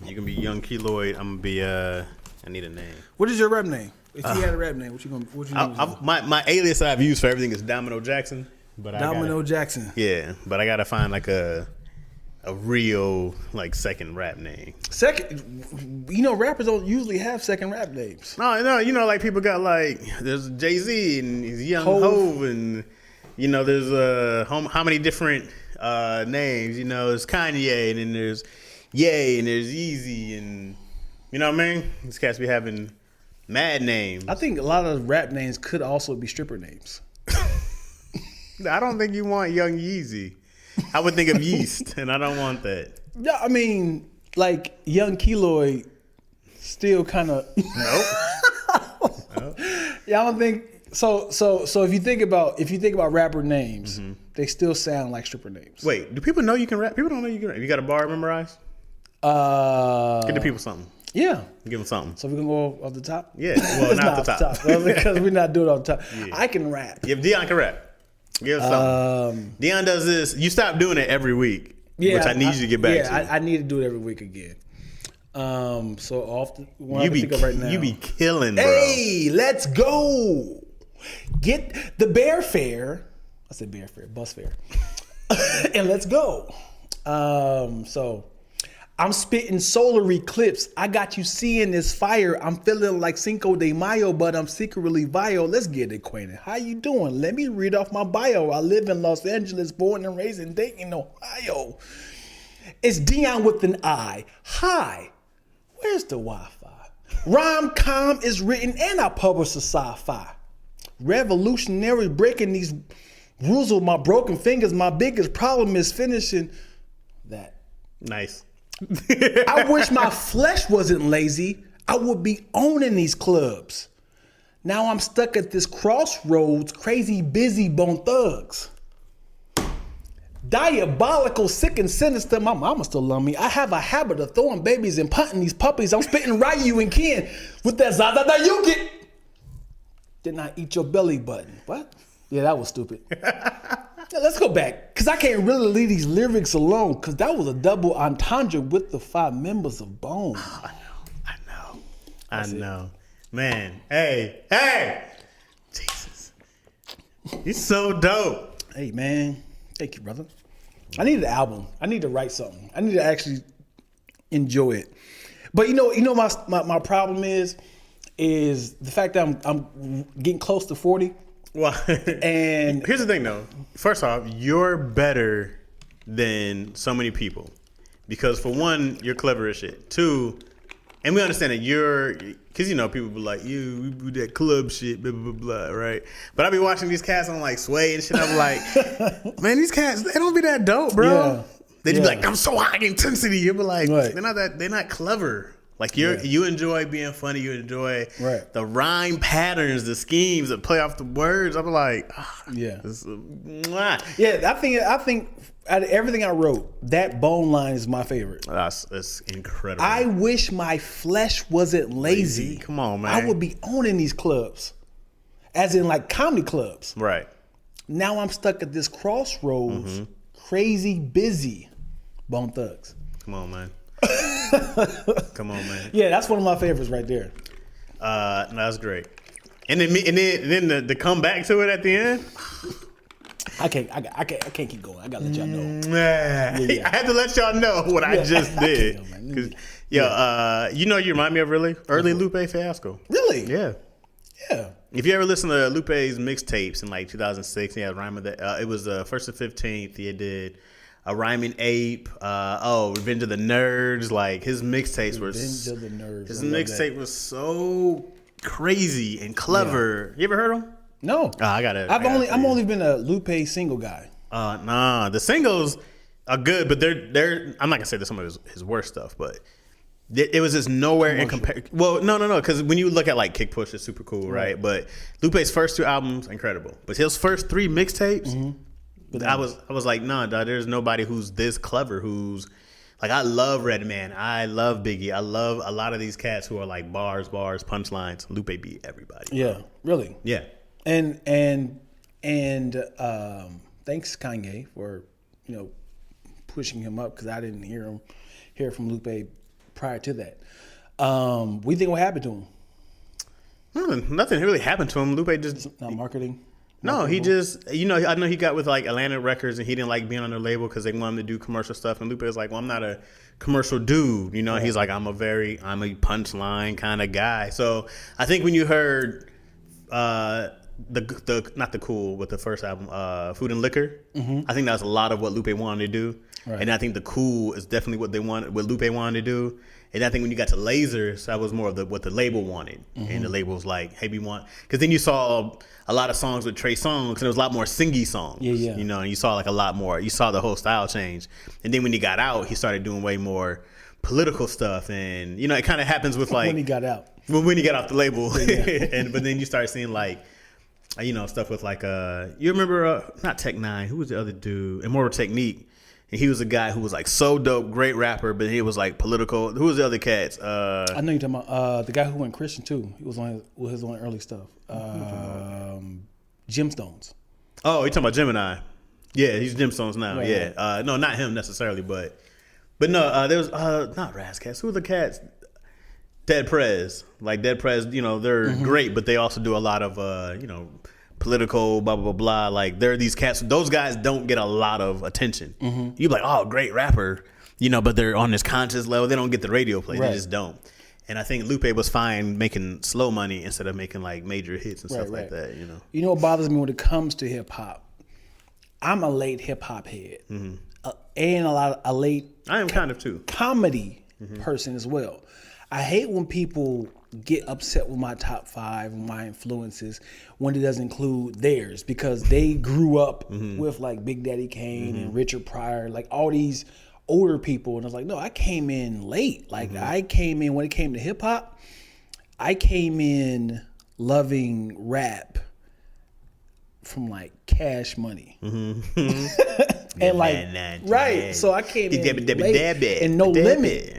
You can be Young Keloid. I'm gonna be I need a name. What is your rap name? If you had a rap name, what you gonna? My alias I've used for everything is Domino Jackson. But Domino Jackson. Yeah, but I gotta find like a real like second rap name. Second, rappers don't usually have second rap names. No, like people got like there's Jay-Z and he's Young Hov and there's how many different names. There's Kanye and then there's Ye and there's Yeezy and you know what I mean. These cats be having mad names. I think a lot of rap names could also be stripper names. I don't think you want Young Yeezy. I would think of yeast, and I don't want that. Yeah, I mean, like Young Keloid, still kind of. Nope. Yeah, I don't think so. If you think about rapper names, they still sound like stripper names. Wait, do people know you can rap? People don't know you can rap. You got a bar memorized? Get the people something. Yeah. Give them something. So we can go off the top? Yeah. Well, not the top. Because we're not doing it off the top. Yeah. I can rap. Yeah, Dion can rap. Give us something. Dion does this. You stop doing it every week, which I need you to get back to. I need to do it every week again. So often, you be right now. You be killing, bro. Hey, let's go. Get the bear fare. I said bear fare, bus fare. And let's go. So I'm spitting solar eclipse. I got you seeing this fire. I'm feeling like Cinco de Mayo, but I'm secretly vile. Let's get acquainted. How you doing? Let me read off my bio. I live in Los Angeles, born and raised in Dayton, Ohio. It's Dion with an I. Hi, where's the Wi-Fi? Rom-com is written and I publish a sci-fi. Revolutionary breaking these rules with my broken fingers. My biggest problem is finishing that. Nice. I wish my flesh wasn't lazy. I would be owning these clubs. Now I'm stuck at this crossroads, crazy busy bone thugs. Diabolical, sick and sinister. My mama still love me. I have a habit of throwing babies and punting these puppies. I'm spitting Ryu and Ken with that Zaza that you get. Didn't I eat your belly button? What? Yeah, that was stupid. Yeah, let's go back, because I can't really leave these lyrics alone, because that was a double entendre with the 5 members of Bone. Oh, I know. Man, hey! Jesus. He's so dope. Hey, man. Thank you, brother. I need an album. I need to write something. I need to actually enjoy it. But my problem is the fact that I'm getting close to 40. Well, and here's the thing, though. First off, you're better than so many people because, for one, you're clever as shit. Two, and we understand that because people be like, we do that club shit, blah blah blah, right? But I be watching these cats on like Sway and shit. I'm like, man, these cats, they don't be that dope, bro. Yeah. They just be like, I'm so high intensity. You be like, right. They're not clever. Like you enjoy being funny, you enjoy the rhyme patterns, the schemes that play off the words. I'm like, I think out of everything I wrote, that Bone line is my favorite. That's incredible. I wish my flesh wasn't lazy. Come on, man. I would be owning these clubs, as in like comedy clubs. Right. Now I'm stuck at this crossroads, crazy busy. Bone Thugs. Come on, man. Come on, man. Yeah, that's one of my favorites right there. No, that's great. And then the come back to it at the end. I can't keep going. I gotta let y'all know. I had to let y'all know what I just did. You remind me of early Lupe Fiasco. Really? Yeah. Yeah. If you ever listen to Lupe's mixtapes in like 2006, he had a rhyme with that. It was 1st and 15th. He did A Rhyming Ape. Revenge of the Nerds. Like his mixtapes were. Revenge of the Nerds. His mixtape was so crazy and clever. Yeah. You ever heard him? No. I've only been a Lupe single guy. Nah. The singles are good, but they're. I'm not gonna say they're some of his worst stuff, but it was just nowhere in comparison. Well, no, because when you look at like Kick Push, it's super cool, right? But Lupe's first 2 albums, incredible. But his first 3 mixtapes. But I was like, nah, dog, there's nobody who's this clever, who's like, I love Redman, I love Biggie, I love a lot of these cats who are like bars, punchlines. Lupe beat everybody. Yeah, really. Yeah. And thanks Kanye for pushing him up, because I didn't hear from Lupe prior to that. What do you think what happened to him? Nothing really happened to him. Lupe just Not marketing. no. He just I know he got with like Atlantic Records and he didn't like being on their label because they wanted him to do commercial stuff. And Lupe was like, well, I'm not a commercial dude. He's like, I'm a punchline kind of guy. So I think when you heard the not the Cool, but the first album, Food and Liquor, I think that's a lot of what Lupe wanted to do. Right. And I think the Cool is definitely what Lupe wanted to do. And I think when you got to Lasers, that was more of what the label wanted. And the label was like, hey, we want... Because then you saw a lot of songs with Trey Songz, and there was a lot more singy songs. Yeah. And you saw like a lot more. You saw the whole style change. And then when he got out, he started doing way more political stuff. And, it kind of happens with like... When he got out. When he got off the label. But then you start seeing like... stuff with like... you remember... not Tech Nine. Who was the other dude? Immortal Technique. And he was a guy who was like so dope, great rapper, but he was like political. Who was the other cats? I know you're talking about the guy who went Christian too. He was on his early stuff. Gemstones. Oh, you're talking about Gemini? Yeah, he's Gemstones now. Right. Yeah, no, not him necessarily, but no, there was not Raz Cats. Who are the cats? Dead Prez, like Dead Prez. They're great, but they also do a lot of political, blah, blah, blah, blah. Like, there are these cats. Those guys don't get a lot of attention. You're like, oh, great rapper, but they're on this conscious level. They don't get the radio play. Right. They just don't. And I think Lupe was fine making slow money instead of making, like, major hits and stuff like that, You know what bothers me when it comes to hip-hop? I'm a late hip-hop head. And a late... I am kind of, too. Comedy person as well. I hate when people get upset with my top 5 and my influences when it doesn't include theirs because they grew up with like Big Daddy Kane and Richard Pryor, like all these older people. And I was like, no, I came in late. Like I came in when it came to hip hop, I came in loving rap from like Cash Money. And like, right. So I came in late and No Limit.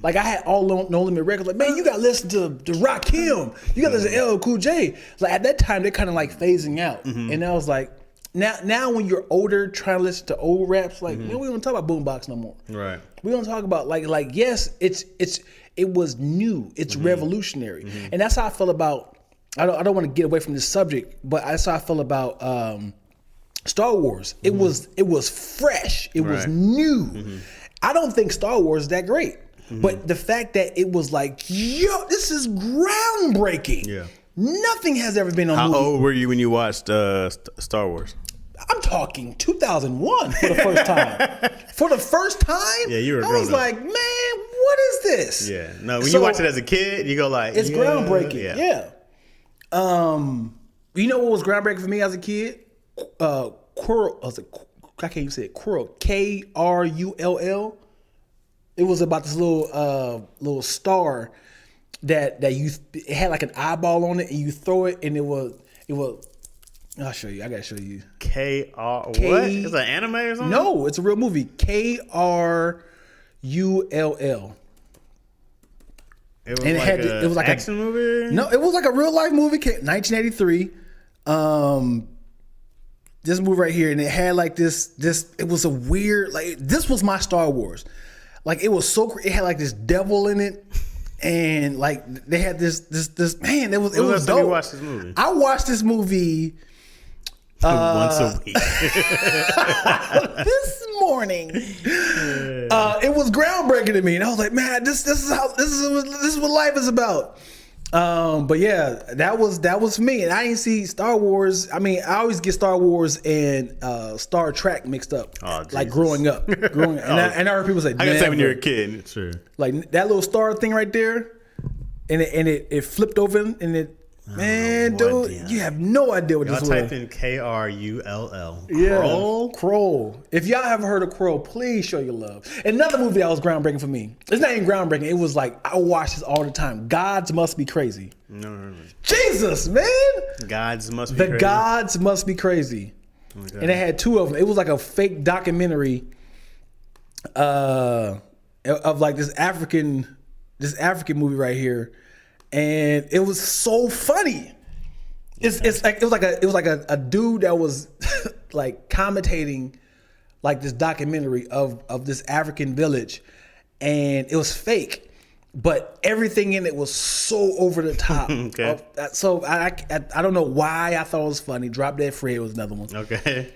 Like I had all No Limit records. Like, man, you got to listen to Rakim. You got to listen to LL Cool J. Like at that time, they're kind of like phasing out. And I was like, now when you're older, trying to listen to old raps, like, man, we don't talk about boombox no more. Right. We don't talk about like yes, it was new. It's revolutionary. And that's how I feel about, I don't want to get away from this subject, but that's how I feel about Star Wars. It was fresh. It was new. I don't think Star Wars is that great. But the fact that it was like, yo, this is groundbreaking. Yeah. Nothing has ever been on How movie. old were you when you watched Star Wars? I'm talking 2001 for the first time. For the first time? Yeah, you were I was grown up. like, man, what is this? Yeah. No, when you watch it as a kid, you go like, it's groundbreaking. Yeah. You know what was groundbreaking for me as a kid? Quirrell. I can't even say it. Quirrell. Krull. It was about this little star that it had like an eyeball on it, and you throw it, and it was. I'll show you. I gotta show you. What? It's an anime or something? No, it's a real movie. Krull. It was like an action movie? No, it was like a real life movie, 1983. This movie right here, and it had like this. It was a weird, like, this was my Star Wars. Like, it was so, it had like this devil in it, and like they had this man. It was dope. You watched this movie? I watched this movie once a week. This morning. It was groundbreaking to me, and I was like, man, this is what life is about. But yeah, that was for me, and I didn't see Star Wars. I mean, I always get Star Wars and Star Trek mixed up. Oh, like growing up, and I heard people say, I can say when you're a kid, sure. Like that little star thing right there, and it flipped over, and it. Man, dude, you have no idea what this was. I typed in Krull. Yeah, Krull. If y'all haven't heard of Krull, please show your love. Another movie that was groundbreaking for me. It's not even groundbreaking. It was like, I watch this all the time. Gods Must Be Crazy. No. Jesus, man. Gods Must Be Crazy. The Gods Must Be Crazy. Oh, and it had 2 of them. It was like a fake documentary of like this African movie right here. And it was so funny. It was like a dude that was like commentating like this documentary of this African village, and it was fake. but everything in it was so over the top. Okay. So I don't know why I thought it was funny. Drop Dead Fred was another one. Okay.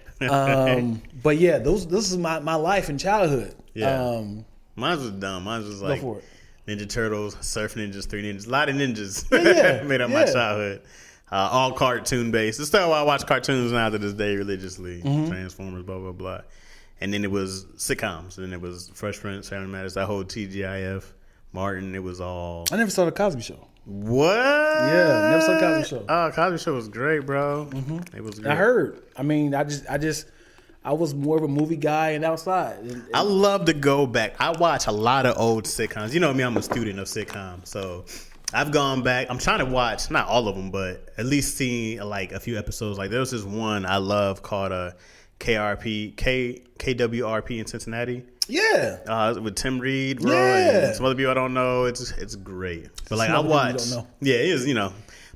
But yeah, this is my life in childhood. Yeah. Mine was dumb. Mine was like for it. Ninja Turtles, Surf Ninjas, Three Ninjas. A lot of ninjas made up Yeah. my childhood. All cartoon based. It's still why I watch cartoons now to this day religiously. Transformers, blah, blah, blah. And then it was sitcoms. And then it was Fresh Prince, Family Matters, that whole TGIF, Martin. It was all. I never saw the Cosby Show. What? Yeah, never saw the Cosby Show. Oh, Cosby Show was great, bro. It was great. I heard. I mean, I was more of a movie guy and outside. I love to go back. I watch a lot of old sitcoms. You know me, I'm a student of sitcoms. So I've gone back. I'm trying to watch, not all of them, but at least see like a few episodes. Like there was this one I love called KWRP in Cincinnati. Yeah. With Tim Reed, bro, Yeah. and some other people I don't know. It's great. But like I Some other people you watched. don't know. Yeah, it is,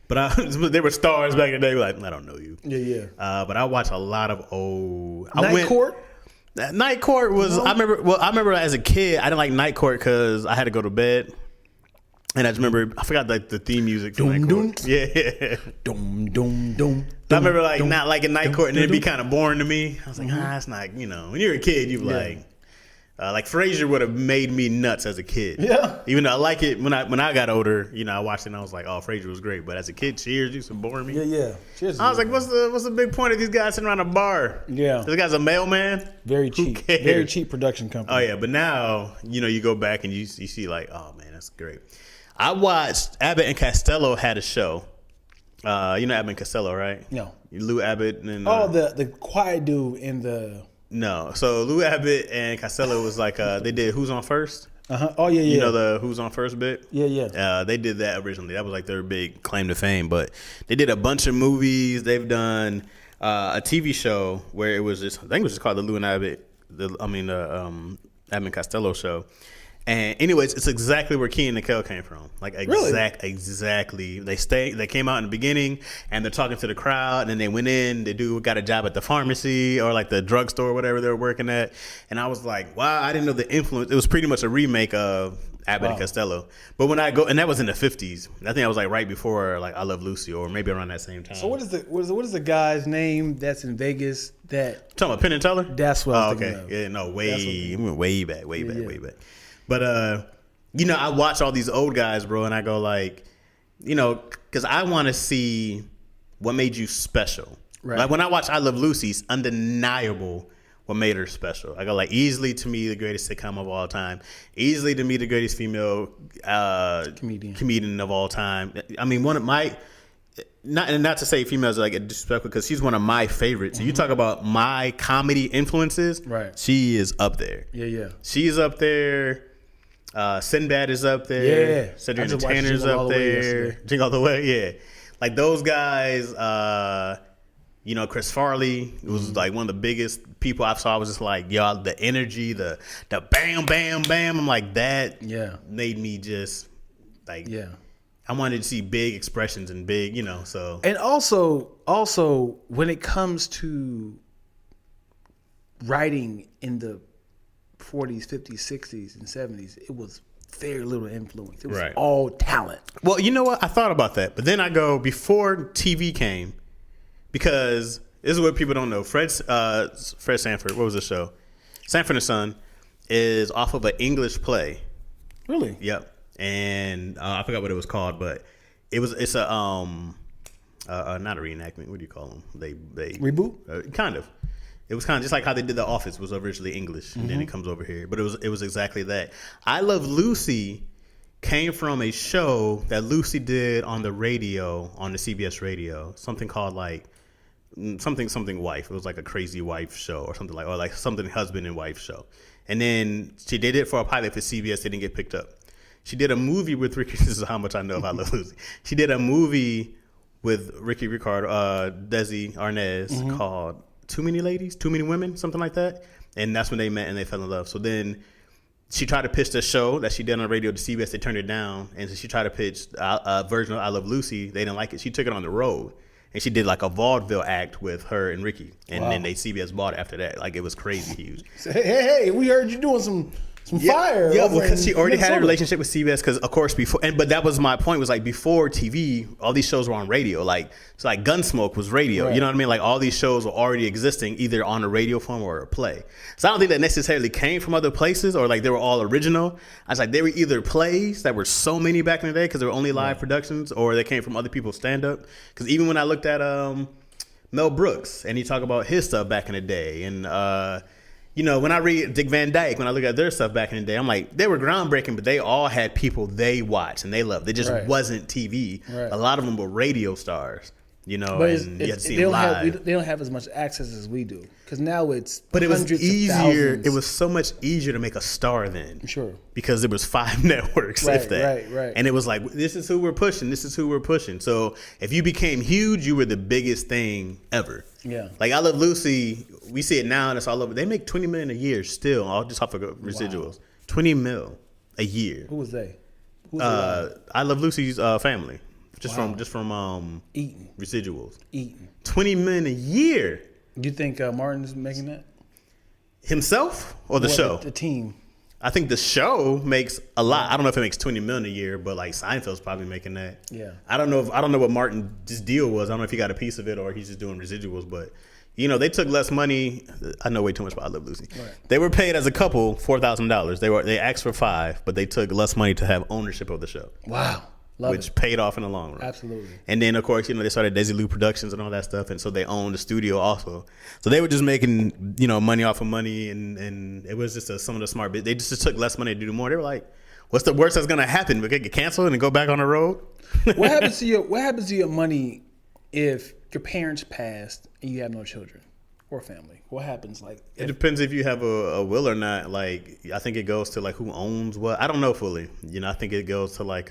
But there were stars back in the day. Like I don't know you. Yeah. But I watch a lot of old. Night Court? Night Court was. No? I remember as a kid, I didn't like Night Court because I had to go to bed, and I just remember I forgot like the theme music for Night Court. Yeah. Dum dum dum. I remember like not liking Night Court, and it'd be kind of boring to me. I was like, it's not. When you're a kid, you like Frasier would have made me nuts as a kid. Yeah. Even though I like it when I got older, I watched it and I was like, oh, Frasier was great. But as a kid, Cheers used to bore me. Yeah. Cheers. I was like, what's the big point of these guys sitting around a bar? Yeah. This guy's a mailman? Very cheap. cares? Very cheap production company. Oh, yeah. But now, you go back and you see like, oh, man, that's great. I watched Abbott and Costello had a show. You know Abbott and Costello, right? No. Lou Abbott and... the quiet dude in the... No. So Lou Abbott and Costello was like, they did Who's on First? Uh-huh. Oh, yeah. You know the Who's on First bit? Yeah. They did that originally. That was like their big claim to fame. But they did a bunch of movies. They've done a TV show where it was just, I think it was just called the Lou and Abbott, Abbott and Costello show. And anyways, it's exactly where Key and Nicole came from. Like exactly. They came out in the beginning and they're talking to the crowd, and then they went in. The dude got a job at the pharmacy or like the drugstore or whatever they were working at. And I was like, wow, I didn't know the influence. It was pretty much a remake of Abbott and Costello. But when I go, and that was in the 50s. I think that was like right before like I Love Lucy, or maybe around that same time. So what is the guy's name that's in Vegas that... Talking about Penn and Teller? That's what I was thinking of. Yeah, no, way back. But, I watch all these old guys, bro, and I go like, because I want to see what made you special. Right. Like when I watch I Love Lucy, it's undeniable what made her special. I go like, easily to me the greatest sitcom of all time. Easily to me the greatest female comedian of all time. I mean, one of my... Not to say females are like disrespectful, because she's one of my favorites. You talk about my comedy influences, right? She is up there. Yeah. She's up there. Sinbad is up there. Yeah. Cedric the Tanner's up there. Jingle All the Way. Yeah, like those guys. Chris Farley was like one of the biggest people I saw. I was just like, y'all, the energy, the bam, bam, bam. I'm like, that. Yeah. Made me just like. Yeah. I wanted to see big expressions and big, so. And also when it comes to writing in the 40s, 50s, 60s, and 70s, it was very little influence. It was all talent. Well, you know what? I thought about that. But then I go, before TV came, because this is what people don't know. Fred Sanford, what was the show? Sanford and Son is off of an English play. Really? Yep. And I forgot what it was called, but it's a not a reenactment. What do you call them? They reboot? Kind of. It was kind of just like how they did The Office. Was originally English, and then it comes over here. But it was exactly that. I Love Lucy came from a show that Lucy did on the radio, on the CBS radio, something called like something wife. It was like a crazy wife show or something like something husband and wife show. And then she did it for a pilot for CBS. They didn't get picked up. She did a movie with Ricky. This is how much I know of I Love Lucy. She did a movie with Ricky Ricardo, Desi Arnaz, called Too Many Ladies, Too Many Women, something like that. And that's when they met and they fell in love. So then she tried to pitch the show that she did on the radio to CBS. They turned it down. And so she tried to pitch a version of I Love Lucy. They didn't like it. She took it on the road. And she did like a vaudeville act with her and Ricky. And then CBS bought it after that. Like, it was crazy huge. Hey, we heard you doing some some fire. Yeah, over because in she already had a Minnesota. relationship with CBS. Because of course but that was my point. Was like before TV, all these shows were on radio. Like so, like Gunsmoke was radio. Right. You know what I mean? Like all these shows were already existing, either on a radio form or a play. So I don't think that necessarily came from other places or like they were all original. I was like they were either plays that were so many back in the day because they were only live productions, or they came from other people's stand up. Because even when I looked at Mel Brooks and he talked about his stuff back in the day, and you know, when I read Dick Van Dyke, when I look at their stuff back in the day, I'm like, they were groundbreaking, but they all had people they watched and they loved. They just wasn't TV. Right. A lot of them were radio stars, you know, and you had to see them live. They don't have as much access as we do, because now it's but it was easier. It was so much easier to make a star then. Sure. Because there was 5 networks, if that. Right. And it was like, this is who we're pushing. This is who we're pushing. So if you became huge, you were the biggest thing ever. Yeah. Like I Love Lucy, we see it now and it's all over. They make $20 million a year still, all just off of residuals. Wow. $20 million a year. Who was they? I Love Lucy's family. Just from Eaton residuals. Eaton. $20 million a year. Do you think Martin is making that? Himself or the show? The team. I think the show makes a lot. I don't know if it makes $20 million a year, but like Seinfeld's probably making that. Yeah. I don't know what Martin's deal was. I don't know if he got a piece of it or he's just doing residuals. But you know, they took less money. I know way too much about I Love Lucy. Right. They were paid as a couple $4,000. They asked for $5,000, but they took less money to have ownership of the show. Wow. Which paid off in the long run. Absolutely. And then, of course, you know, they started Desilu Productions and all that stuff. And so they owned the studio also. So they were just making, you know, money off of money. And it was just some of the smart bits. They just took less money to do more. They were like, what's the worst that's going to happen? We could get canceled and go back on the road? What happens to your money if your parents passed and you have no children or family? What happens? Like, it depends if you have a will or not. Like, I think it goes to like who owns what. I don't know fully. You know, I think it goes to like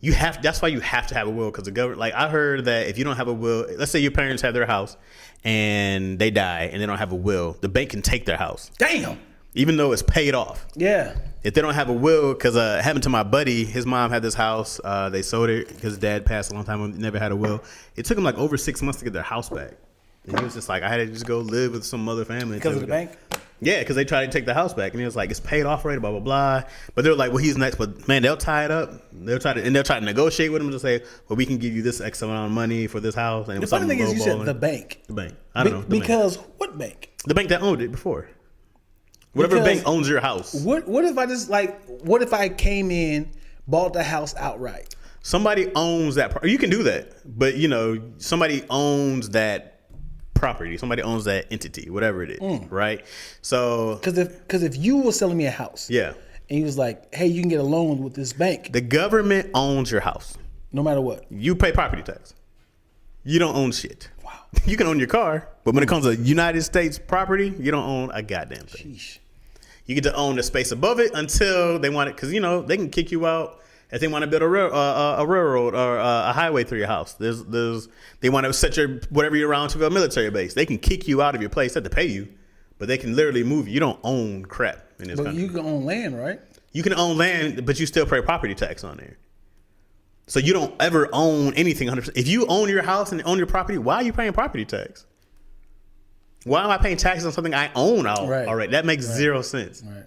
that's why you have to have a will, because the government, like I heard that if you don't have a will, let's say your parents have their house and they die and they don't have a will, the bank can take their house. Damn. Even though it's paid off. Yeah. If they don't have a will, because it happened to my buddy, his mom had this house, they sold it because his dad passed a long time ago, never had a will. It took him like over 6 months to get their house back. And he was just like, I had to just go live with some other family. Because of the bank? Yeah, because they tried to take the house back, and he was like, "It's paid off already." Blah blah blah. But they were like, "Well, he's next." But man, they'll tie it up. They'll try to negotiate with him to say, "Well, we can give you this X amount of money for this house." And the funny thing is, you said the bank. The bank. I don't know. Because what bank? The bank that owned it before. Whatever bank owns your house. What if I just what if I came in, bought the house outright? Somebody owns that. You can do that, but you know, somebody owns that property. Somebody owns that entity, whatever it is, right? So, because if you were selling me a house, yeah, and he was like, "Hey, you can get a loan with this bank." The government owns your house, no matter what. You pay property tax. You don't own shit. Wow. You can own your car, but when it comes to United States property, you don't own a goddamn thing. Sheesh. You get to own the space above it until they want it, because you know they can kick you out. If they want to build a railroad or a highway through your house, they want to set your whatever you're around to a military base. They can kick you out of your place. They have to pay you, but they can literally move you. You don't own crap in this country. But you can own land, right? You can own land, but you still pay property tax on there. So you don't ever own anything 100%. If you own your house and own your property, why are you paying property tax? Why am I paying taxes on something I own already? That makes zero sense. Right.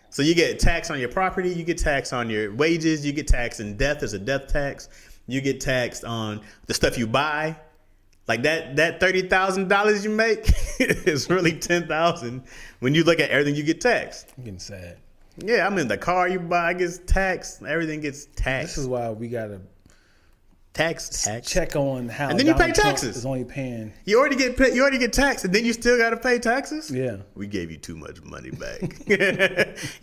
So you get taxed on your property, you get taxed on your wages, you get taxed in death. There's a death tax. You get taxed on the stuff you buy. Like that $30,000 you make is really $10,000 when you look at everything you get taxed. I'm getting sad. Yeah, I mean the car you buy gets taxed. Everything gets taxed. This is why we gotta tax check on how. And then you pay Donald Trump taxes. is only paying. You already get taxed, and then you still got to pay taxes. Yeah, we gave you too much money back. You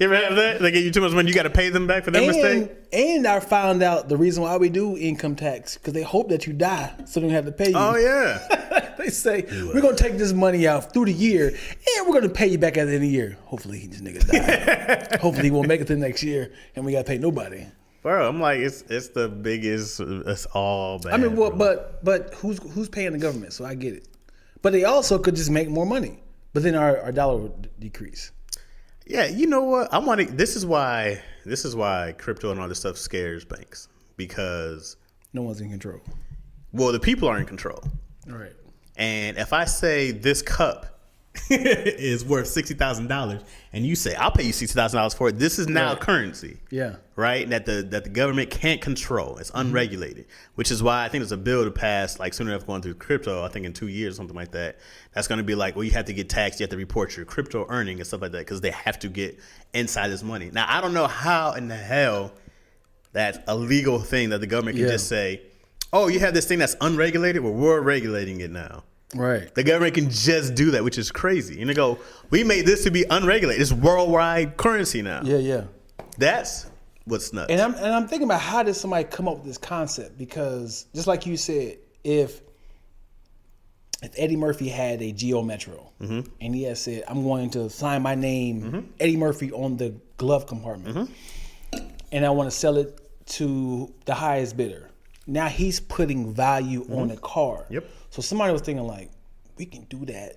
ever have that? They gave you too much money. You got to pay them back for their mistake. And I found out the reason why we do income tax, because they hope that you die, so they don't have to pay you. Oh yeah. They say we're gonna take this money out through the year, and we're gonna pay you back at the end of the year. Hopefully, this nigga die. Hopefully, he won't make it to the next year, and we gotta pay nobody. Bro, I'm like, it's the biggest. It's all bad. I mean, well, but who's paying the government? So I get it. But they also could just make more money. But then our dollar would decrease. Yeah, you know what? This is why crypto and all this stuff scares banks, because no one's in control. Well, the people are in control. All right. And if I say this cup is worth $60,000, and you say, I'll pay you $60,000 for it. This is now currency. Yeah. Right? That the government can't control. It's unregulated, which is why I think there's a bill to pass like soon enough going through crypto, I think in 2 years, something like that. That's going to be like, well, you have to get taxed. You have to report your crypto earning and stuff like that because they have to get inside this money. Now, I don't know how in the hell that's a legal thing that the government can just say, oh, you have this thing that's unregulated? Well, we're regulating it now. Right. The government can just do that, which is crazy. And they go, we made this to be unregulated. It's worldwide currency now. Yeah. That's what's nuts. And I'm thinking about how did somebody come up with this concept? Because just like you said, if Eddie Murphy had a Geo Metro and he had said, I'm going to sign my name, Eddie Murphy, on the glove compartment, and I want to sell it to the highest bidder. Now he's putting value on a car. Yep. So somebody was thinking like, we can do that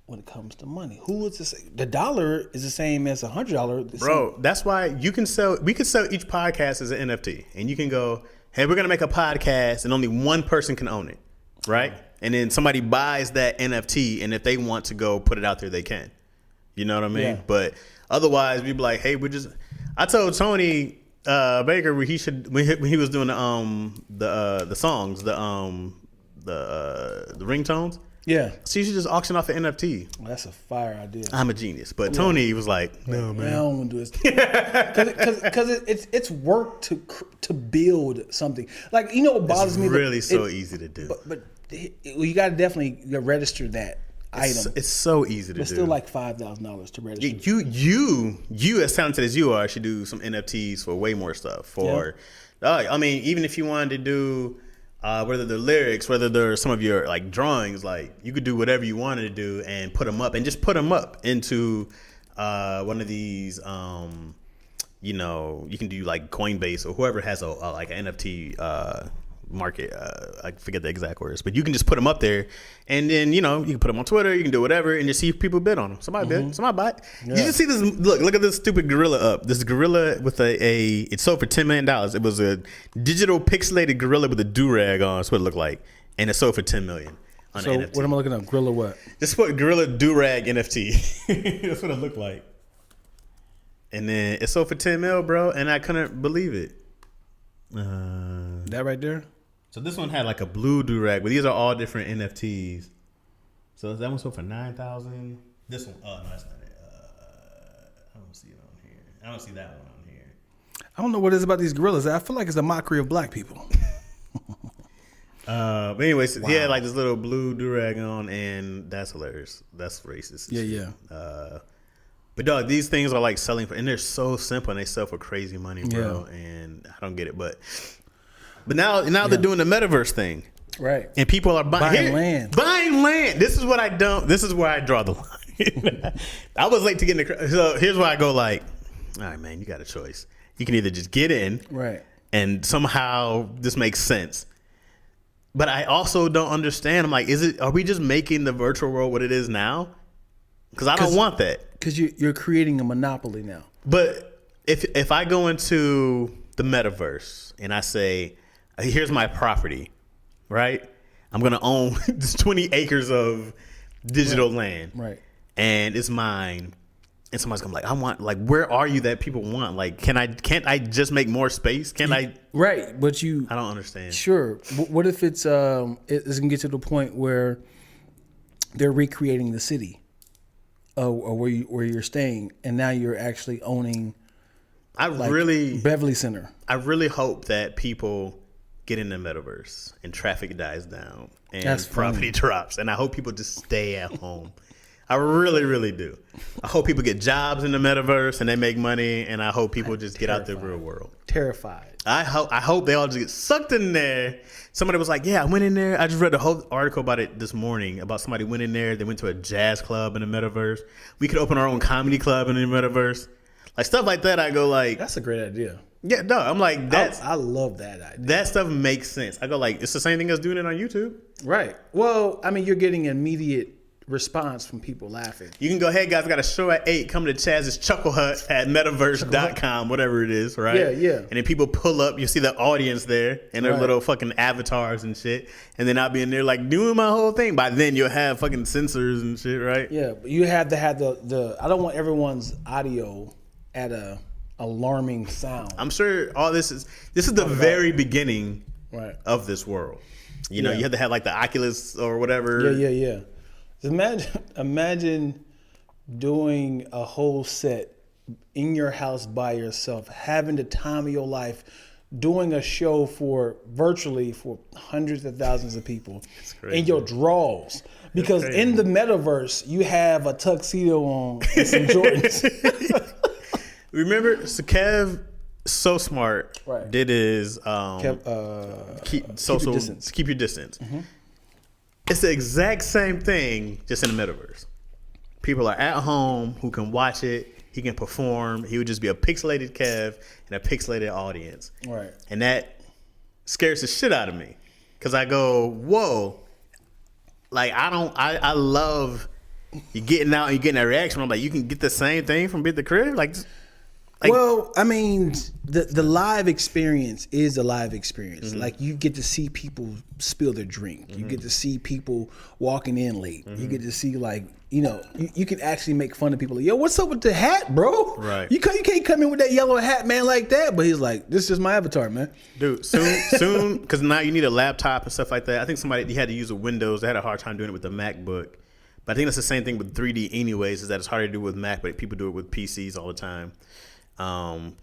when it comes to money. Who is this? The dollar is the same as $100. Bro, that's why we can sell each podcast as an NFT. And you can go, hey, we're going to make a podcast and only one person can own it. Right? And then somebody buys that NFT, and if they want to go put it out there, they can. You know what I mean? Yeah. But otherwise, we'd be like, hey, I told Tony Baker when he was doing the songs, the ringtones. Yeah. So you should just auction off an NFT. Well, that's a fire idea. I'm a genius. But Tony was like, no, man. I don't want to do this. Because it's work to build something. Like, you know what bothers me? It's really so easy to do. But you got to definitely register that item. It's so easy to do. It's still like $5,000 to register. You as talented as you are should do some NFTs for way more stuff. I mean, even if you wanted to do whether they're lyrics, whether they're some of your like drawings, like you could do whatever you wanted to do and put them up into one of these. You can do like Coinbase or whoever has like an NFT market. I forget the exact words, but you can just put them up there, and then you can put them on Twitter. You can do whatever, and just see if people bid on them. Somebody bid, somebody buy it. Yeah. You just see this. Look at this stupid gorilla up. This gorilla with it sold for $10 million. It was a digital pixelated gorilla with a do-rag on. That's what it looked like, and it sold for $10 million. On so NFT. What am I looking at? Gorilla what? Just put gorilla do-rag NFT. That's what it looked like. And then it sold for $10 million, bro, and I couldn't believe it. That right there. So this one had like a blue do-rag, but these are all different NFTs. So that one sold for $9,000. This one, oh no, that's not it. I don't see it on here. I don't see that one on here. I don't know what it is about these gorillas. I feel like it's a mockery of black people. But anyways, he had like this little blue do-rag on, and that's hilarious. That's racist. Yeah. But dog, these things are like selling for, and they're so simple, and they sell for crazy money, bro. Yeah. And I don't get it, but now they're doing the metaverse thing, right? And people are buying land. Buying land. This is what I don't. This is where I draw the line. I was late to get in the. So here's where I go. Like, all right, man, you got a choice. You can either just get in, right, and somehow this makes sense. But I also don't understand. I'm like, are we just making the virtual world what it is now? Because I don't want that. Because you're creating a monopoly now. But if I go into the metaverse and I say, here's my property, right? I'm going to own 20 acres of digital land. Right. And it's mine. And somebody's going to be like, I want, like, where are you that people want? Like, can't I just make more space? Right. But I don't understand. Sure. What if it's going to get to the point where they're recreating the city? Or where you're staying, and now you're actually owning Beverly Center. I really hope that people get in the metaverse and traffic dies down and property drops, and I hope people just stay at home. I really, really do. I hope people get jobs in the metaverse and they make money, and I hope people just get out the real world. Terrified. I hope they all just get sucked in there. Somebody was like, yeah, I went in there. I just read a whole article about it this morning about somebody went in there. They went to a jazz club in the metaverse. We could open our own comedy club in the metaverse. Like stuff like that. I go like, that's a great idea. Yeah, no, I'm like, I love that idea. That stuff makes sense. I go like, it's the same thing as doing it on YouTube. Right. Well, I mean, you're getting immediate response from people laughing. You can go ahead, guys. I got a show at 8. Come to Chaz's Chuckle Hut at metaverse.com, whatever it is, right? Yeah. And then people pull up. You see the audience there and their little fucking avatars and shit. And then I'll be in there like doing my whole thing. By then, you'll have fucking sensors and shit, right? Yeah, but you have to have the. I don't want everyone's audio at a alarming sound. I'm sure all this is the very beginning of this world. You know, you have to have like the Oculus or whatever. Yeah. Imagine doing a whole set in your house by yourself, having the time of your life, doing a show virtually for hundreds of thousands of people in your drawers. Because in the metaverse, you have a tuxedo on and some Jordans. Remember, so Kev, so smart, did his keep your distance. Mm-hmm. It's the exact same thing, just in the metaverse. People are at home who can watch it. He can perform. He would just be a pixelated Kev and a pixelated audience. Right. And that scares the shit out of me. Because I go, whoa. Like, I love you getting out and you getting that reaction. I'm like, you can get the same thing from Beat the Crib? Like, well, I mean, the live experience is a live experience. Mm-hmm. Like, you get to see people spill their drink. Mm-hmm. You get to see people walking in late. Mm-hmm. You get to see, like, you know, you can actually make fun of people. Like, yo, what's up with the hat, bro? Right. You can't come in with that yellow hat, man, like that. But he's like, this is my avatar, man. Dude, soon, because now you need a laptop and stuff like that. I think you had to use a Windows. They had a hard time doing it with the MacBook. But I think that's the same thing with 3D anyways, is that it's harder to do with Mac, but people do it with PCs all the time.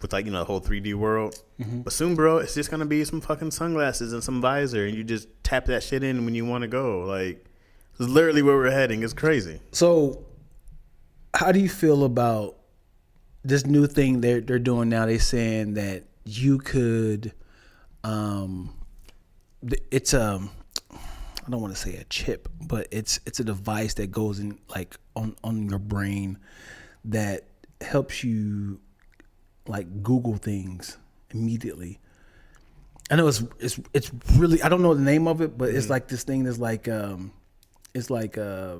With like, you know, the whole 3D world. Mm-hmm. But soon, bro, it's just gonna be some fucking sunglasses and some visor, and you just tap that shit in when you want to go. Like, it's literally where we're heading. It's crazy. So, how do you feel about this new thing they're doing now? They're saying that you could, it's I don't want to say a chip, but it's a device that goes in like on your brain that helps you like Google things immediately. I know it's really, I don't know the name of it, but it's like this thing that's like it's like I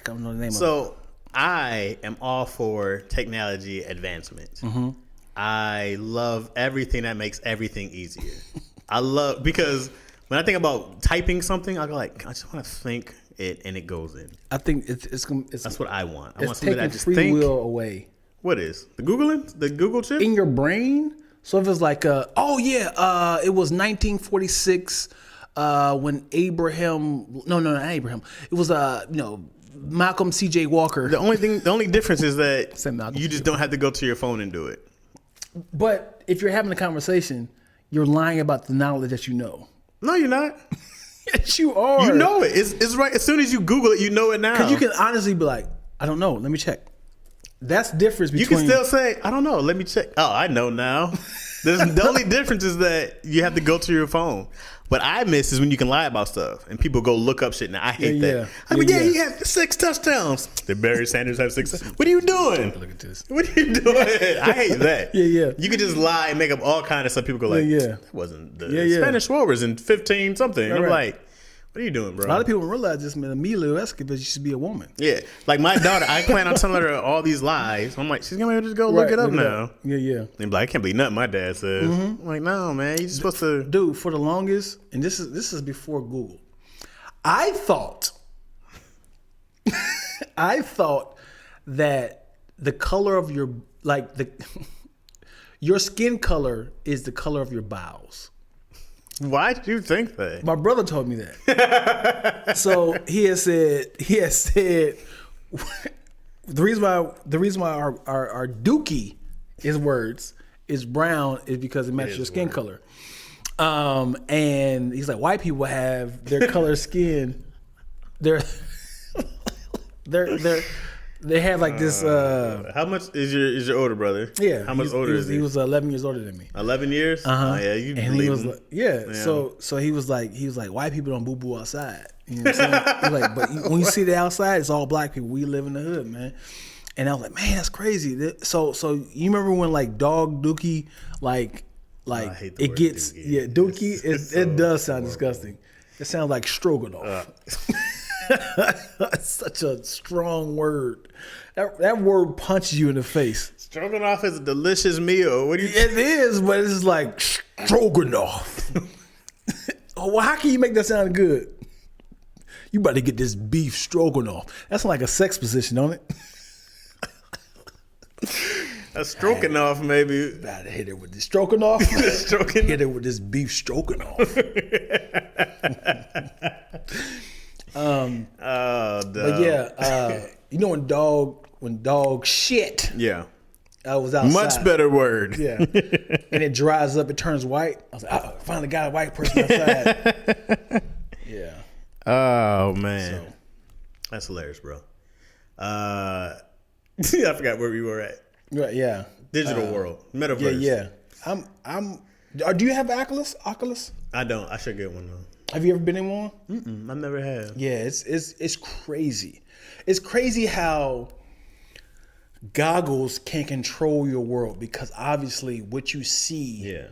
don't know the name of it. So I am all for technology advancement. Mm-hmm. I love everything that makes everything easier. Because when I think about typing something, I go like, I just want to think it and it goes in. I think it's that's what I want. I want something that I just free think. Will away. What is the Google chip in your brain? So if it's like, it was 1946 when Abraham. No, not Abraham. It was Malcolm C.J. Walker. The only difference is that you just don't have to go to your phone and do it. But if you're having a conversation, you're lying about the knowledge that you know. No, you're not. Yes, you are. You know it. It's right. As soon as you Google it, you know it now. Because you can honestly be like, I don't know. Let me check. That's the difference between... You can still say, I don't know. Let me check. Oh, I know now. The only difference is that you have to go to your phone. What I miss is when you can lie about stuff and people go look up shit. Now I hate that. He had 6 touchdowns. Did Barry Sanders have 6? What are you doing? Look at this. What are you doing? I hate that. Yeah. You could just lie and make up all kind of stuff. People go like, that wasn't the Spanish War was in 15 something. I'm like, what are you doing, bro? A lot of people don't realize this, man. Emilio Escobar used to be a woman. Yeah. Like my daughter, I plan on telling her all these lies. I'm like, she's going to just go look it up now. Yeah. And like, I can't believe nothing my dad says. Mm-hmm. I'm like, no, man. You're supposed to... Dude, for the longest, and this is before Google, I thought that the color of your... your skin color is the color of your bowels. Why did you think that? My brother told me that. So he has said the reason why our dookie is brown is because it matches your skin color. And he's like, white people have their color skin. They have like this. How much is your older brother? Yeah. How much older is he? He was 11 years older than me. 11 years? Uh-huh. Oh, yeah, you and believe he was him. like, yeah. So he was like, white people don't boo boo outside. You know what I'm saying? He's like, but when you see the outside, it's all black people. We live in the hood, man. And I was like, man, that's crazy. So you remember when like dog dookie, like it gets dookie. It does sound disgusting. It sounds like stroganoff. That's such a strong word. That word punches you in the face. Stroganoff is a delicious meal. What do you? It is, but it's like stroganoff. Well, how can you make that sound good? You about to get this beef stroganoff. That's like a sex position, don't it? A stroganoff, maybe. About to hit it with this stroganoff. Hit it with this beef stroganoff. But yeah, you know when dog shit. Yeah. I was outside. Much better word. Yeah. And it dries up, it turns white. I was like, oh, finally got a white person outside. Yeah. Oh man. So. That's hilarious, bro. I forgot where we were at. Right, yeah. Digital world. Metaverse. Yeah. Do you have Oculus? I don't. I should get one though. Have you ever been in one? I never have. Yeah, it's crazy. It's crazy how goggles can control your world because obviously what you see. Yeah.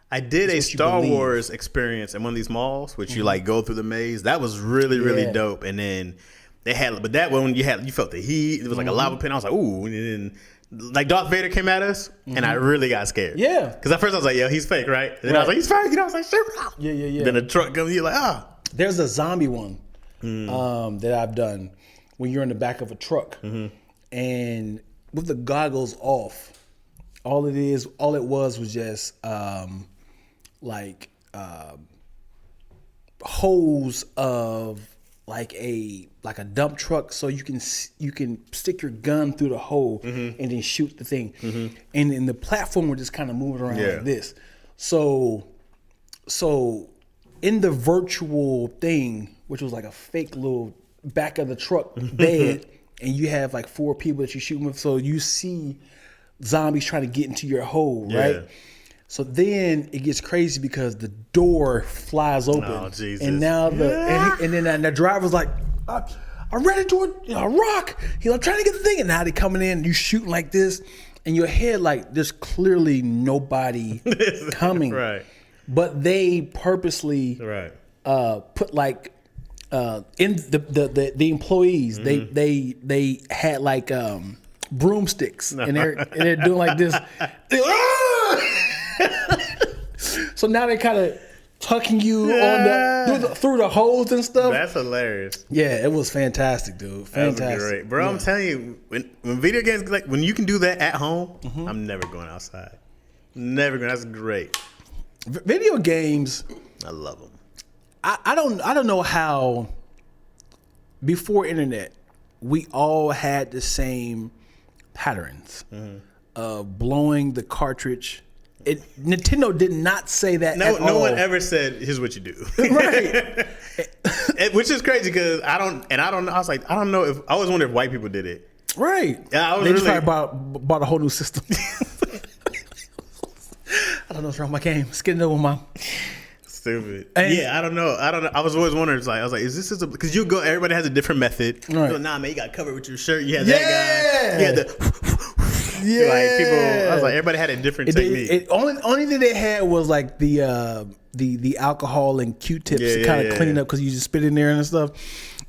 I did a Star Wars experience in one of these malls, which you like go through the maze. That was really dope. And then they had, but that one you felt the heat. It was like a lava pit. I was like, ooh. And then like Darth Vader came at us, and I really got scared. Yeah. Because at first I was like, yo, he's fake, right? And then I was like, he's fake. You know, I was like, sure. Yeah. Then the truck comes, you're like, ah. There's a zombie one that I've done when you're in the back of a truck, and with the goggles off, all it was just hose of like a dump truck, so you can stick your gun through the hole and then shoot the thing, and then the platform was just kind of moving around like this. So in the virtual thing, which was like a fake little back of the truck bed, and you have like 4 people that you're shooting with, so you see zombies trying to get into your hole, right? So then it gets crazy because the door flies open. Oh, Jesus. And now and then the driver's like, I ran into a rock. I'm trying to get the thing. And now they're coming in, you shooting like this, and your head like there's clearly nobody coming. Right. But they purposely put like in the employees, they had like broomsticks and they're doing like this. So now they're kind of tucking you on through the holes and stuff. That's hilarious. Yeah, it was fantastic, dude. Fantastic, that was great, bro. Yeah. I'm telling you, when video games like when you can do that at home, I'm never going outside. Never going. That's great. Video games, I love them. I don't know how. Before internet, we all had the same patterns of blowing the cartridge. Nintendo did not say that at all. No one ever said, "Here's what you do." Right. Which is crazy because I don't know. I was like, I don't know if I always wonder if white people did it. Right. Yeah, they just probably bought a whole new system. I don't know what's wrong with my game. It's getting over, Mom. Stupid. Yeah, I don't know. I was always wondering, I was like, is this because you go? Everybody has a different method. Right. Like, nah, man, you got covered with your shirt. You had that guy. You had the. Yeah, like people. I was like, everybody had a different technique. Only thing they had was like the alcohol and Q-tips to kind of clean up because you just spit in there and stuff.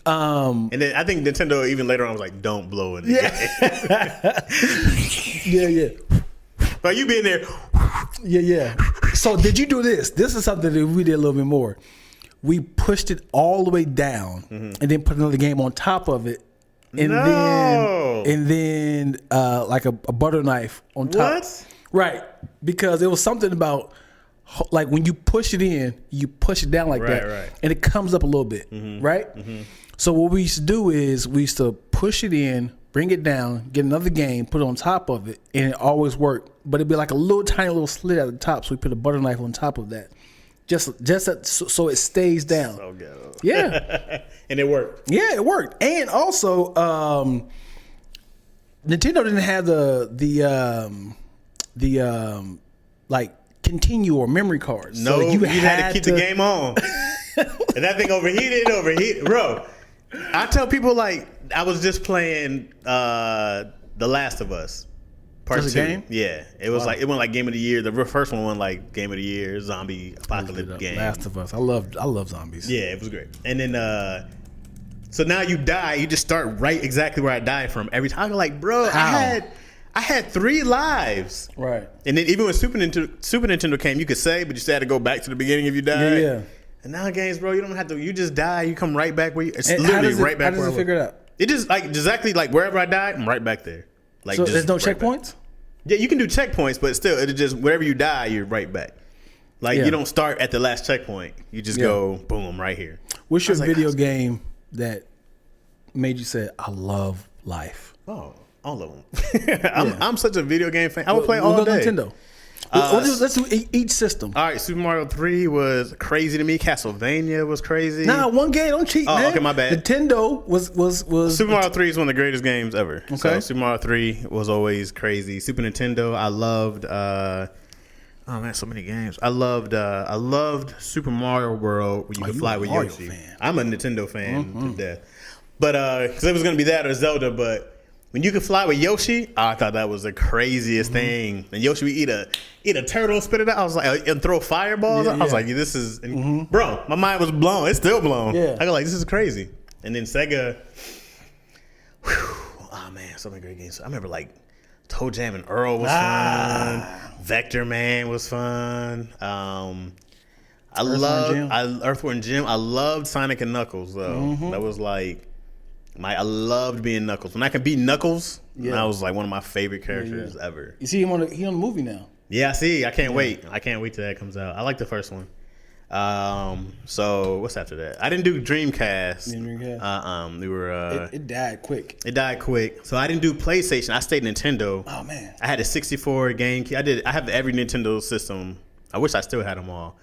And then I think Nintendo even later on was like, don't blow in the game. Yeah. But you being there. Yeah. So did you do this? This is something that we did a little bit more. We pushed it all the way down and then put another game on top of it. And then like a butter knife on top. What? Right. Because it was something about like when you push it in, you push it down like that. Right. And it comes up a little bit. Right? So what we used to do is we used to push it in, bring it down, get another game, put it on top of it, and it always worked. But it'd be like a little tiny little slit at the top, so we put a butter knife on top of that. Just so it stays down. So ghetto. Yeah. And it worked. Yeah, it worked. And also, Nintendo didn't have the like continue or memory cards. No, so you had to keep the game on. And that thing overheated. Bro, I tell people like I was just playing The Last of Us. Part 2. Game? Yeah. It was like it won like Game of the Year. The first one won like Game of the Year, zombie apocalypse game. Last of Us. I love zombies. Yeah, it was great. And then So now you die, you just start right exactly where I died from every time. I'm like, bro, How? I had 3 lives. Right. And then even when Super Nintendo came, you could save, but you still had to go back to the beginning if you died. Yeah. And now games, bro, you don't have to. You just die. You come right back where you. It's And literally right back. How does it figure it out? It just like exactly like wherever I died, I'm right back there. Like So just there's no right checkpoints? back. Yeah, you can do checkpoints, but still, it just wherever you die, you're right back. Like you don't start at the last checkpoint. You just go boom right here. What's your video game that made you say, "I love life"? Oh, all of them. I'm such a video game fan. I would play all We'll go day. Nintendo. Let's do each system. All right, Super Mario 3 was crazy to me. Castlevania was crazy. Nah, one game. Don't cheat, man. Okay, my bad. Nintendo was Super Mario 3 is one of the greatest games ever. Okay. So Super Mario 3 was always crazy. Super Nintendo, I loved. Oh man, so many games. I loved Super Mario World where you could fly with Mario Yoshi. fan. I'm a Nintendo fan to death. But because it was gonna be that or Zelda, but when you could fly with Yoshi, I thought that was the craziest thing. And Yoshi would eat a turtle, spit it out. I was like, and throw fireballs. I was like, this is, bro. My mind was blown. It's still blown. Yeah. I go like, this is crazy. And then Sega. Oh man, so many great games. I remember like Toe Jam and Earl was fun. Vector Man was fun. Earthworm Jim. I loved Sonic and Knuckles though. That was like I loved being Knuckles. When I could beat Knuckles, that was like one of my favorite characters ever. You see him on the movie now. Yeah, I see. I can't wait. I can't wait till that comes out. I like the first one. So what's after that? I didn't do Dreamcast. We were. It died quick. It died quick. So I didn't do PlayStation. I stayed Nintendo. Oh man. I had a 64 GameCube. I have every Nintendo system. I wish I still had them all.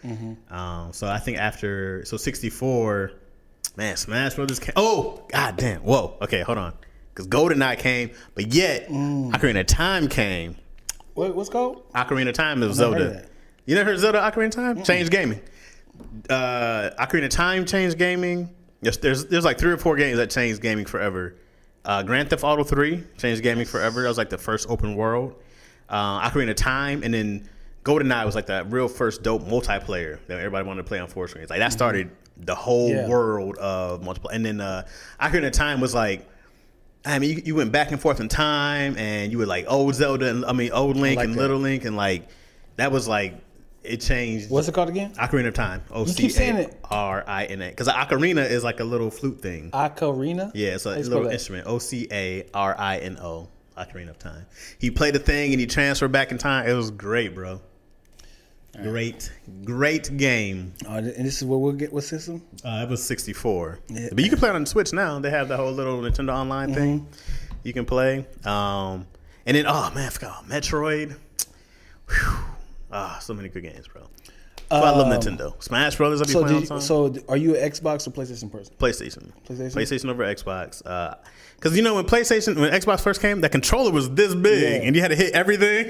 So I think after 64, man, Smash Brothers came. Oh, god damn. Whoa. Okay, hold on. Because GoldenEye came, but yet Ocarina of Time came. What's called? Ocarina of Time is Zelda. You never heard Zelda Ocarina of Time? Changed gaming. Ocarina of Time changed gaming. There's like 3 or 4 games that changed gaming forever. Grand Theft Auto 3 changed gaming forever. That was like the first open world. Ocarina of Time, and then GoldenEye was like the real first dope multiplayer that everybody wanted to play on 4 screens. Like that started the whole world of multiplayer. And then Ocarina of Time was like, I mean, you went back and forth in time, and you were like old Zelda, old Link and Little Link, and like that was like it changed. What's it called again? Ocarina of Time. OCARINA. Because ocarina is like a little flute thing. Ocarina? Yeah, it's a little instrument. OCARINO. Ocarina of Time. He played the thing and he transferred back in time. It was great, bro. Great game. And this is what we'll get. What system? It was 64. Yeah. But you can play it on Switch now. They have the whole little Nintendo Online thing you can play. And then, oh man, I forgot Metroid. So many good games, bro. I love Nintendo. Smash Brothers, I'll be playing all the time. So are you an Xbox or PlayStation person? PlayStation over Xbox. Because when Xbox first came, that controller was this big, and you had to hit everything.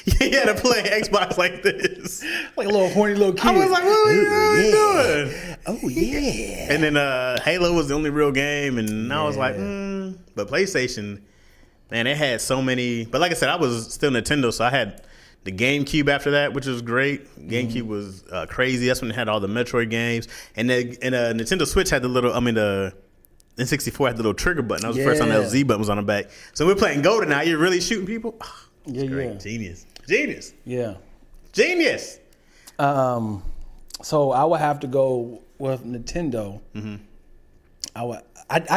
You had to play Xbox like this, like a little horny little kid. I was like, "What are you doing?" Oh yeah. And then Halo was the only real game, and I was like, But PlayStation, man, it had so many. But like I said, I was still Nintendo, so I had the GameCube after that, which was great. GameCube was crazy. That's when it had all the Metroid games, and Nintendo Switch had the N64 had the little trigger button. That was the first time that Z button was on the back. So we're playing GoldenEye. You're really shooting people. Oh, great. Genius. Yeah. Genius. So I would have to go with Nintendo. I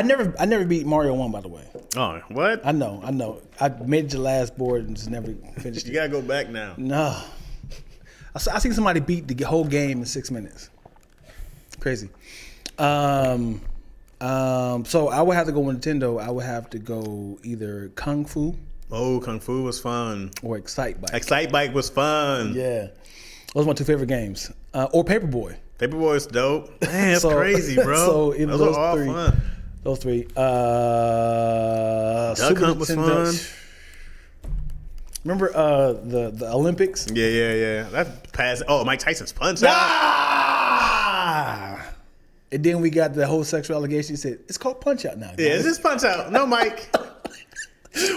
never beat Mario 1, by the way. Oh, what? I know. I made it to the last board and just never finished it. You gotta go back now. No. I seen somebody beat the whole game in 6 minutes. Crazy. So I would have to go with Nintendo. I would have to go either Kung Fu. Oh, Kung Fu was fun. Or Excite Bike. Excite Bike was fun. Yeah. Those are my 2 favorite games. Or Paperboy. Paperboy is dope. Man, it's crazy, bro. So those are all 3, fun. Those 3. Duck Super Hunt was Nintendo. fun. Remember the Olympics? Yeah. That's past. Oh, Mike Tyson's Punch Out. Ah! And then we got the whole sexual allegation. He said, it's called Punch Out now. Yeah, it's just Punch Out. No, Mike.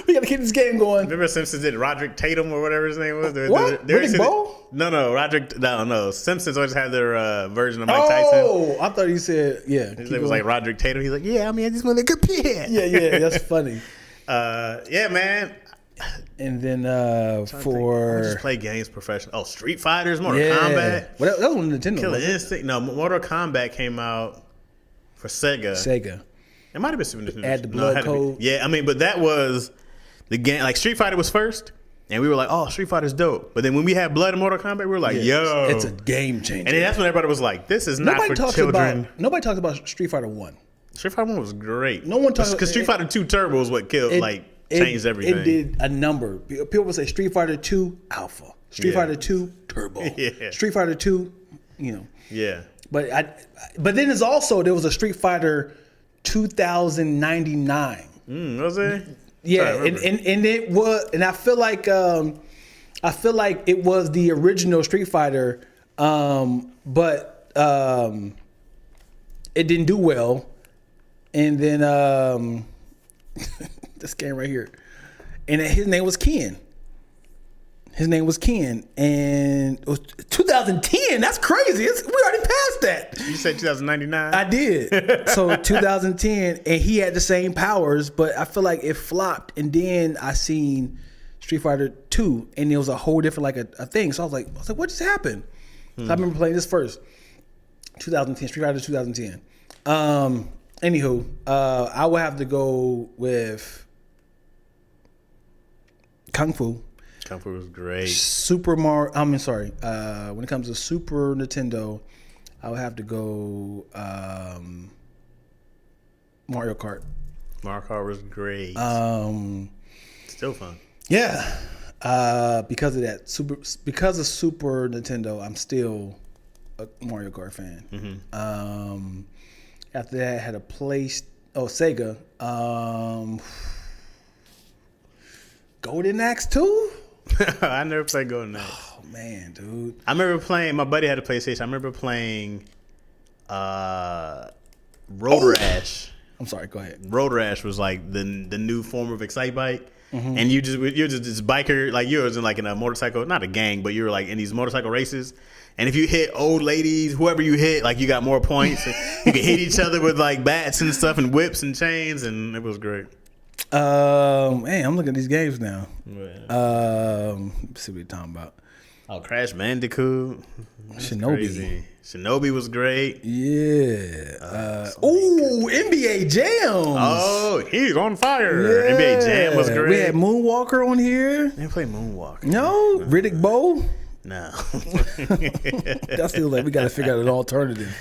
We gotta keep this game going. Remember Simpsons did Roderick Tatum or whatever his name was? What? Riddick Bowe? No, Roderick. No. Simpsons always had their version of Mike Tyson. Oh, I thought you said His name was like Roderick Tatum. He's like, yeah, I mean, I just want to compare. Yeah, that's funny. Yeah, man. And then I for just play games professional. Oh, Street Fighters, Mortal Kombat. Well, that was on Nintendo. Killer Instinct. No, Mortal Kombat came out for Sega. It might have been Super Nintendo. Add the blood code. Yeah, I mean, but that was the game. Like Street Fighter was first, and we were like, "Oh, Street Fighter's dope." But then when we had Blood in Mortal Kombat, we were like, "Yo, it's a game changer." And then that's when everybody was like, "This is not for children." Nobody talks about Street Fighter 1. Street Fighter 1 was great. No one talks because Street Fighter 2 Turbo was what killed, changed everything. It did a number. People would say Street Fighter 2 Alpha, Street Fighter 2 Turbo, Street Fighter 2. Yeah. But then there was a Street Fighter 2099. Was it? Yeah, and it was, and I feel like it was the original Street Fighter, but it didn't do well, and then this game right here, and his name was Ken. And it was 2010. That's crazy. We already passed that. You said 2099? I did. So 2010, and he had the same powers, but I feel like it flopped. And then I seen Street Fighter 2, and it was a whole different a thing. So I was like, what just happened? So I remember playing this first, 2010, Street Fighter 2010. Anywho, I would have to go with Kung Fu. Kung Fu was great. Super Mario. When it comes to Super Nintendo, I would have to go Mario Kart. Mario Kart was great. Still fun. Yeah. Because of that, because of Super Nintendo, I'm still a Mario Kart fan. Mm-hmm. After that, I had a Sega. Golden Axe 2? I never played Golden Axe. Oh man, dude! I remember playing. My buddy had a PlayStation. I remember playing Road Rash. I'm sorry. Go ahead. Road Rash was like the new form of Excite Bike, and you're just this biker. Like you was in a motorcycle, not a gang, but you were like in these motorcycle races. And if you hit old ladies, whoever you hit, you got more points. You could hit each other with bats and stuff and whips and chains, and it was great. Man, I'm looking at these games now. Yeah. Let's see what you're talking about. Oh, Crash Bandicoot. Shinobi. Crazy. Shinobi was great. Yeah. NBA Jam. Oh, he's on fire. Yeah. NBA Jam was great. We had Moonwalker on here. They play Moonwalker. No. Riddick Bowe. No. That's still we got to figure out an alternative.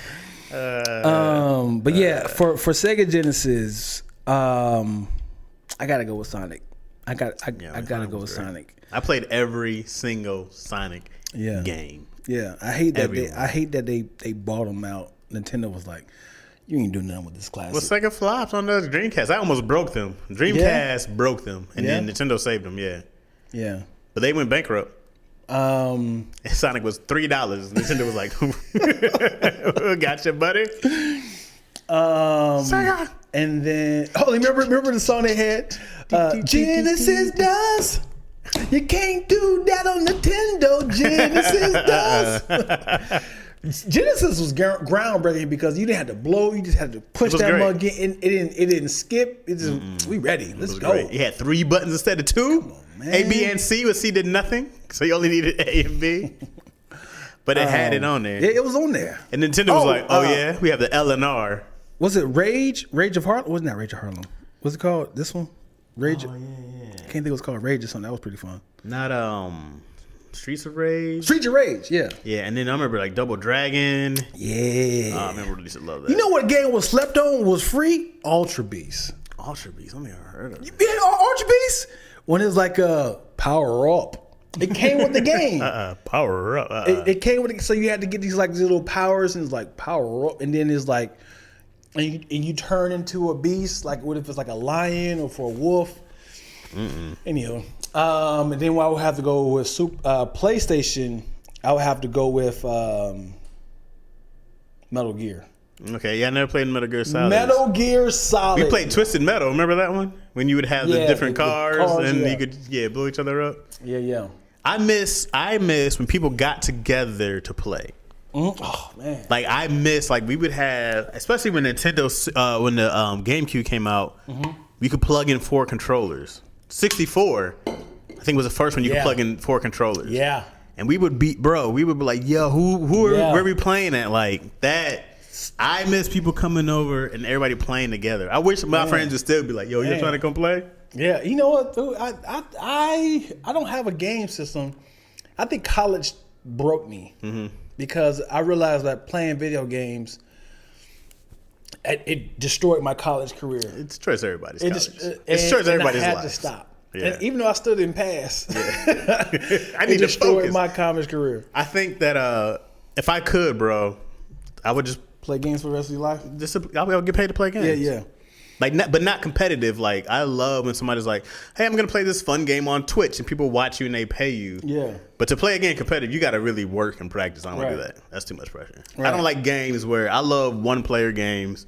But yeah, for Sega Genesis, I gotta go with Sonic. I gotta go with Sonic. I played every single Sonic game. Yeah, I hate that they bought them out. Nintendo was like, you ain't doing nothing with this classic. Well, Sega flopped on those Dreamcast. I almost broke them. Dreamcast broke them, and then Nintendo saved them. Yeah. But they went bankrupt. And Sonic was $3. Nintendo was like, "Gotcha, buddy." Sega. And then, remember the song they had? Genesis does. You can't do that on Nintendo. Genesis does. Genesis was groundbreaking because you didn't have to blow. You just had to push that mug in. It didn't skip. It just we ready. Let's go. Great. You had 3 buttons instead of 2. Come on, man. A, B, and C. But C did nothing, so you only needed A and B. But it had it on there. Yeah, it was on there. And Nintendo was like, "Oh yeah, we have the L and R." Was it Rage of Harlem? Wasn't that Rage of Harlem? What's it called? This one? Rage. Oh yeah. I can't think it was called Rage or something. That was pretty fun. Not Streets of Rage. Streets of Rage, yeah. Yeah, and then I remember Double Dragon. Yeah. I remember I used to love that. You know what game was slept on was free? Ultra Beast. Ultra Beast. I never heard of it. Yeah, Ultra Beast. When it's power up. It came with the game. Power up. It came with it, so you had to get these little powers, and it's power up, and then it's and you turn into a beast. What if it's a lion or for a wolf? Anyhow, and then I would have to go with PlayStation. I would have to go with Metal Gear. Okay, yeah, I never played Metal Gear Solid. Metal Gear Solid. We played Twisted Metal. Remember that one? When you would have the different cars and yeah. you could blow each other up. Yeah. I miss when people got together to play. Oh man! Like I miss we would have, especially when Nintendo when the GameCube came out, we could plug in 4 controllers. 64, I think was the first one you could plug in 4 controllers. Yeah. And we would be like, yo, where are we playing at? Like that. I miss people coming over and everybody playing together. I wish my friends would still be like, yo, you trying to come play? Yeah, you know what, dude? I don't have a game system. I think college broke me because I realized that playing video games, it destroyed my college career. It destroys everybody's college. It destroys destroys everybody's life. I had to stop. Yeah. And even though I still didn't pass, I need it to destroyed focus. my college career. I think that if I could, bro, I would just play games for the rest of your life. I would get paid to play games. Yeah. But not competitive. Like I love when somebody's like, "Hey, I'm gonna play this fun game on Twitch," and people watch you and they pay you. Yeah. But to play a game competitive, you got to really work and practice. I don't want to do that. That's too much pressure. Right. I don't like games where I love one-player games,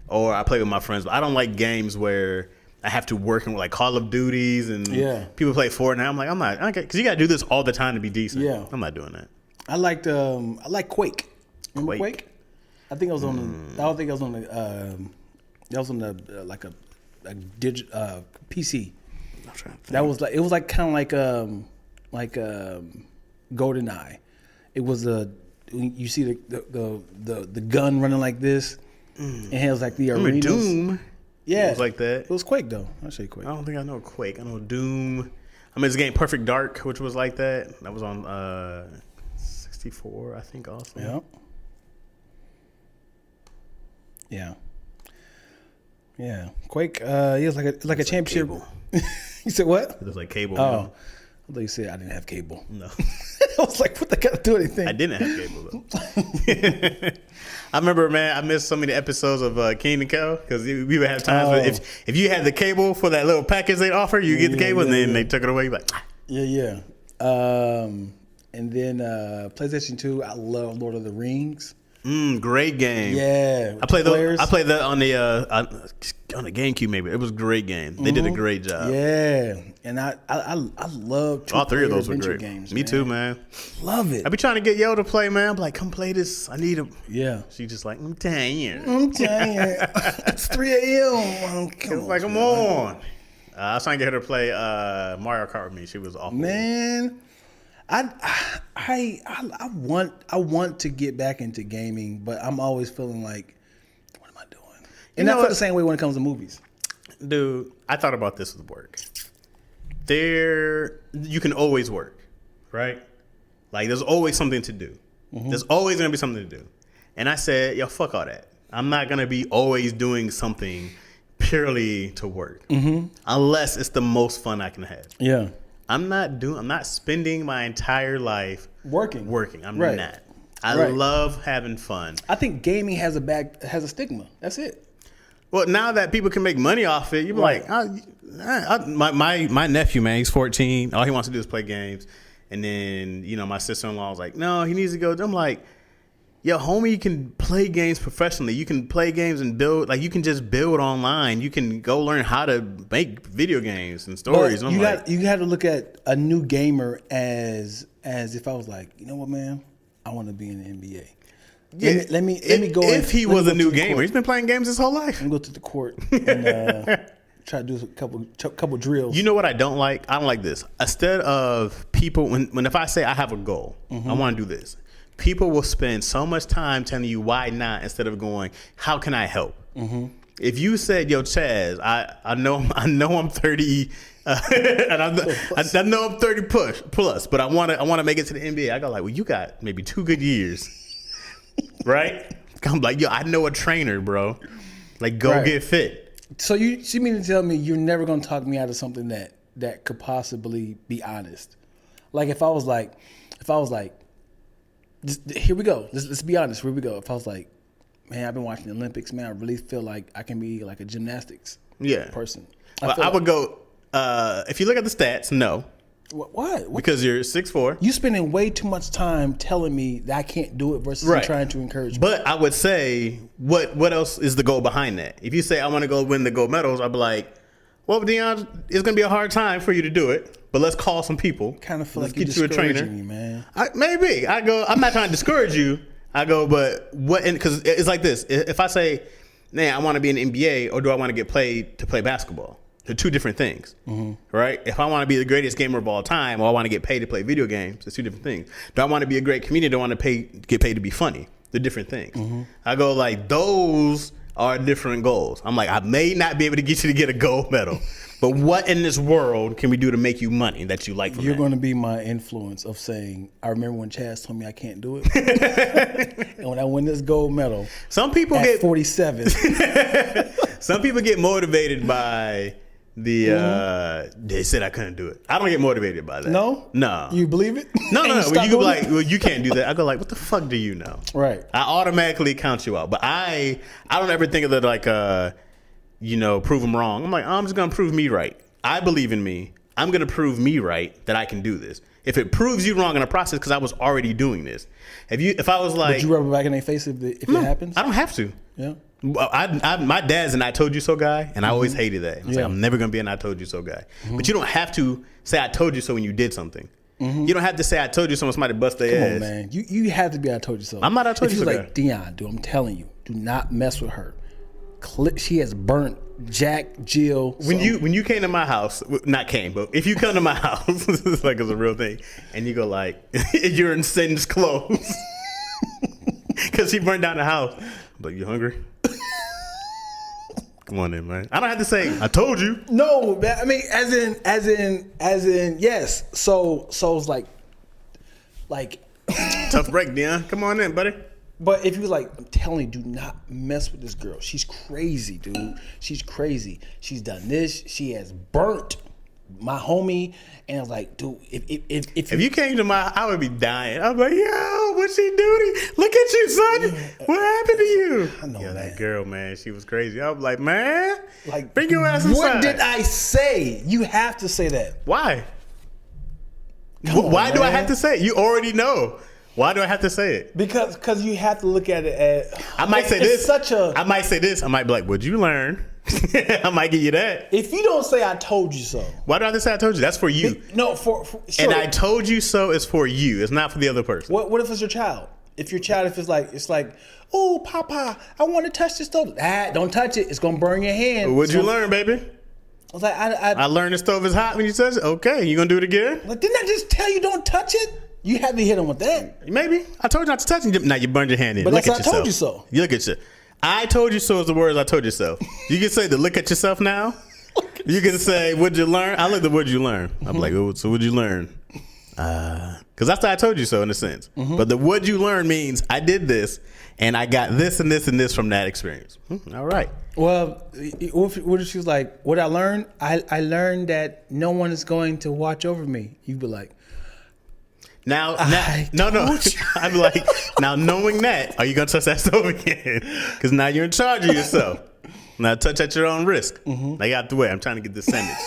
or I play with my friends. But I don't like games where I have to work in like Call of Duties and people play Fortnite. I'm not because you got to do this all the time to be decent. Yeah. I'm not doing that. I like Quake. Remember Quake? I think I was on the. I don't think I was on the. That was on the like a PC. That was like it was like kind of like GoldenEye. It was you see the gun running like this, and it was like the arenas. Doom. Yeah, it was like that. It was Quake though. I'll say Quake. I don't think I know Quake. I know Doom. I mean, this game Perfect Dark, which was like that. That was on 64, I think. Also. Yeah. Yeah. Yeah, Quake. It was like a championship. You said what? It was like cable. Oh, I thought you said I didn't have cable. No, I was like, what the got to do anything? I didn't have cable though. I remember, man. I missed so many episodes of King and Kel because we would have times where if you had the cable for that little package they'd offer, you get the cable and then they took it away. You're like, yeah. And then PlayStation 2. I love Lord of the Rings. Great game. Yeah, I played that on the GameCube. Maybe it was a great game. They did a great job. Yeah, and I love all 3 of those were great games. Me too, man. Love it. I be trying to get Yo to play, man. I'm like, come play this. I need him. Yeah. She just like, I'm tired. It's 3 a.m. Come on. I was trying to get her to play Mario Kart with me. She was awful. Man. I want to get back into gaming, but I'm always feeling like, what am I doing? And I feel the same way when it comes to movies. Dude, I thought about this with work. You can always work, right? Like there's always something to do. There's always gonna be something to do. And I said, yo, fuck all that. I'm not gonna be always doing something purely to work, unless it's the most fun I can have. Yeah. I'm not spending my entire life working. I'm not. I love having fun. I think gaming has a stigma. That's it. Well, now that people can make money off it, you're like, my nephew, man, he's 14. All he wants to do is play games. And then, my sister-in-law was like, no, he needs to go. I'm like, yo, homie, you can play games professionally. You can play games and build, like you can just build online. You can go learn how to make video games and stories. You have to look at a new gamer as if I was like, you know what, man, I want to be in the NBA. Yeah, let me go. If he was a new gamer, he's been playing games his whole life. Let me go to the court and try to do a couple drills. You know what I don't like? I don't like this. Instead of people, when if I say I have a goal, I want to do this. People will spend so much time telling you why not instead of going, how can I help? If you said, yo, Chaz, I know I'm 30, and I know I'm 30 plus, but I want to make it to the NBA. I go like, well, you got maybe 2 good years, right? I'm like, yo, I know a trainer, bro. Like, go get fit. So you mean to tell me you're never gonna talk me out of something that could possibly be honest? Like if I was like. Here we go. Let's be honest. Here we go. If I was like, man, I've been watching the Olympics, man, I really feel like I can be like a gymnastics person. I would go, if you look at the stats, no. What? Because you're 6'4". You spending way too much time telling me that I can't do it versus you trying to encourage me. But I would say, what else is the goal behind that? If you say I want to go win the gold medals, I'd be like, well, Deion, it's gonna be a hard time for you to do it. But let's call some people. Kind of feel let's like get you're you a trainer. discouraging me, man. Maybe I go. I'm not trying to discourage you. I go, but what? Because it's like this. If I say, man, I want to be in the NBA, or do I want to get paid to play basketball? They're two different things, right? If I want to be the greatest gamer of all time, or I want to get paid to play video games, it's two different things. Do I want to be a great comedian? Do I want to get paid to be funny? They're different things. I go like those are different goals. I'm like, I may not be able to get you to get a gold medal, but what in this world can we do to make you money that you like from You're that? going to be my influence of saying, I remember when Chaz told me I can't do it. And when I win this gold medal Some people at get 47. some people get motivated by the they said I couldn't do it. I don't get motivated by that. No? No. You believe it? No. And When stop you go doing like, it? well, you can't do that. I go like, what the fuck do you know? Right. I automatically count you out. But I don't ever think of it like, prove them wrong. I'm like, I'm just gonna prove me right. I believe in me. I'm gonna prove me right that I can do this. If it proves you wrong in a process, because I was already doing this. If I was like, Would you rub it back in their face if it happens? I don't have to. Yeah. My dad's an I told you so guy, and I always hated that. Like, I'm never gonna be an I told you so guy. But you don't have to say I told you so when you did something. You don't have to say I told you so when somebody bust their ass. Come on, man. You have to be I told you so. I'm not I told you so like, Deion, dude, I'm telling you, do not mess with her. She has burnt Jack, Jill. When you came to my house, not came, but if you come to my house, it's like it's a real thing, and you go like, you're in Sin's clothes because she burned down the house. I'm like, you hungry? Come on in, man. I don't have to say I told you. No, I mean, as in, yes. So it's like Tough break, Deion. Come on in, buddy. But if you like, I'm telling you, do not mess with this girl. She's crazy, dude. She's crazy. She's done this. She has burnt my homie. And I was like, dude, if you came to I would be dying. I'm like, yo, what'd she do to? Look at you, son. What happened to you? I know, yeah, man. that girl, man, she was crazy. I was like, man, like, bring your ass inside. What did I say? You have to say that. Why? Why do I have to say it? You already know. Why do I have to say it? Because you have to look at it as I might say this. I might say this. I might be like, "What'd you learn?" I might give you that. If you don't say "I told you so," why do I have to say "I told you"? That's for you. No, for sure. And "I told you so" is for you. It's not for the other person. What if it's your child? If your child, if it's like, oh, Papa, I want to touch this stove. Don't touch it. It's gonna burn your hand. What'd you learn, baby? I was like, I learned the stove is hot when you touch it. Okay, you gonna do it again? Like, didn't I just tell you don't touch it? You had to hit him with that. Maybe. I told you not to touch it. Now you burned your hand in. But look that's at I yourself. told you so. You look at you. I told you so is the words I told you so. You can say the look at yourself now. You can say, what'd you learn? I look at the what'd you learn. I'm like, oh, so what'd you learn? Because that's the I told you so in a sense. But the what'd you learn means I did this and I got this and this and this from that experience. All right. Well, what if she was like, what I learned? I learned that no one is going to watch over me. You'd be like, no. I'd be like, now knowing that, are you gonna touch that stove again? Because now you're in charge of yourself. Now touch at your own risk. Now you out the way. I'm trying to get this sandwich.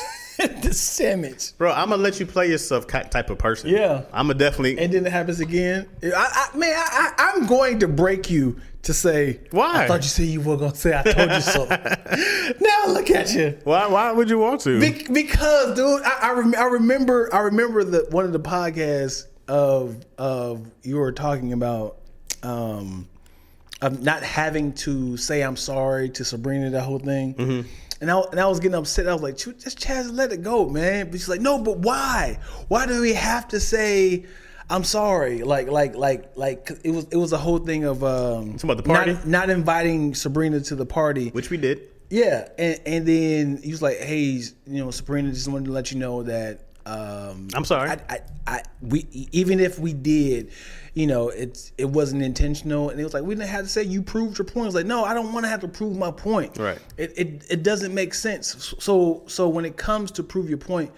the sandwich, bro. I'm gonna let you play yourself type of person. Yeah, I'm gonna definitely. And then it happens again. I'm going to break you to say why. I thought you said you were gonna say I told you so. Now look at you. Why would you want to? Because, dude, I remember one of the podcasts of you were talking about of not having to say I'm sorry to Sabrina, that whole thing. And I was getting upset. I was like, just Chaz, let it go, man. But she's like, no, but why? Why do we have to say I'm sorry? Like it was a whole thing of about the party? not inviting Sabrina to the party, which we did. Yeah, and then he was like, hey, Sabrina, just wanted to let you know that I'm sorry. We even if we did, it wasn't intentional. And it was like, we didn't have to say you proved your point. It's like, no, I don't want to have to prove my point. Right. It doesn't make sense. So when it comes to prove your point,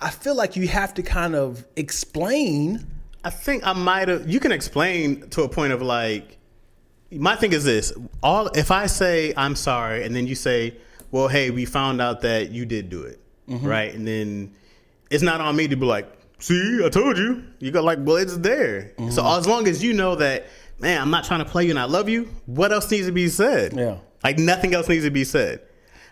I feel like you have to kind of explain. I think I might have. You can explain to a point of like. My thing is this: if I say I'm sorry, and then you say, well, hey, we found out that you did do it, right? And then it's not on me to be like, see, I told you. You got like, well, it's there. So as long as you know that, man, I'm not trying to play you and I love you, what else needs to be said? Yeah. Like nothing else needs to be said.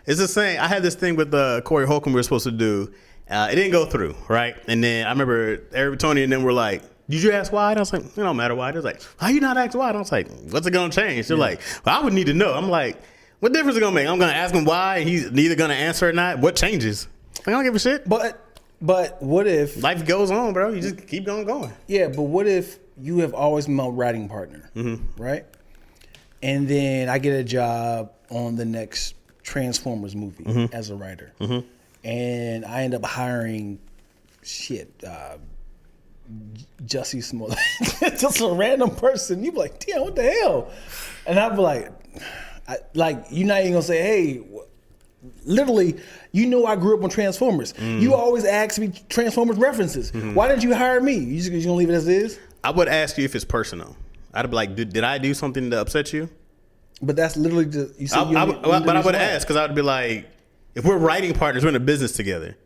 It's the same. I had this thing with Corey Holcomb we were supposed to do. It didn't go through, right? And then I remember Eric, Tony, and them were like, did you ask why? And I was like, it don't matter why. They was like, how you not ask why? And I was like, what's it going to change? They're like, well, I would need to know. I'm like, what difference is it going to make? I'm going to ask him why, and he's neither going to answer or not. What changes? Like, I don't give a shit. But what if life goes on, bro? You just keep going. Yeah, but what if you have always been my writing partner, right? And then I get a job on the next Transformers movie as a writer, and I end up hiring Jussie Smollett, just a random person. You be like, damn, what the hell? And I'd be like, you're not even gonna say, hey. Literally, you know I grew up on Transformers. You always ask me Transformers references. Why didn't you hire me? You just gonna leave it as is? I would ask you if it's personal. I'd be like, did I do something to upset you? But that's literally just, you said but I would ask because I would be like, if we're writing partners, we're in a business together.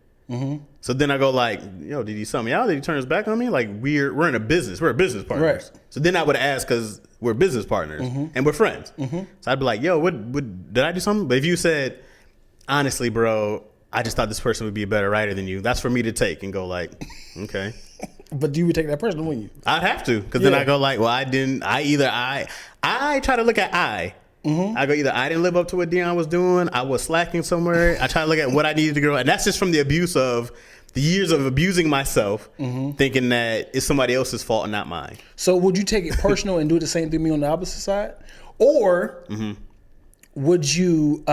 So then I go like, yo, did he sell me out? Did he turn his back on me? Like we're in a business. We're a business partners. Right. So then I would ask because we're business partners and we're friends. So I'd be like, yo, what did I do something? But if you said, honestly, bro, I just thought this person would be a better writer than you. That's for me to take and go like, okay. But you would take that person, wouldn't you? I'd have to, because then I go like, well, I try to look at I go either I didn't live up to what Dion was doing, I was slacking somewhere. I try to look at what I needed to grow, and that's just from the abuse of the years of abusing myself, thinking that it's somebody else's fault and not mine. So would you take it personal and do the same thing to me on the opposite side, or would you?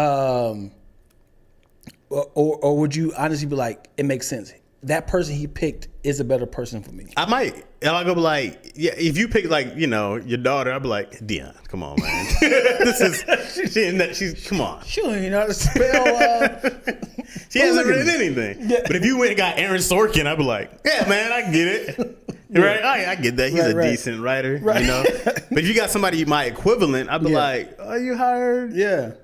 Or would you honestly be like, it makes sense? That person he picked is a better person for me. I might. I'll go like, yeah, if you pick like, your daughter, I'll be like, Dion, come on, man. she's come on. She don't even know how to spell. She hasn't written anything. Yeah. But if you went and got Aaron Sorkin, I'd be like, yeah, man, I get it. Yeah. Right? I get that. He's a decent writer, But if you got somebody my equivalent, I'd be like, oh, you hired? Yeah.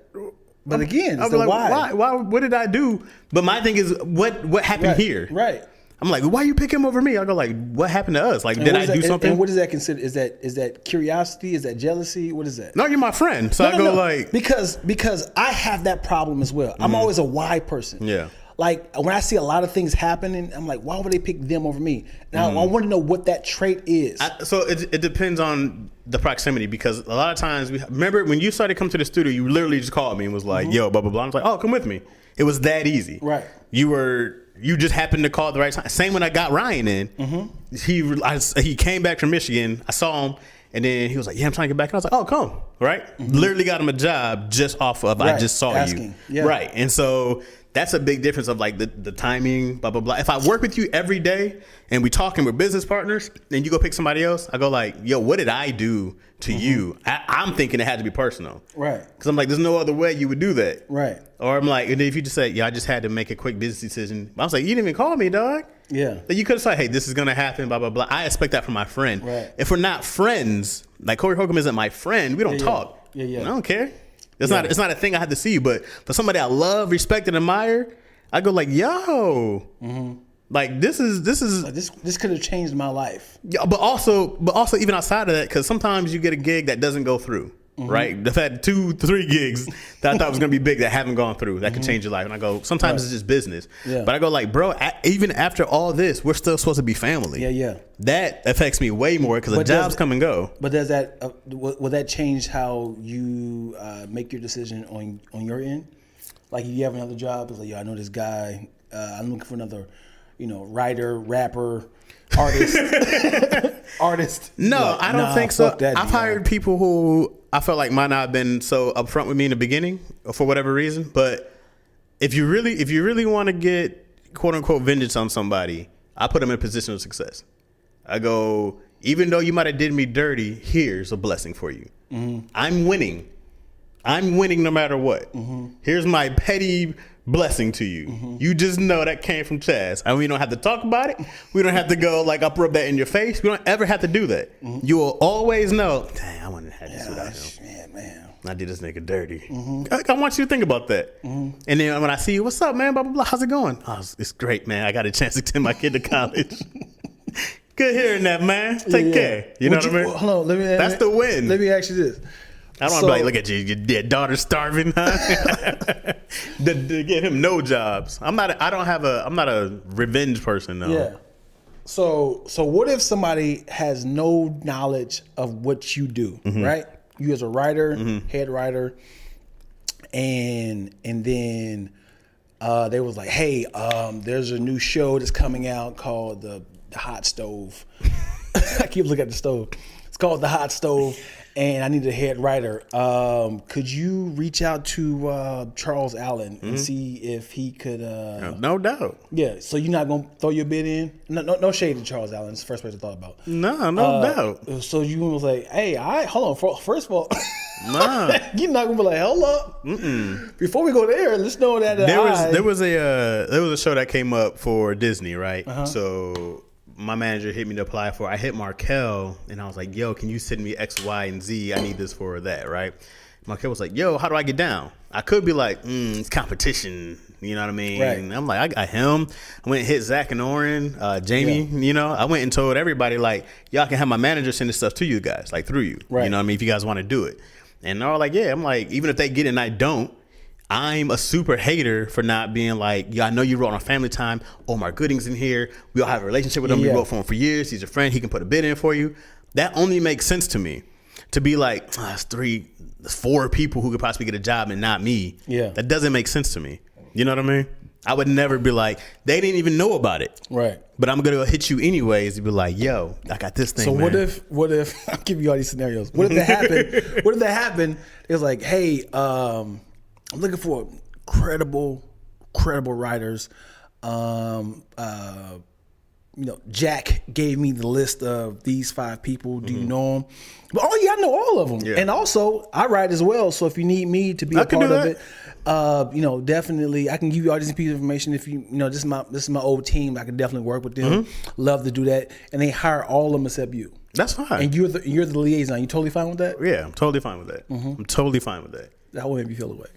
But again, it's like, why? What did I do? But my thing is, what happened here? Right. I'm like, why you pick him over me? I go like, what happened to us? Like, did I do something? And what is that considered? Is that curiosity? Is that jealousy? What is that? No, you're my friend. So I go like, because I have that problem as well. I'm always a why person. Yeah. Like when I see a lot of things happening, I'm like, why would they pick them over me? Now I want to know what that trait is. So it depends on the proximity, because a lot of times remember when you started coming to the studio, you literally just called me and was like, yo, blah blah blah. I was like, oh, come with me. It was that easy. Right. You just happened to call at the right time. Same when I got Ryan in. He came back from Michigan. I saw him. And then he was like, yeah, I'm trying to get back. And I was like, oh, come. Right? Literally got him a job just off of, I just saw you. Yeah. Right. And so that's a big difference of like the timing, blah, blah, blah. If I work with you every day and we talking, we're business partners, and you go pick somebody else, I go like, yo, what did I do to you? I'm thinking it had to be personal. Right. Because I'm like, there's no other way you would do that. Right. Or I'm like, and if you just say, yeah, I just had to make a quick business decision. I was like, you didn't even call me, dog. Yeah. Then you could have said, hey, this is going to happen, blah, blah, blah. I expect that from my friend. Right. If we're not friends, like Corey Holcomb isn't my friend, we don't talk. Yeah. I don't care. It's not a thing I have to see you. But for somebody I love, respect, and admire, I go like, yo, like this could have changed my life. Yeah, but also even outside of that, because sometimes you get a gig that doesn't go through. Right, I've had 2-3 gigs that I thought was gonna be big that haven't gone through. That could change your life. And I go, sometimes it's just business. Yeah. But I go like, bro, even after all this, we're still supposed to be family. Yeah. That affects me way more because the jobs come and go. But does that will that change how you make your decision on your end? Like, if you have another job, it's like, yo, I know this guy. I'm looking for another, writer, rapper, artist. No, like, I don't think so. I've hired people people who I felt like might not have been so upfront with me in the beginning for whatever reason. But if you really want to get quote unquote vengeance on somebody, I put them in a position of success. I go, even though you might have did me dirty, here's a blessing for you. I'm winning no matter what. Here's my petty blessing to you. You just know that came from Chaz. And we don't have to talk about it. We don't have to go like up rub that in your face. We don't ever have to do that. You will always know, dang, I wouldn't have had this without him. Man. I did this nigga dirty. I want you to think about that. And then when I see you, what's up, man? Blah, blah, blah. How's it going? Oh, it's great, man. I got a chance to send my kid to college. Good hearing that, man. Take care. You know what I mean? Hold on. That's the win. Let me ask you this. I don't want to be like, look at you, your daughter's starving, huh? to give him no jobs. I'm not a revenge person, though. Yeah. So what if somebody has no knowledge of what you do, right? You as a writer, head writer, and then they was like, hey, there's a new show that's coming out called the Hot Stove. I keep looking at the stove. It's called The Hot Stove, and I need a head writer. Could you reach out to Charles Allen and see if he could? No doubt. Yeah. So you're not gonna throw your bid in? No shade to Charles Allen. It's the first person I thought about. No doubt. So you was like, hey, all right, hold on. First of all, Nah. you're not gonna be like, hold up. Before we go there, let's know that there was a show that came up for Disney, right? So my manager hit me to apply for. I hit Markel and I was like, yo, can you send me X, Y, and Z? I need this for that, right? Markel was like, yo, how do I get down? I could be like, it's competition. You know what I mean? Right. And I'm like, I got him. I went and hit Zach and Oren, Jamie, you know. I went and told everybody, like, y'all can have my manager send this stuff to you guys, like through you. Right. You know what I mean? If you guys want to do it. And they're all like, yeah. I'm like, even if they get it and I don't, I'm a super hater for not being like, yeah, I know you wrote on Family Time. Omar Gooding's in here. We all have a relationship with him. We wrote for him for years. He's a friend. He can put a bid in for you. That only makes sense to me. To be like, it's 4 people who could possibly get a job and not me. Yeah. That doesn't make sense to me. You know what I mean? I would never be like, they didn't even know about it. Right. But I'm going to hit you anyways and be like, yo, I got this thing, So man. what if I'll give you all these scenarios. What if that happened? It was like, hey, I'm looking for credible writers. Jack gave me the list of these 5 people. Do you know them? But oh yeah, I know all of them. Yeah. And also, I write as well. So if you need me to be a part of it, definitely, I can give you all this piece of information. If this is my old team, I can definitely work with them. Love to do that, and they hire all of them except you. That's fine. And you're the liaison. You totally fine with that? Yeah, I'm totally fine with that. I'm totally fine with that. That would make me feel away.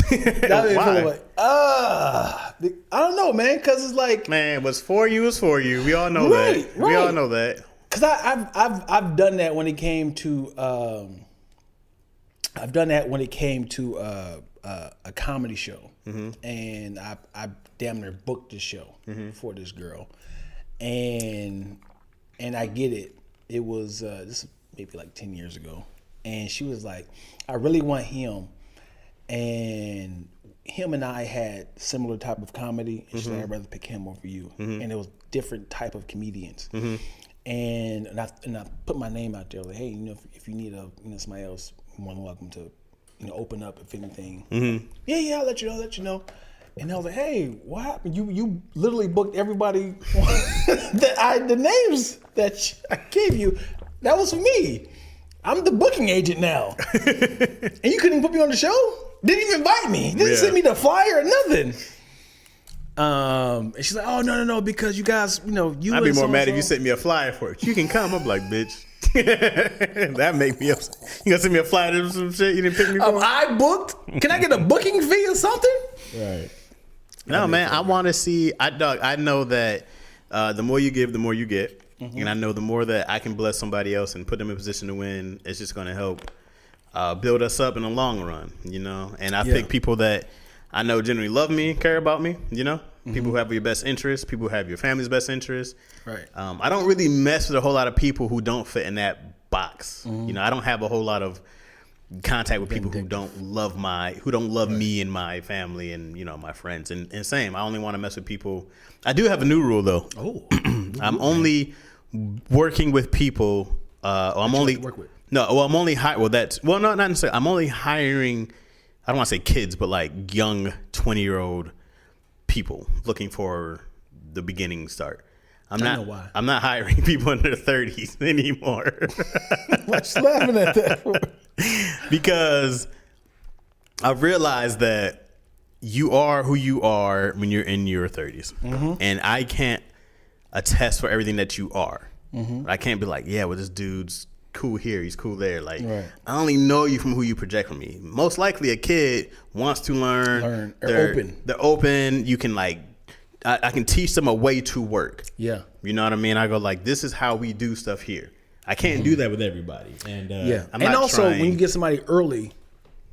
That would make me feel away. I don't know, man, because it's like, man, what's for you is for you. We all know that. Right. We all know that. Because I've done that when it came to a comedy show, and I damn near booked this show for this girl, and I get it. It was this maybe like 10 years ago, and she was like, I really want him, and him and I had similar type of comedy, and she said, I'd rather pick him over you, and it was different type of comedians. And I put my name out there, like, hey, if you need somebody else, you're more than welcome to, open up if anything. Yeah, I'll let you know. And I was like, hey, what happened? You literally booked everybody the names that I gave you. That was for me. I'm the booking agent now. And you couldn't put me on the show? Didn't even invite me. Didn't send me the flyer or nothing. And she's like, oh, no, because you guys, you I'd be more mad if you sent me a flyer for it. You can come. I'm like, bitch. That make me upset. You gonna send me a flyer or some shit you didn't pick me for? I booked. Can I get a booking fee or something? Right. No, man, I want to see. I know that the more you give, the more you get. And I know the more that I can bless somebody else and put them in a position to win, it's just going to help build us up in the long run, And I pick people that I know generally love me, care about me, People who have your best interests, people who have your family's best interests. Right. I don't really mess with a whole lot of people who don't fit in that box. I don't have a whole lot of contact with people who don't love me and my family and my friends. And same, I only want to mess with people. I do have a new rule though. Oh. I'm only working with people. I'm only not necessarily. I'm only hiring. I don't want to say kids, but like young 20-year-old people looking for the beginning start. I'm not hiring people in their 30s anymore. What's laughing at that for? Because I've realized that you are who you are when you're in your 30s. And I can't attest for everything that you are. I can't be like, yeah, well, this dude's cool here, he's cool there. Like, I only know you from who you project from me. Most likely a kid wants to learn. They're open. You can like, I can teach them a way to work. Yeah. You know what I mean? I go like, this is how we do stuff here. I can't do that with everybody. And I'm not also trying. When you get somebody early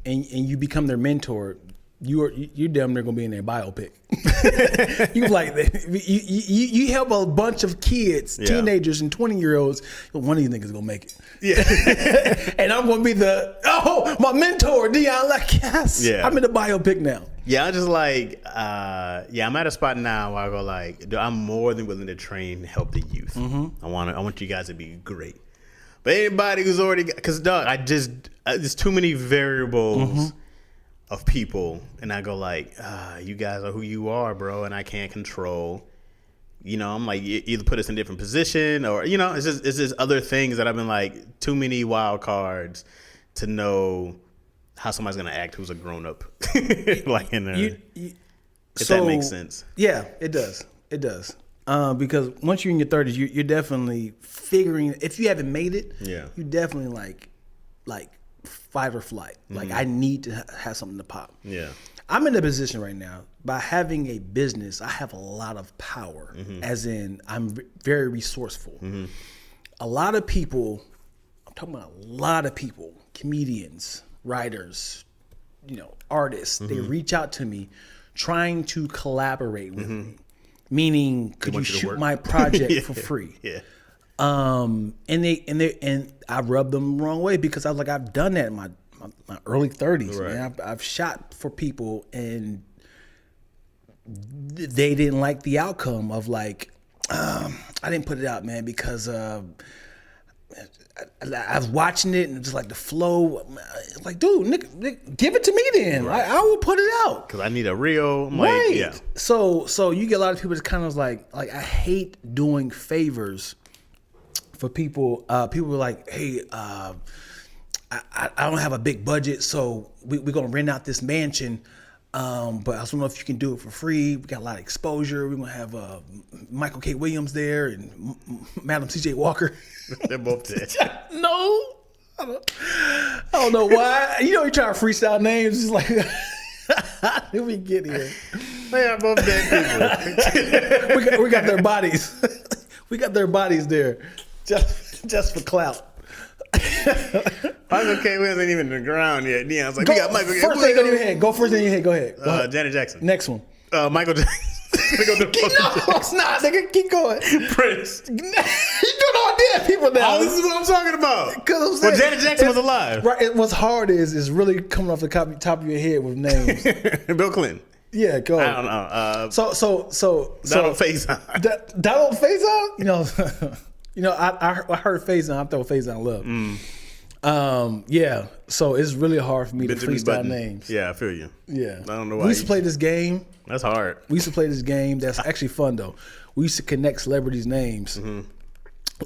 and you become their mentor, you're damn near gonna be in their biopic. You like you help a bunch of kids, teenagers and 20-year-olds. One of you niggas gonna make it. Yeah. And I'm gonna be my mentor, Dion Lackaroni. Yeah. I'm in the biopic now. Yeah, I'm just like, I'm at a spot now where I go like, I'm more than willing to train and help the youth. I want you guys to be great. But anybody who's already, because dog, there's too many variables of people, and I go like, you guys are who you are, bro, and I can't control. You know, I'm like, either put us in a different position, or it's just other things that I've been like, too many wild cards to know how somebody's gonna act who's a grown up, like in there. If that makes sense. Yeah, it does. It does. Because once you're in your 30s, you're definitely figuring. If you haven't made it, you definitely like fight or flight. Like, I need to have something to pop. Yeah, I'm in a position right now. By having a business, I have a lot of power. As in, I'm very resourceful. A lot of people, I'm talking about a lot of people, comedians, writers, artists. They reach out to me, trying to collaborate with me. Meaning, could you shoot my project for free? Yeah. And I rubbed them the wrong way because I was like, I've done that in my early 30s. Right. Man. I've shot for people and they didn't like the outcome of like, I didn't put it out, man, because I was watching it and just like the flow, like, dude, Nick, give it to me then. Right. I will put it out because I need a real. I'm right. Like, yeah. So you get a lot of people that kind of like I hate doing favors for people. People are like, hey, I don't have a big budget, so we're gonna rent out this mansion. But I don't know if you can do it for free. We got a lot of exposure. We're gonna have Michael K. Williams there and Madam C.J. Walker. They're both dead. No, I don't know why. You try to freestyle names. It's like, how did we get here? They are both dead people. we got their bodies. We got their bodies there, just for clout. Michael K. Williams ain't even in the ground yet. Neon's like, we got Michael K. First thing in your head. Go first in your head. Go ahead. Janet Jackson. Next one. Michael Jackson. No, it's not. Nigga, keep going. Prince. You doing all dead people now. Oh, this is what I'm talking about. Well, Janet Jackson was alive. Right. What's hard is really coming off the top of your head with names. Bill Clinton. Yeah, go. I don't know. So Donald Faison. Donald Faison? I heard Faison. I thought Faison love. Yeah. So it's really hard for me to freestyle names. Yeah, I feel you. Yeah. I don't know why. We used to play this game. That's hard. We used to play this game. That's actually fun though. We used to connect celebrities' names.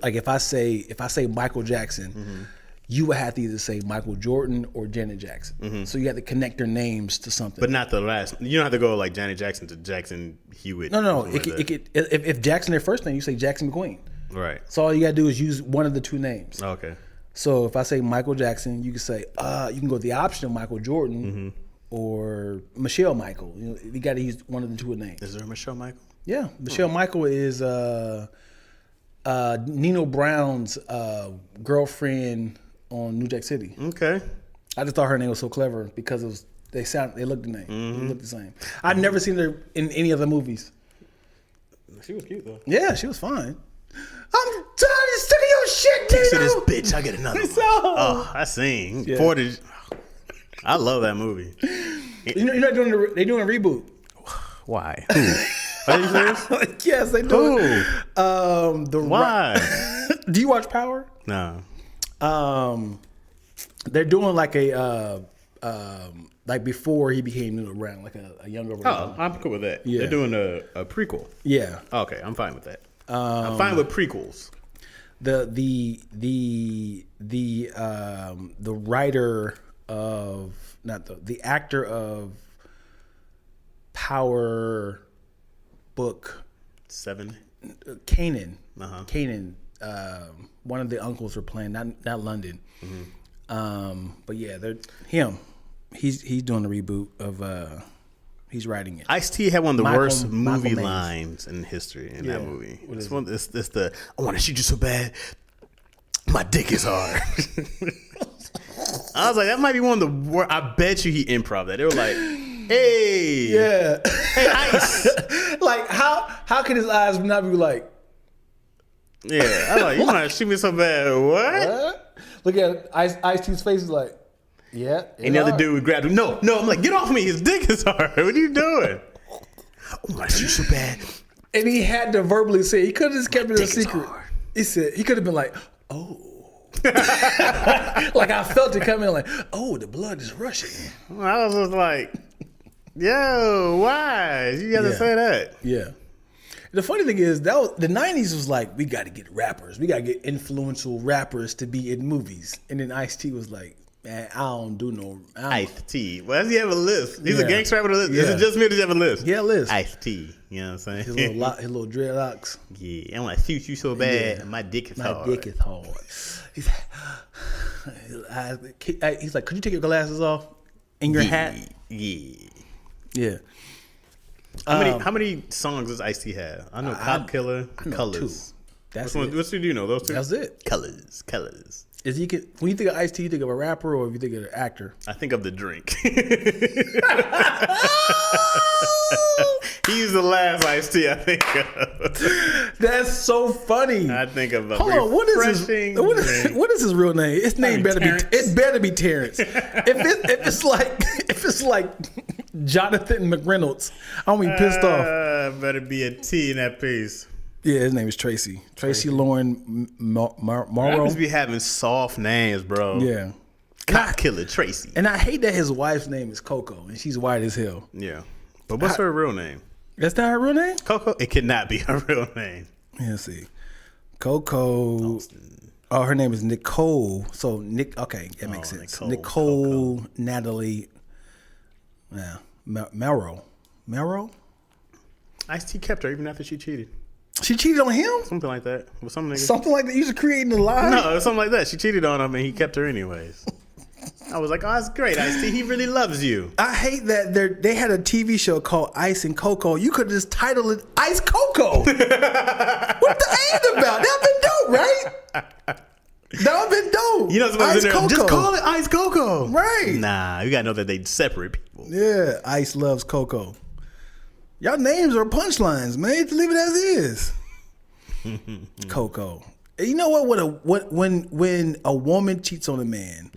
Like if I say Michael Jackson, you would have to either say Michael Jordan or Janet Jackson. So you have to connect their names to something. But not the last. You don't have to go like Janet Jackson to Jackson Hewitt. No. If Jackson their first name, you say Jackson McQueen. Right. So all you gotta do is use one of the two names. Okay. So if I say Michael Jackson, you can say you can go with the option of Michael Jordan or Michelle Michael. You got to use one of the two names. Is there a Michelle Michael? Yeah, Michelle Michael is Nino Brown's girlfriend on New Jack City. Okay. I just thought her name was so clever because they looked the name. They looked the same. I've never seen her in any other movies. She was cute though. Yeah, she was fine. I'm tired of sticking your shit, Nino. To this bitch, I get another one. Oh, I sing. Yeah. I love that movie. You're not doing they're doing a reboot. Why? Are you serious? Yes, they do. Why? Do you watch Power? No. They're doing like a like before he became Nino Brown, like a younger version. Oh, I'm cool with that. Yeah. They're doing a prequel. Yeah. Okay, I'm fine with that. I'm fine with prequels. The writer of the actor of Power book. 7. Kanan. Uh-huh. Kanan. One of the uncles were playing, not London. But yeah, they're him. He's doing the reboot of. He's writing it. Ice-T had one of the worst movie Michael lines in history in that movie. What is It's the I want to shoot you so bad, my dick is hard. I was like, that might be one of the worst. I bet you he improv that. They were like, hey, Yeah. hey, Ice. Like how can his eyes not be like? Yeah, I was like, you want to shoot me so bad? What? Look at Ice-T's face is like, yeah. And the other dude grabbed him. No, I'm like, get off me. His dick is hard. What are you doing? Oh, my shoot so bad. And he had to verbally say, he could have just kept it a secret. Hard. He said, he could have been like, oh. Like I felt it coming like, oh, the blood is rushing. I was just like, yo, why? You got to say that. Yeah. The funny thing is, the 90s was like, we got to get rappers. We got to get influential rappers to be in movies. And then Ice-T was like, man, I don't do no... Ice-T. Well, does he have a list? He's a Yeah. gangster rapper with a list. Yeah. Is it just me or does he have a list? Yeah, list. Ice-T. You know what I'm saying? His little dreadlocks. Yeah, I want to shoot you so bad. Yeah. My dick is My hard. dick is hard. He's like, could you take your glasses off? And your hat? Yeah. Yeah. How many songs does Ice-T have? I know Cop Killer, I know Colors. 2. That's Which one? it. Which two do you know? Those two? That's it. Colors. Is he when you think of Ice-T, you think of a rapper or if you think of an actor? I think of the drink. He's the last Ice-T I think of. That's so funny. I think of a Hold on, what is refreshing his, what is his real name? His name better Terrence. be it better be Terrence. if it's like Jonathan McReynolds, I'm gonna be pissed off. Better be a T in that piece. Yeah, his name is Tracy. Tracy Lauren Morrow. Rappers be having soft names, bro. Yeah. Cop Killer Tracy. And I hate that his wife's name is Coco and she's white as hell. Yeah. But what's her real name? That's not her real name? Coco? It cannot be her real name. Let's see. Coco. Oh, her name is Nicole. So Nick. Okay, that makes sense. Nicole Natalie. Yeah, Melrose. Ice-T kept her even after she cheated. She cheated on him. Something like that. With some nigga. Something like that. You just creating a lie. No, it was something like that. She cheated on him and he kept her anyways. I was like, oh, that's great, Ice-T. He really loves you. I hate that they had a TV show called Ice and Coco. You could have just titled it Ice Coco. What the ain't about? That'd been dope, right? That'd been dope. You know somebody's Ice in there, Coco. just call it Ice Coco. Right. Nah, you gotta know that they separate people. Yeah, Ice loves Coco. Y'all names are punchlines, man. Just leave it as is. Coco. You know what? When a woman cheats on a man,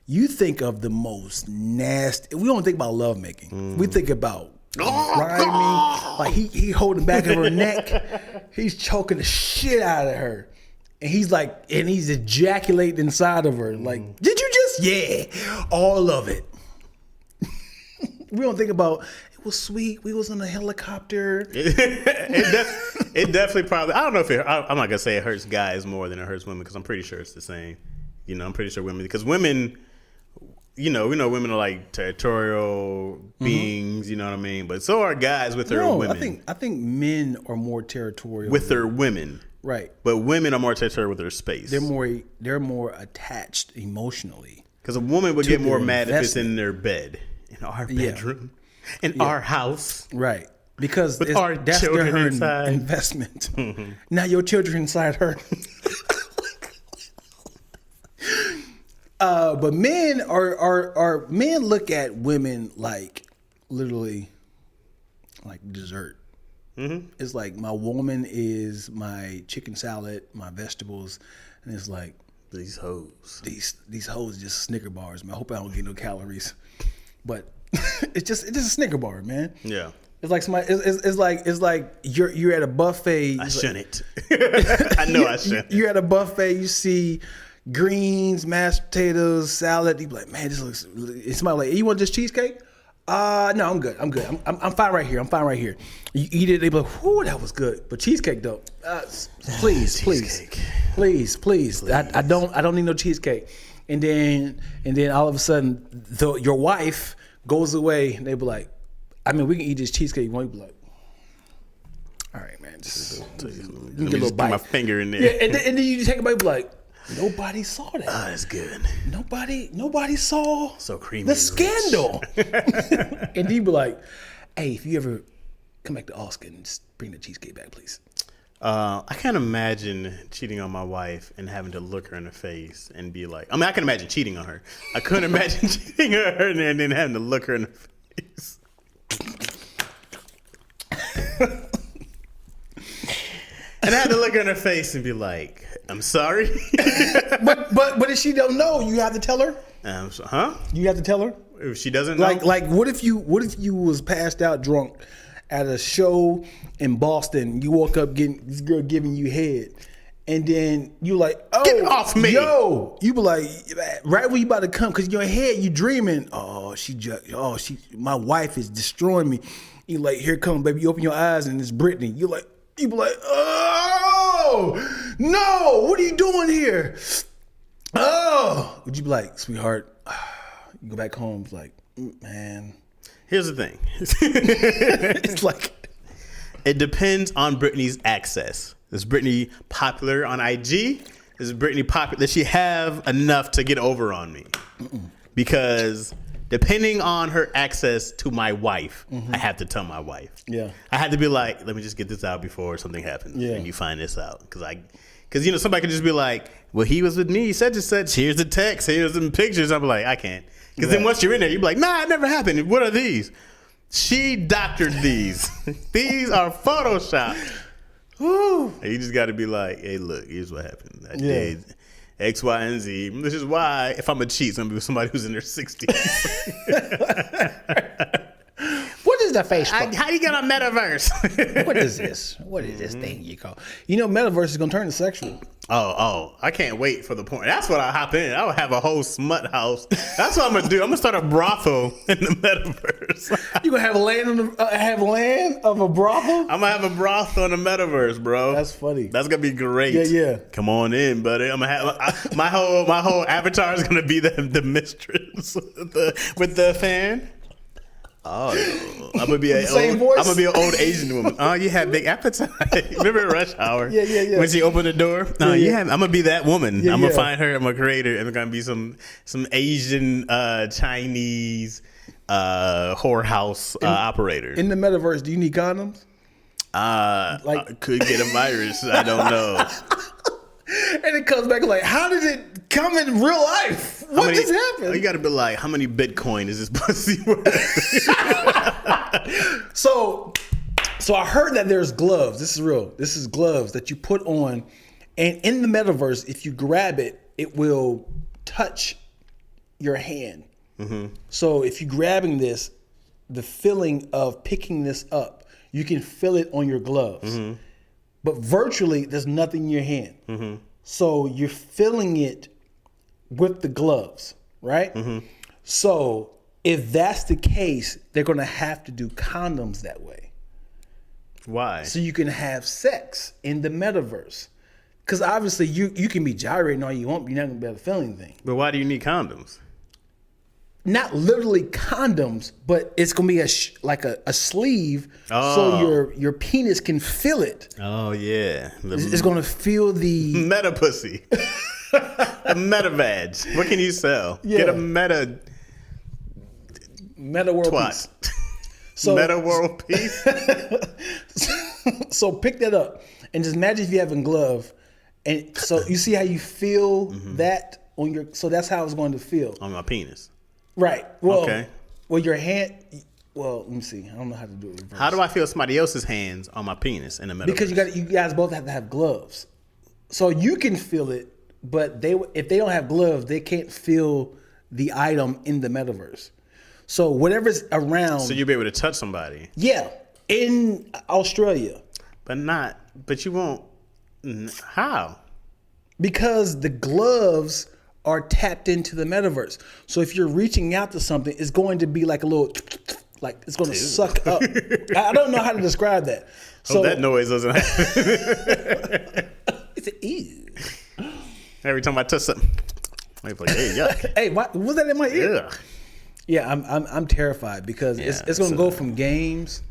you think of the most nasty. We don't think about lovemaking. We think about grinding. Like he holding back of her neck. He's choking the shit out of her. And he's ejaculating inside of her. Like, did you just? Yeah, all of it. We don't think about, it was sweet. We was on a helicopter. It definitely probably, I don't know if I'm not gonna say it hurts guys more than it hurts women because I'm pretty sure it's the same. You know, I'm pretty sure women, because women, you know, we know women are like territorial beings, you know what I mean? But so are guys with their women. I think men are more territorial with their women. Right. But women are more territorial with their space. They're more attached emotionally. Because a woman would get more mad if it's investment. in their bed, in our bedroom, in our house. Right. Because With our that's children her inside. investment. Now your children inside her. But men are men look at women like literally like dessert. It's like my woman is my chicken salad, my vegetables, and it's like These hoes. these hoes just Snicker bars, man. I hope I don't get no calories, but it's just a Snicker bar, man. Yeah. It's like somebody. It's like you're at a buffet. I shouldn't. I know I shouldn't. You're at a buffet. You see greens, mashed potatoes, salad. You be like, man, this looks. It smells like. You want this cheesecake? No, I'm good. I'm I'm fine right here. I'm fine right here. You eat it. They be like, whoo, that was good. But cheesecake though. Please. I don't need no cheesecake. And then all of a sudden, your wife goes away, and they be like, I mean, we can eat this cheesecake. You want to be like, all right, man. Just Let get a me little just bite. get my finger in there. Yeah, and then you take a bite, be like, nobody saw that. Oh, that's good. Nobody saw So creamy. the and scandal. And then you be like, hey, if you ever come back to Austin, just bring the cheesecake back, please. I can't imagine cheating on my wife and having to look her in the face and be like, I mean, I can imagine cheating on her. I couldn't imagine cheating on her and then having to look her in the face. And I had to look her in her face and be like, I'm sorry. But if she don't know, you have to tell her. Huh? You have to tell her. If she doesn't know? Like what if you was passed out drunk at a show in Boston? You woke up getting this girl giving you head, and then you like, oh, get off me, yo. You be like, right when you about to come, because your head you dreaming. My wife is destroying me. You like, here come baby. You open your eyes and it's Brittany. You be like, oh no, what are you doing here? Oh, would you be like, sweetheart? You go back home, it's like, man. Here's the thing. It's like, it depends on Britney's access. Is Britney popular on IG? Is Britney popular? Does she have enough to get over on me? Because depending on her access to my wife, I have to tell my wife. Yeah. I had to be like, let me just get this out before something happens. Yeah. And you find this out. Because somebody could just be like, well, he was with me, such and such. Here's the text. Here's some pictures. I'm like, I can't. Because then once you're in there, you're like, nah, it never happened. What are these? She doctored these. These are Photoshopped. Woo. And you just got to be like, hey, look, here's what happened. I did X, Y, and Z. This is why, if I'm going to cheat, I'm going to be somebody who's in their 60s. what is the Facebook? How you get on Metaverse? What is this? What is this thing you call? Metaverse is going to turn to sexual. Oh, I can't wait for the porn. That's what I'll hop in. I'll have a whole smut house. That's what I'm going to do. I'm going to start a brothel in the metaverse. You going to have land of a brothel? I'm going to have a brothel in the metaverse, bro. That's funny. That's going to be great. Yeah. Come on in, buddy. I'm going to have my whole avatar is going to be the mistress with the fan. Oh, I'm gonna be an old Asian woman. Oh, you have big appetite. Remember Rush Hour? Yeah. When she opened the door, I'm gonna be that woman. I'm gonna yeah. find her. I'm gonna create her. And it's gonna be some Asian Chinese whorehouse operator. In the metaverse, do you need condoms? Could get a virus. I don't know. And it comes back like, how did it come in real life? What just happened? You got to be like, how many Bitcoin is this pussy worth? So I heard that there's gloves. This is real. This is gloves that you put on, and in the metaverse, if you grab it, it will touch your hand. Mm-hmm. So if you're grabbing this, the feeling of picking this up, you can feel it on your gloves. Mm-hmm. But virtually, there's nothing in your hand. Mm-hmm. So you're feeling it with the gloves, right? Mm-hmm. So if that's the case, they're going to have to do condoms that way. Why? So you can have sex in the metaverse. Because obviously, you can be gyrating all you want, but you're not going to be able to feel anything. But why do you need condoms? Not literally condoms, but it's gonna be a sleeve, so your penis can feel it. Oh yeah, It's gonna feel the meta pussy, a meta vag. What can you sell? Yeah. Get a meta world twat. peace. So, meta world peace. So pick that up and just imagine if you have a glove, and so you see how you feel that on your. So that's how it's going to feel on my penis. Right. Well, okay. Well, your hand. Well, let me see. I don't know how to do it reverse. How do I feel somebody else's hands on my penis in the middle? Because you guys both have to have gloves, so you can feel it. But if they don't have gloves, they can't feel the item in the metaverse. So whatever's around. So you'll be able to touch somebody. Yeah, in Australia. But you won't. How? Because the gloves are tapped into the metaverse. So if you're reaching out to something, it's going to be like a little, like it's going to suck up. I don't know how to describe that. So that noise doesn't happen. It's an ew. Every time I touch something, I'm like, hey, yuck. Hey, what was that in my ear? Yeah, I'm terrified because it's going to go from games.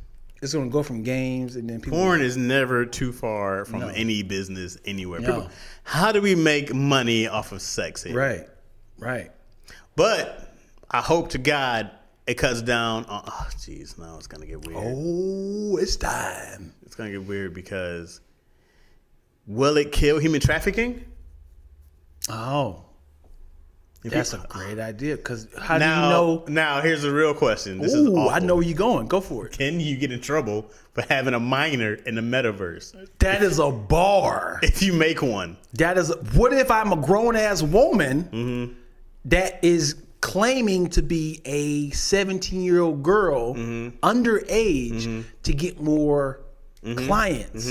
It's going to go from games, and then people. Porn is never too far from any business anywhere. No. People, how do we make money off of sex here? Right. But I hope to God it cuts down on. Oh, jeez, no, it's going to get weird. Oh, it's time. It's going to get weird because will it kill human trafficking? Oh. That's a great idea because how now, do you know? Now, here's the real question. This is awful. I know where you're going. Go for it. Can you get in trouble for having a minor in the metaverse? That is a bar. If you make one. That is. What if I'm a grown ass woman that is claiming to be a 17-year-old girl underage to get more clients?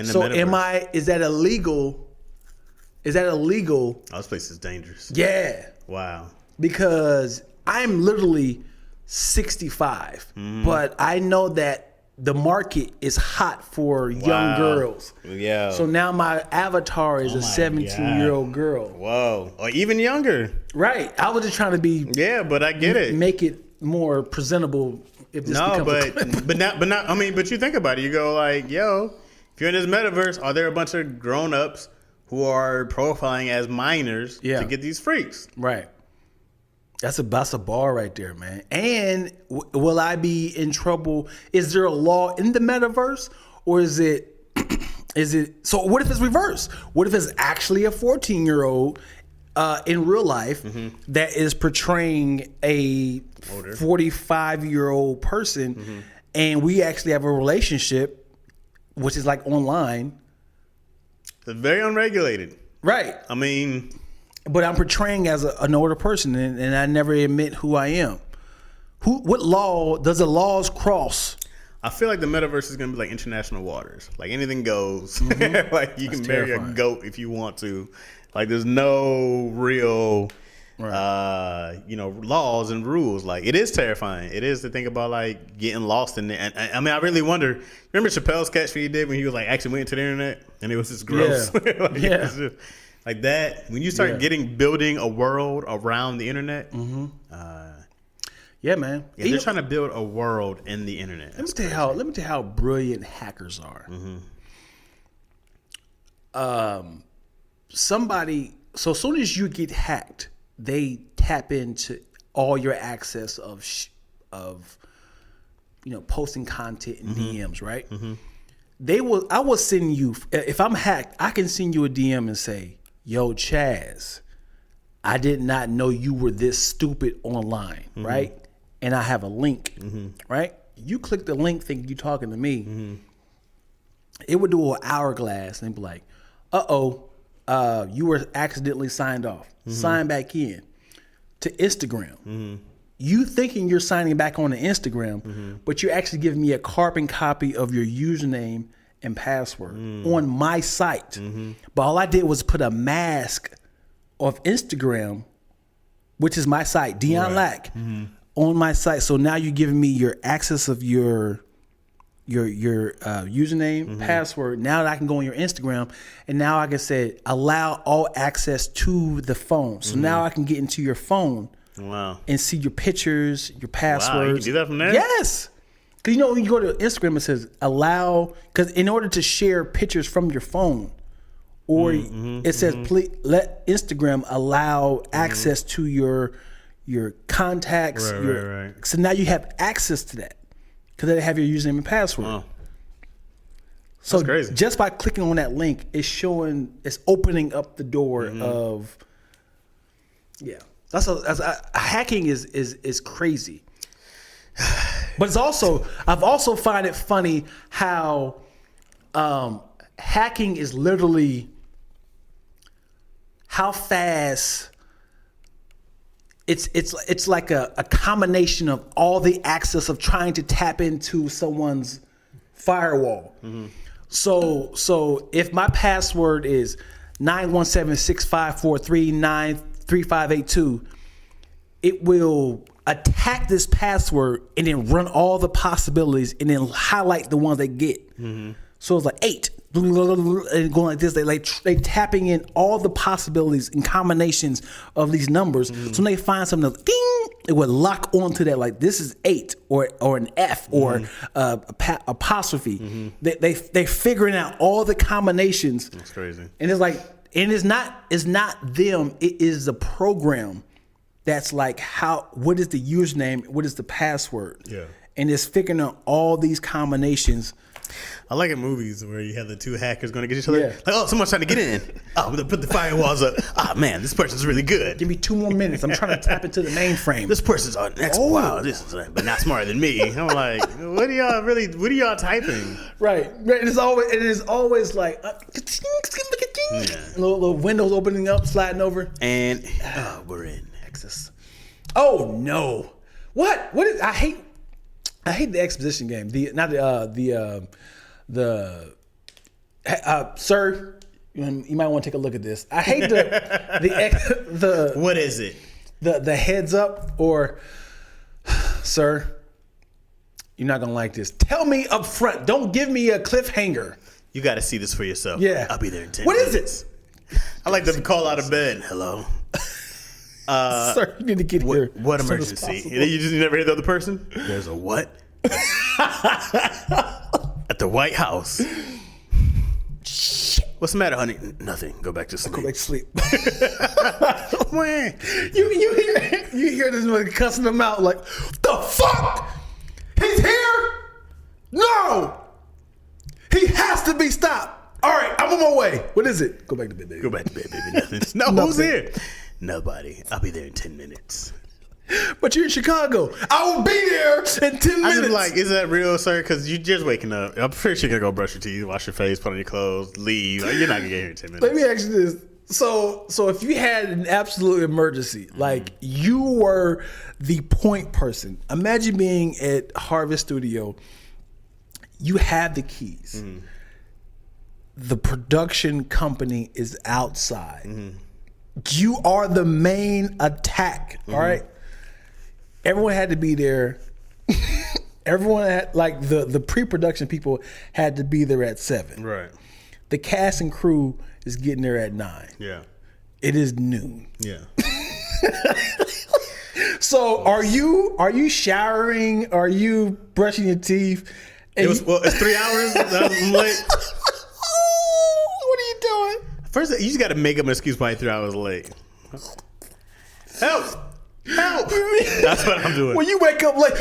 So is that illegal? Is that illegal? Oh, this place is dangerous. Yeah. Wow. Because I'm literally 65, but I know that the market is hot for young girls. Yeah. So now my avatar is a 17-year-old girl. Whoa. Or even younger. Right. I was just trying to be. Yeah, but I get it. Make it more presentable. If this becomes a clip. but not. I mean, but you think about it. You go like, yo, if you're in this metaverse, are there a bunch of grown-ups who are profiling as minors to get these freaks? Right. That's a bar right there, man. And will I be in trouble? Is there a law in the metaverse, or is it? So what if it's reverse? What if it's actually a 14-year-old in real life that is portraying a 45-year-old person, and we actually have a relationship, which is like online. It's very unregulated. Right. I mean, but I'm portraying as an older person, and I never admit who I am. What law does the laws cross? I feel like the metaverse is going to be like international waters. Like anything goes. Like you can marry a goat if you want to. Like there's no real, laws and rules. Like it is terrifying. It is to think about like getting lost in there. And I mean, I really wonder. Remember Chappelle's sketch he did when he was like actually went into the internet and it was just gross. Like that. When you start building a world around the internet. Yeah, man. Yeah, they're trying to build a world in the internet. Let me tell you how brilliant hackers are. Somebody. So as soon as you get hacked, they tap into all your access of posting content in DMs, right? I will send you, if I'm hacked, I can send you a DM and say, yo, Chaz, I did not know you were this stupid online, right? And I have a link, right? You click the link thinking you're talking to me. It would do an hourglass and be like, you were accidentally signed off. Sign back in to Instagram. You thinking you're signing back on to Instagram, but you're actually giving me a carbon copy of your username and password on my site. But all I did was put a mask of Instagram, which is my site, Dion Lack, on my site. So now you're giving me your access of your username, password. Now that I can go on your Instagram, and now I can say allow all access to the phone. So now I can get into your phone and see your pictures, your passwords. Wow, you can do that from there? Yes. Because when you go to Instagram, it says allow, because in order to share pictures from your phone, or it says please let Instagram allow access to your contacts. Right. So now you have access to that because they have your username and password. Wow. So that's crazy. Just by clicking on that link, it's opening up the door of hacking is crazy. But it's also I've also find it funny how hacking is literally how fast it's like a combination of all the access of trying to tap into someone's firewall. So if my password is 917-6543-93582, it will attack this password and then run all the possibilities and then highlight the ones they get. So it's like 8 and going like this. They tapping in all the possibilities and combinations of these numbers. So when they find something, ding, it would lock onto that, like this is 8 or an F or apostrophe. They're figuring out all the combinations. That's crazy. And it's like, and it's not them. It is the program that's like, what is the username? What is the password? Yeah. And it's figuring out all these combinations. I like in movies where you have the two hackers going to get each other. Yeah. Like, oh, someone's trying to get in. Oh, we're going to put the firewalls up. Oh, man, this person's really good. Give me 2 more minutes. I'm trying to tap into the mainframe. This person's on next. Oh. Wow, this is but not smarter than me. I'm like, what are y'all typing? Right. It is always like little windows opening up, sliding over. And we're in. Access. Oh no. What is I hate the exposition game. Sir, you might want to take a look at this. I hate the what is it? The heads up or sir, you're not gonna like this. Tell me up front. Don't give me a cliffhanger. You got to see this for yourself. Yeah. I'll be there in 10 What minutes. is it? I like them to call out of bed. Hello. Sir, you need to get here. What as soon as emergency? possible. You never hear the other person? There's a what? At the White House. What's the matter, honey? Nothing. Go back to sleep. Go back to sleep. Man. You hear this one cussing them out like, the fuck? He's here? No! He has to be stopped. All right, I'm on my way. What is it? Go back to bed, baby. Go back to bed, baby. Nothing. No, who's here? Nobody. I'll be there in 10 minutes. But you're in Chicago. I will be there in 10 minutes. I'm just like, is that real, sir? Because you're just waking up. I'm pretty sure you're going to go brush your teeth, wash your face, put on your clothes, leave. You're not going to get here in 10 minutes. Let me ask you this. So if you had an absolute emergency, like you were the point person, imagine being at Harvest Studio. You have the keys. The production company is outside. You are the main attack. All right. Everyone had to be there. Everyone had, like the pre-production people had to be there at 7. Right. The cast and crew is getting there at 9. Yeah. It is noon. Yeah. So are you showering? Are you brushing your teeth? It's 3 hours. I'm late. What are you doing? First, you just got to make up an excuse why you're 3 hours late. Help! Help! That's what I'm doing. When you wake up late,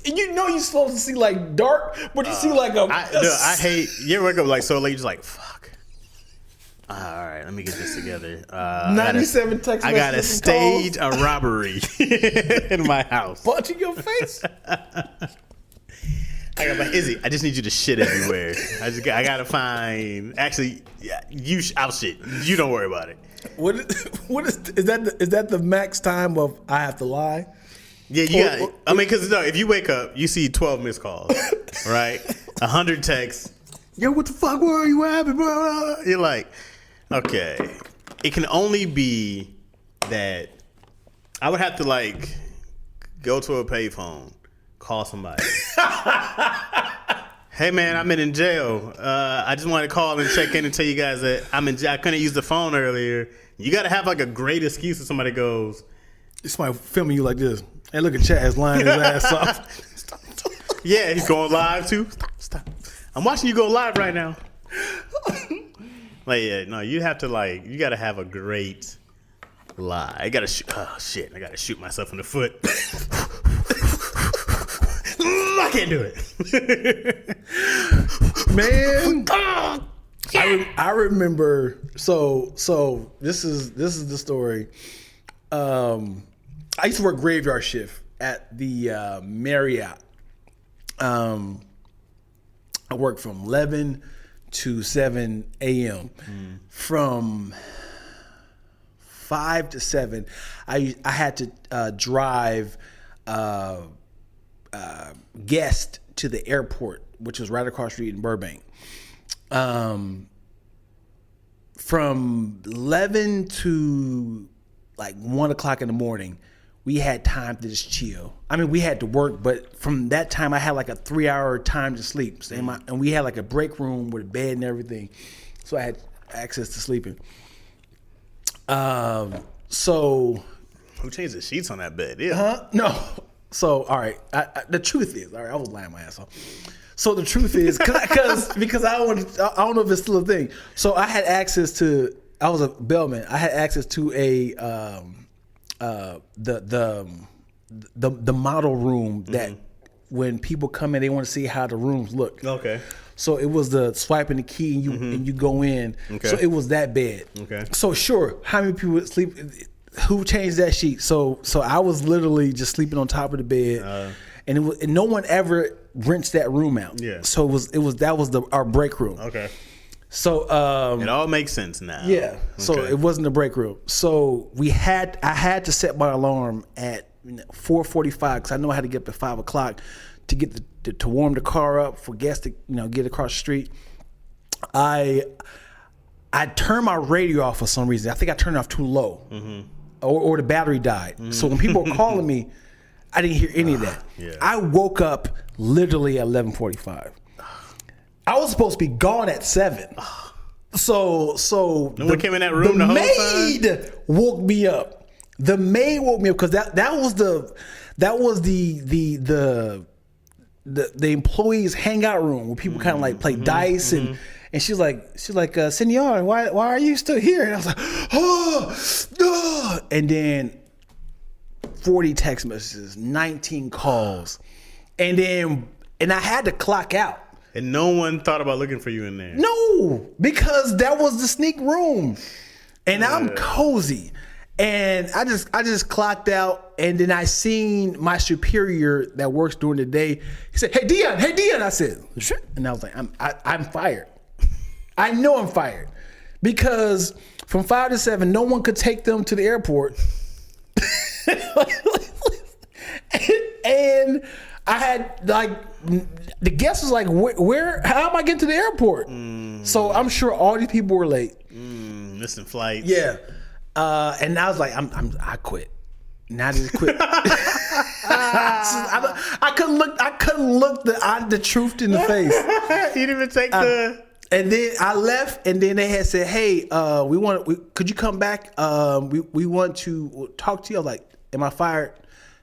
you know you're supposed to see like dark, but you see like I hate. You ever wake up like so late? You're just like, fuck. All right, let me get this together. 97 text messages. I gotta stage a robbery in my house. Punch in your face. I got like, Izzy, I just need you to shit everywhere. I gotta find. Actually, I'll shit. You don't worry about it. What is that the max time of I have to lie? Yeah, you got. I mean, because if you wake up, you see 12 missed calls, right? 100 texts. Yo, what the fuck? Where are you? What happened? Blah, blah, blah. You're like, okay. It can only be that I would have to like go to a payphone, call somebody. Hey man, I'm in jail. I just want to call and check in and tell you guys that I'm in jail. I couldn't use the phone earlier. You got to have like a great excuse if somebody goes. Somebody filming you like this. Hey, look at Chaz lying his ass off. Yeah, he's going live too. Stop. I'm watching you go live right now. Like, yeah, no, you have to like, you got to have a great lie. I got to shoot. Oh shit, I got to shoot myself in the foot. I can't do it. Man, I remember. So this is the story. I used to work graveyard shift at the Marriott. I worked from 11 to 7 a.m. From 5 to 7, I had to drive guest to the airport, which was right across the street in Burbank. From 11 to like 1 o'clock in the morning, we had time to just chill. I mean, we had to work, but from that time, I had like a 3-hour time to sleep. And we had like a break room with a bed and everything. So I had access to sleeping. So Who changed the sheets on that bed? Yeah. Huh? No. So, all right. The truth is, all right, I was lying my ass off. So the truth is, because I don't know if it's still a thing. So I had access to. I was a bellman. I had access to the model room that when people come in, they want to see how the rooms look. Okay. So it was the swiping the key and you go in. Okay. So it was that bed. Okay. So sure, how many people would sleep? Who changed that sheet? So I was literally just sleeping on top of the bed, and no one ever rinsed that room out. Yeah. So that was our break room. Okay. So it all makes sense now. Yeah. Okay. So it wasn't the break room. So I had to set my alarm at 4:45 because I know I had to get up at 5 o'clock to get to warm the car up for guests to get across the street. I turned my radio off for some reason. I think I turned it off too low, or the battery died. So when people were calling me, I didn't hear any of that. Yeah. I woke up literally at 11:45. I was supposed to be gone at 7. So no one came in that room the whole time? The maid woke me up. The maid woke me up because that was the employees hangout room where people kind of like play dice and she's like Senor, why are you still here? And I was like, oh. And then 40 text messages, 19 calls, and I had to clock out. And no one thought about looking for you in there. No, because that was the sneak room, and I'm cozy, and I just clocked out, and then I seen my superior that works during the day. He said, "Hey Dion," I said, and I was like, "I'm fired. I know I'm fired because from 5 to 7, no one could take them to the airport." And I had the guest was like, where? How am I getting to the airport? So I'm sure all these people were late, missing flights. Yeah, and I was like, I quit. And I just quit. I couldn't look the truth in the face. You didn't even take the. And then I left, and then they had said, "Hey, could you come back? We want to talk to you." I was like, "Am I fired?"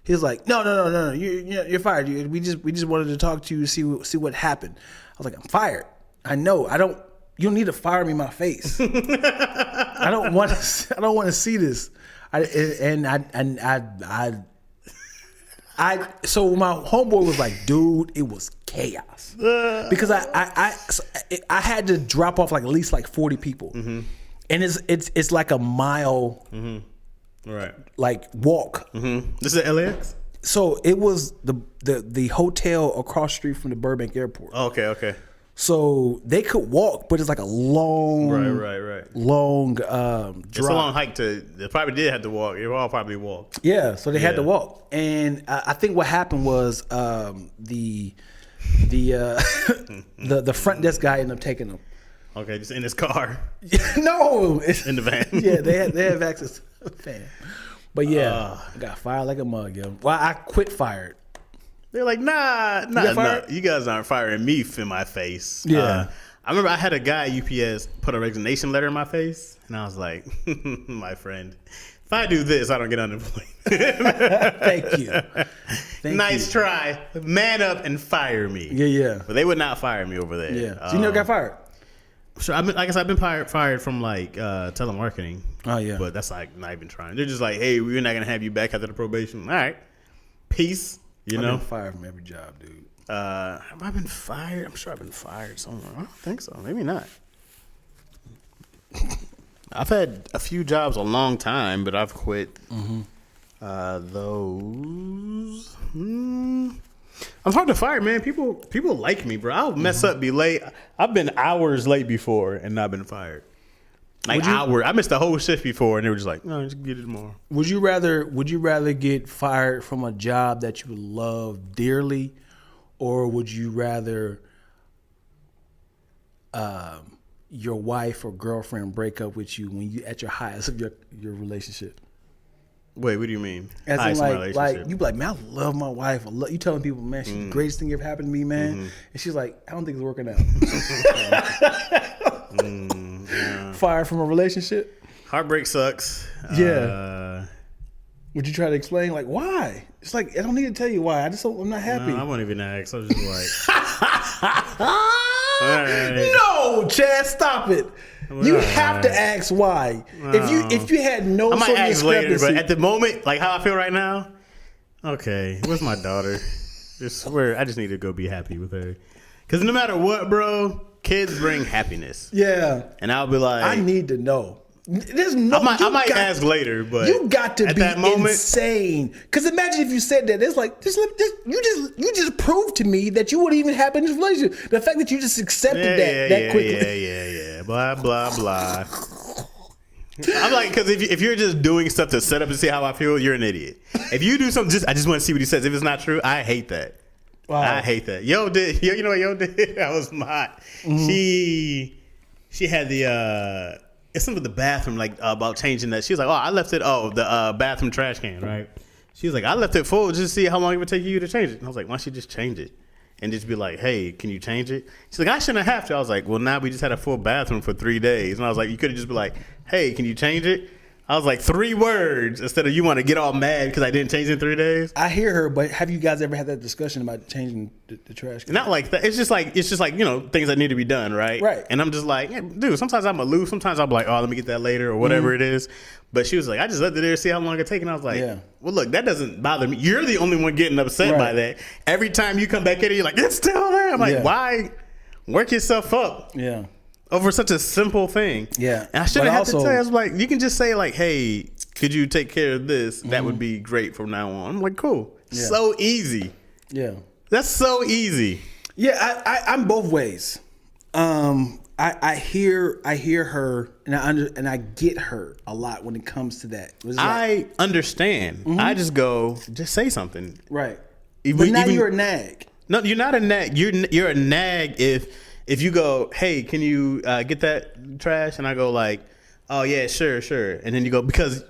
He was like, "No, you're fired. We just wanted to talk to you to see what happened." I was like, "I'm fired. I know. You don't need to fire me in my face. I don't want to see this." So my homeboy was like, "Dude, it was chaos because I had to drop off like at least like 40 people, and it's like a mile." Right. Like walk. This is at LAX? So it was the hotel across the street from the Burbank airport. Oh, okay. So they could walk, but it's like a long, right. long drive. It's a long hike they probably did have to walk. They all probably walked. Yeah, so they had to walk. And I think what happened was the front desk guy ended up taking them. Okay, just in his car. No, in the van. Yeah, they have access to the van. But yeah, I got fired like a mug, yo. Well, I quit fired. They're like, nah, you guys aren't firing me in my face. Yeah. I remember I had a guy at UPS put a resignation letter in my face, and I was like, my friend, if I do this, I don't get unemployed. Thank you. Nice try. Man up and fire me. Yeah. But they would not fire me over there. Yeah. So you never got fired? So I guess I've been fired from like telemarketing. Oh yeah. But that's like not even trying. They're just like, hey, we're not gonna have you back after the probation. All right. Peace. I've been fired from every job, dude. Have I been fired? I'm sure I've been fired somewhere. I don't think so. Maybe not. I've had a few jobs a long time, but I've quit those. I'm hard to fire, man. People like me, bro. I'll mess up, be late. I've been hours late before and not been fired. Like hours. I missed the whole shift before, and they were just like, "No, just get it tomorrow." Would you rather get fired from a job that you love dearly, or would you rather your wife or girlfriend break up with you when you at your highest of your relationship? Wait, what do you mean? As in like you be like, man, I love my wife. You telling people, man, she's the greatest thing ever happened to me, man. And she's like, I don't think it's working out. Yeah. Fired from a relationship. Heartbreak sucks. Yeah. Would you try to explain like why? It's like I don't need to tell you why. I'm not happy. No, I won't even ask. I was just like, all right. No, Chad, stop it. You All have right. to ask why. No. If you had no I might sort of ask later, discrepancy, but at the moment, like how I feel right now, okay, where's my daughter? Just swear, I just need to go be happy with her. Because no matter what, bro, kids bring happiness. yeah, And I'll be like, I need to know. There's no. I might ask later, but you got to at be that moment, insane. Because imagine if you said that. It's like you just proved to me that you wouldn't even happen in this relationship. The fact that you just accepted that quickly. Yeah. Blah blah blah. I'm like, because if you're just doing stuff to set up to see how I feel, you're an idiot. If you do something, I just want to see what he says. If it's not true, I hate that. Wow. I hate that. You know what Yo did? That was hot. Mm-hmm. She had the it's something with the bathroom, like about changing that. She was like, oh, I left it. Oh, the bathroom trash can, right? She was like, I left it full just to see how long it would take you to change it. And I was like, why don't you just change it? And just be like, hey, can you change it? She's like, I shouldn't have to. I was like, well, now we just had a full bathroom for 3 days. And I was like, you could have just been like, hey, can you change it? I was like, 3 words instead of you want to get all mad because I didn't change it in 3 days. I hear her, but have you guys ever had that discussion about changing the trash can? Not like that. It's just like things that need to be done, right? Right. And I'm just like, yeah, dude. Sometimes I'm aloof. Sometimes I'll be like, oh, let me get that later or whatever it is. But she was like, I just left it there, see how long it take. And I was like, Yeah. well, look, that doesn't bother me. You're the only one getting upset by that. Every time you come back in, you're like, it's still there. I'm like, why? Work yourself up. Yeah. Over such a simple thing. Yeah. And I shouldn't But have to also- tell you. I was like, you can just say like, hey, could you take care of this? That would be great from now on. I'm like, cool. Yeah. So easy. Yeah. That's so easy. Yeah, I'm both ways. I hear her and I get her a lot when it comes to that. It's like, I understand. I just go, just say something. right. Even- But now even- you're a nag. No, you're not a nag. You're a nag if you go, hey, can you get that trash? And I go like, oh yeah, sure. And then you go, because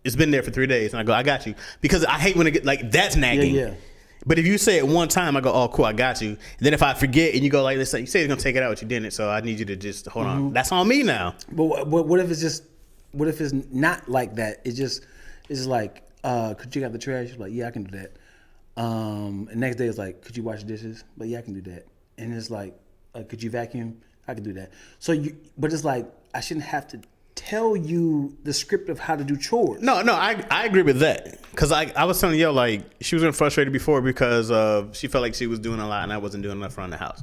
it's been there for 3 days. And I go, I got you. Because I hate when it get like that's nagging. Yeah. But if you say it one time, I go, oh cool, I got you. And then if I forget and you go like this, you say you're gonna take it out, but you didn't. So I need you to just hold on. That's on me now. But what if it's not like that? It's just like, could you got the trash? She's like, yeah, I can do that. And next day it's like, could you wash the dishes? But yeah, I can do that. And it's like, could you vacuum? I can do that. But it's like, I shouldn't have to tell you the script of how to do chores. No, I agree with that. Because I was telling Yo, like, she was getting frustrated before because she felt like she was doing a lot and I wasn't doing enough around the house.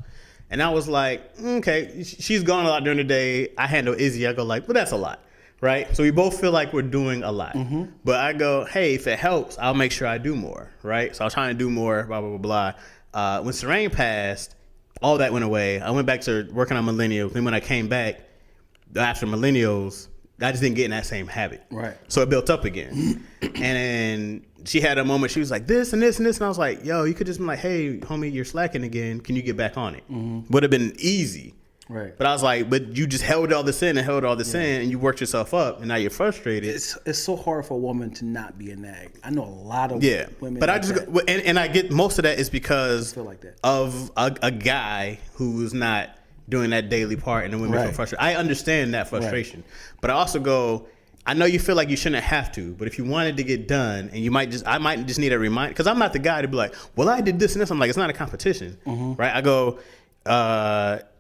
And I was like, okay, she's gone a lot during the day. I handle Izzy. I go like, well, that's a lot, right? So we both feel like we're doing a lot. But I go, hey, if it helps, I'll make sure I do more, right? So I was trying to do more, blah, blah, blah, blah. When Serene passed, all that went away. I went back to working on Millennials. Then when I came back, after Millennials, I just didn't get in that same habit. Right. So it built up again. And then she had a moment, she was like, this and this and this. And I was like, yo, you could just be like, hey, homie, you're slacking again. Can you get back on it? Would have been easy. Right. But I was like, but you just held all this in and you worked yourself up and now you're frustrated. It's so hard for a woman to not be a nag. I know a lot of women. But like I just that. and I get most of that is because I feel like that. of a guy who's not doing that daily part and the women feel frustrated. I understand that frustration. But I also go, I know you feel like you shouldn't have to, but if you wanted to get done and I might just need a reminder, because I'm not the guy to be like, well, I did this and this. I'm like, it's not a competition, right? I go,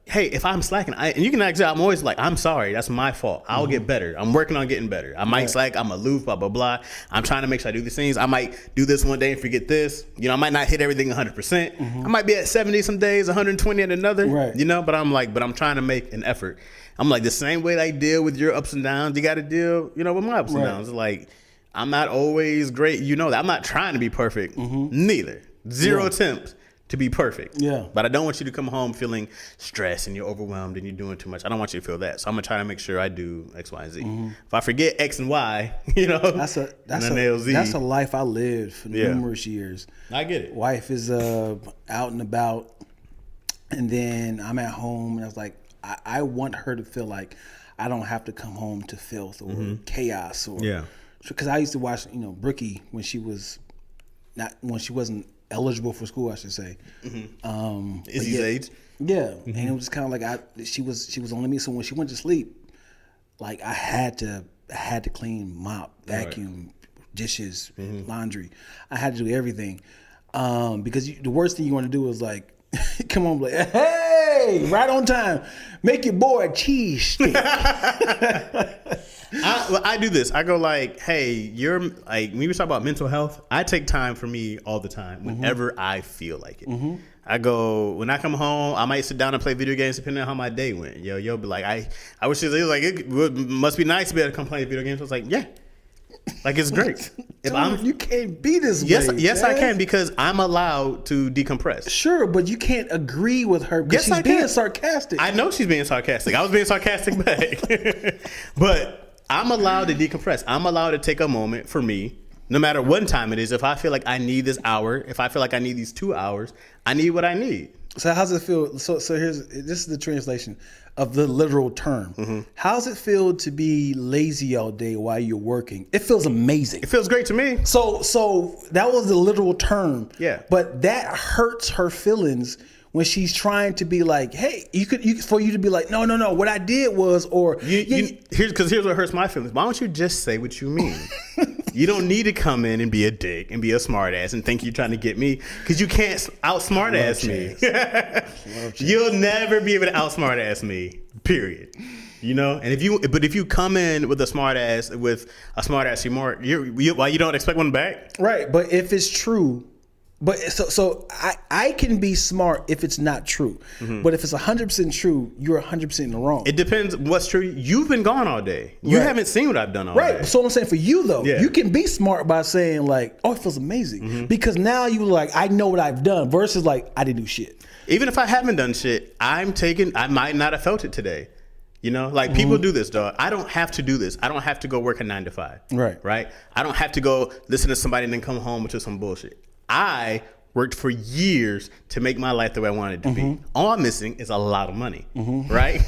hey, if I'm slacking, and you can actually, I'm always like, I'm sorry, that's my fault. I'll get better. I'm working on getting better. I might slack, I'm aloof, blah, blah, blah. I'm trying to make sure I do these things. I might do this one day and forget this. I might not hit everything 100%. I might be at 70 some days, 120 at another, but I'm trying to make an effort. I'm like, the same way I deal with your ups and downs, you got to deal, with my ups and downs. Like, I'm not always great. That. I'm not trying to be perfect. Neither. Zero attempts to be perfect. Yeah. But I don't want you to come home feeling stressed and you're overwhelmed and you're doing too much. I don't want you to feel that. So I'm going to try to make sure I do X, Y, and Z. If I forget X and Y, That's a life I lived for numerous years. I get it. Wife is out and about, and then I'm at home, and I was like, I want her to feel like I don't have to come home to filth or chaos or because I used to watch Brookie when she wasn't eligible for school, I should say. Izzy's age. Yeah, and it was kind of like she was only me. So when she went to sleep, like I had to clean, mop, vacuum, dishes, laundry. I had to do everything because the worst thing you want to do is like, come on, like, hey, right on time, make your boy a cheese stick. I do this. I go like, hey, you're like, when we talk about mental health, I take time for me all the time whenever I feel like it. I go, when I come home, I might sit down and play video games depending on how my day went. You'll be like, I wish it was like, must be nice to be able to come play video games. I was like, yeah. Like, it's great. Dude, you can't be this way. Yes, I can, because I'm allowed to decompress. Sure, but you can't agree with her because she's being sarcastic. I know she's being sarcastic. I was being sarcastic back. But I'm allowed to decompress. I'm allowed to take a moment for me, no matter what time it is. If I feel like I need this hour, if I feel like I need these 2 hours, I need what I need. So how's it feel? So this is the translation of the literal term. How's it feel to be lazy all day while you're working? It feels amazing. It feels great to me. So that was the literal term. Yeah. But that hurts her feelings when she's trying to be like, hey, for you to be like, no, what I did was, or here's what hurts my feelings. Why don't you just say what you mean? You don't need to come in and be a dick and be a smart ass and think you're trying to get me, because you can't outsmart ass me. You'll never be able to outsmart ass me. Period. You know, and if you come in with a smart ass remark, why you don't expect one back? Right, but if it's true. But so I can be smart if it's not true. But if it's 100% true, you're 100% in the wrong. It depends what's true. You've been gone all day. You haven't seen what I've done all day. Right. So I'm saying for you though, you can be smart by saying like, oh, it feels amazing. Because now you like, I know what I've done versus like, I didn't do shit. Even if I haven't done shit, I might not have felt it today. You know, like people do this, dog. I don't have to do this. I don't have to go work a 9 to 5. Right. I don't have to go listen to somebody and then come home with some bullshit. I worked for years to make my life the way I wanted it to be. All I'm missing is a lot of money, right?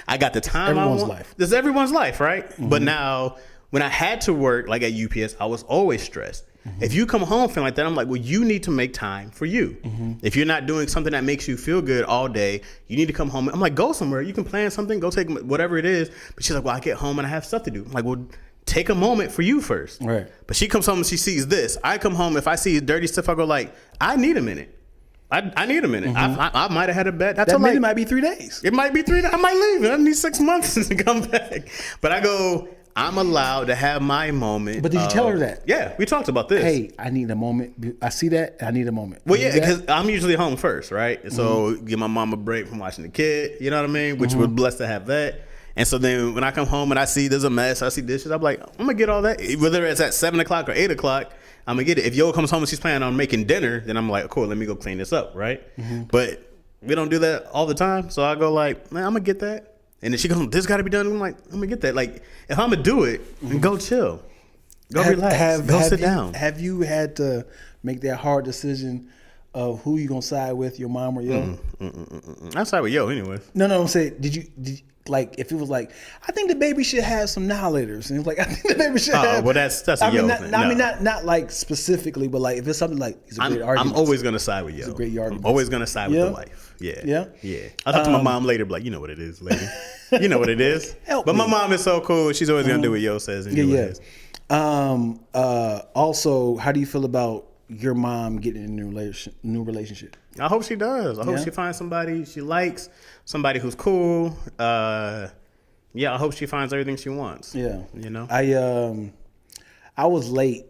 I got the time I want. This is everyone's life, right? But now, when I had to work, like at UPS, I was always stressed. If you come home feeling like that, I'm like, well, you need to make time for you. If you're not doing something that makes you feel good all day, you need to come home. I'm like, go somewhere. You can plan something. Go take whatever it is. But she's like, well, I get home and I have stuff to do. I'm like, well, take a moment for you first. Right. But she comes home and she sees this. I come home, if I see dirty stuff, I go like, I need a minute. I need a minute. I might have had a bad. That minute might be 3 days. It might be 3 days. I might leave. I need 6 months to come back. But I go, I'm allowed to have my moment. But did you tell her that? Yeah, we talked about this. Hey, I need a moment. I see that. I need a moment. Well, yeah, because I'm usually home first, right? So give my mom a break from watching the kid. You know what I mean? Which we're blessed to have that. And so then when I come home and I see there's a mess, I see dishes, I'm like, I'm gonna get all that. Whether it's at 7 o'clock or 8 o'clock, I'm gonna get it. If Yo comes home and she's planning on making dinner, then I'm like, cool, let me go clean this up, right? But we don't do that all the time. So I go like, man, I'm gonna get that. And then she goes, this gotta be done. I'm like, I'm gonna get that. Like, if I'm gonna do it, then go chill. Go relax. Go sit down. Have you had to make that hard decision of who you gonna side with, your mom or Yo? I side with Yo anyway. No, I'm saying, did you like, if it was like, I think the baby should have some knowledge, and it's like, I think the baby should have. Well, that's a Yo thing. I mean, not like specifically, but like if it's something like, he's a great argument. I'm always gonna side with Yo. It's a great argument. I'm always gonna side with the wife. Yeah. I'll talk to my mom later, but like, you know what it is, lady. You know what it is. But my mom is so cool. She's always gonna do what Yo says. And also, how do you feel about your mom getting in a new relationship? I hope she does. I hope she finds somebody she likes, somebody who's cool. I hope she finds everything she wants. Yeah. You know? I was late.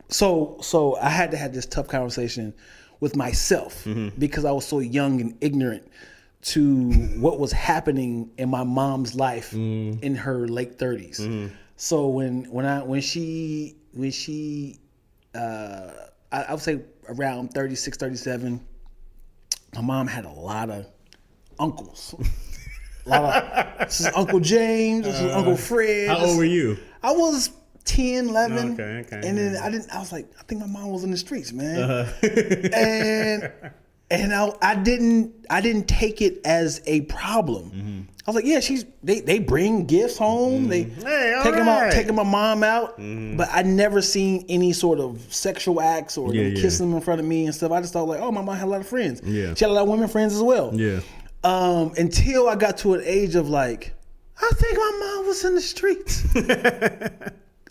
So I had to have this tough conversation with myself because I was so young and ignorant to what was happening in my mom's life in her late 30s. So when she I would say around 36, 37, my mom had a lot of uncles. This is Uncle James, this is Uncle Fred. How old were you? I was 10, 11. Okay. And then I was like, I think my mom was in the streets, man. And I didn't take it as a problem. I was like, yeah, they bring gifts home. They taking my mom out. But I never seen any sort of sexual acts or them kissing them in front of me and stuff. I just thought like, oh, my mom had a lot of friends. Yeah. She had a lot of women friends as well. Yeah. Until I got to an age of like, I think my mom was in the streets.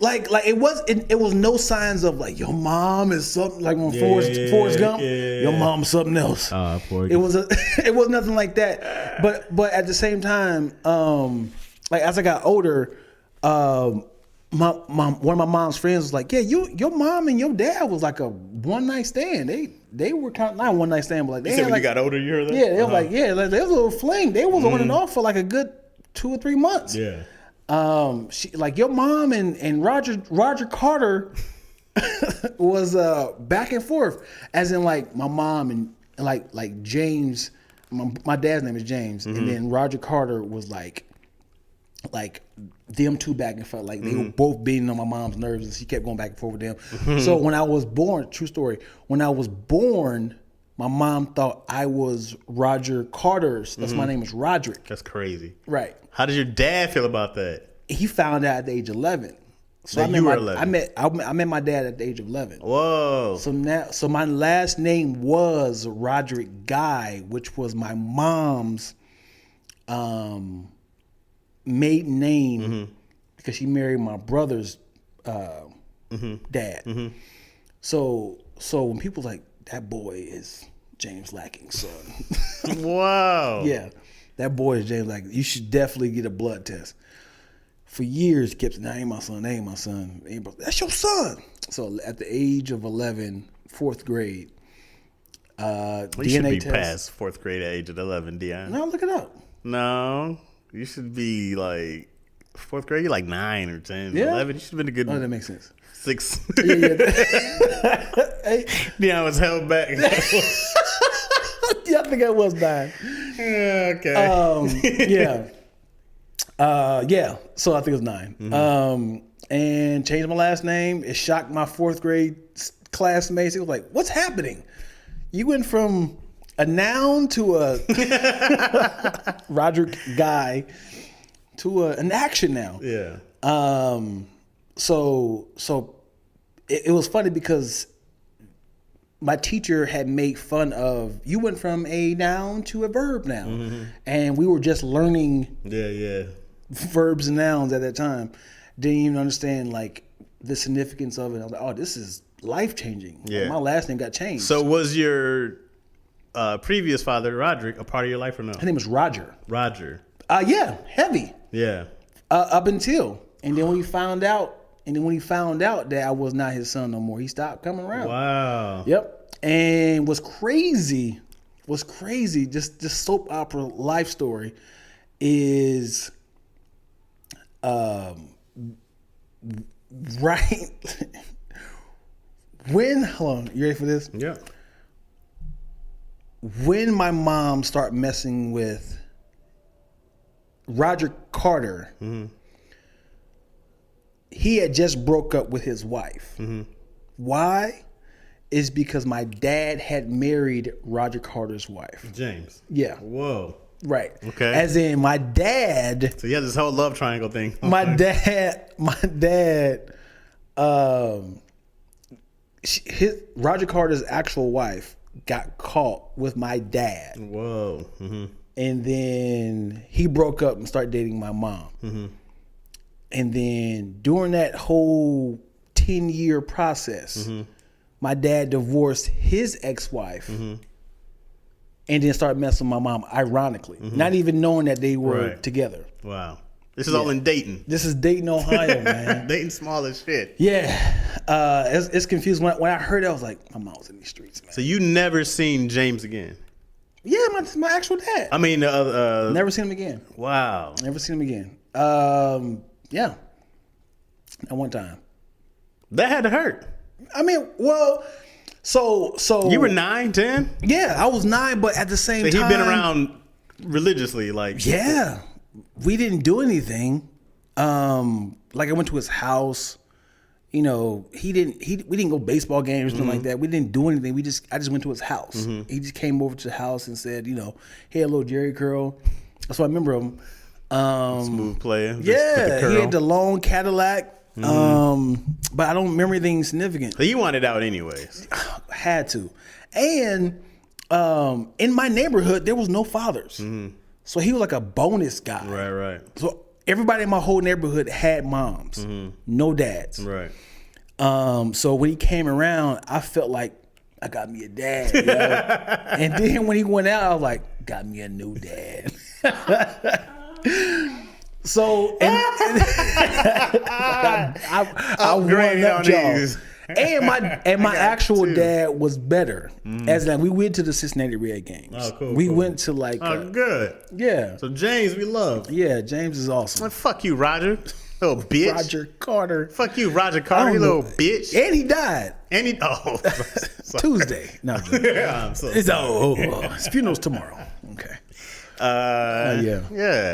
Like it was no signs of like your mom is something like when Forrest Gump, your mom's something else. Poor it was it was nothing like that. But at the same time, like as I got older, one of my mom's friends was like, yeah, your mom and your dad was like a one night stand. They were kind of not one night stand, but like they said had when like, you got older, you heard that? Yeah, they were like, yeah, like, there was a little fling. They was on and off for like a good 2 or 3 months. Yeah. She like your mom and Roger Carter was back and forth, as in like my mom and like James, my dad's name is James, and then Roger Carter was like them two back and forth, like they were both beating on my mom's nerves, and she kept going back and forth with them. So when I was born, true story, when I was born, my mom thought I was Roger Carter's. That's my name is Roderick. That's crazy. Right. How did your dad feel about that? He found out at the age of 11. So you were 11. I met my dad at the age of 11. Whoa. So my last name was Roderick Guy, which was my mom's maiden name because she married my brother's dad. So when people like that boy is James Lacking's son. Wow. Yeah, that boy is James Lacking. You should definitely get a blood test. For years, kept saying, "That ain't my son. That ain't my son. That's your son." So at the age of 11, 4th grade, You DNA should be test. past 4th grade age at 11, Dion. No, look it up. No, you should be like 4th grade. You're like 9 or 10, Yeah. 11. You should have been a good Oh, that makes sense. 6. Yeah. Hey, Dion was held back. yeah, I think I was 9. Okay. Yeah. Yeah. So I think it was 9. And changed my last name. It shocked my 4th grade classmates. It was like, "What's happening? You went from a noun to a Roger Guy to an action now." Yeah. So it was funny because my teacher had made fun of, you went from a noun to a verb now. And we were just learning verbs and nouns at that time. Didn't even understand like the significance of it. I was like, oh, this is life changing. Yeah. Like, my last name got changed. So was your previous father, Roderick, a part of your life or no? His name was Roger. Roger. Yeah, heavy. Yeah. Up until, and then when he found out that I was not his son no more, he stopped coming around. Wow. Yep. And what's crazy, just soap opera life story is, right when, hold on, you ready for this? Yeah. When my mom started messing with Roger Carter, he had just broke up with his wife. Why? Is because my dad had married Roger Carter's wife. James. Yeah. Whoa. Right. Okay. As in my dad. So you had this whole love triangle thing. My dad, Roger Carter's actual wife got caught with my dad. Whoa. And then he broke up and started dating my mom. And then during that whole 10-year process, my dad divorced his ex-wife and then started messing with my mom, ironically. Not even knowing that they were together. Wow. This is all in Dayton. This is Dayton, Ohio, man. Dayton small as shit. Yeah. It's confusing. When I heard it, I was like, my mom was in these streets, man. So you never seen James again? Yeah, my actual dad. I mean, Never seen him again. wow. Never seen him again. Yeah. At one time. That had to hurt. I mean, well, so You were 9, 10? Yeah, I was 9, but at the same time, He'd been around religiously, like. Yeah, we didn't do anything. Like I went to his house. You know, we didn't go baseball games or anything like that. We didn't do anything. I just went to his house. He just came over to the house and said, you know, hey, little Jerry curl. That's why I remember him. Smooth player. Yeah, he had the long Cadillac. But I don't remember anything significant. So you wanted out anyways. Had to. And in my neighborhood, there was no fathers. So he was like a bonus guy. Right. So everybody in my whole neighborhood had moms, no dads. Right. So when he came around, I felt like I got me a dad. You know? And then when he went out, I was like, got me a new dad. So and I won up, y'all. And my actual dad was better. As like we went to the Cincinnati Red games. Oh, cool. We went to like good. Yeah. So James, we love. Yeah, James is awesome. Like, fuck you, Roger. Little bitch. Roger Carter. Fuck you, Roger Carter, you little bitch. And he died. Tuesday. No. I'm so his funeral's tomorrow. Okay. Yeah.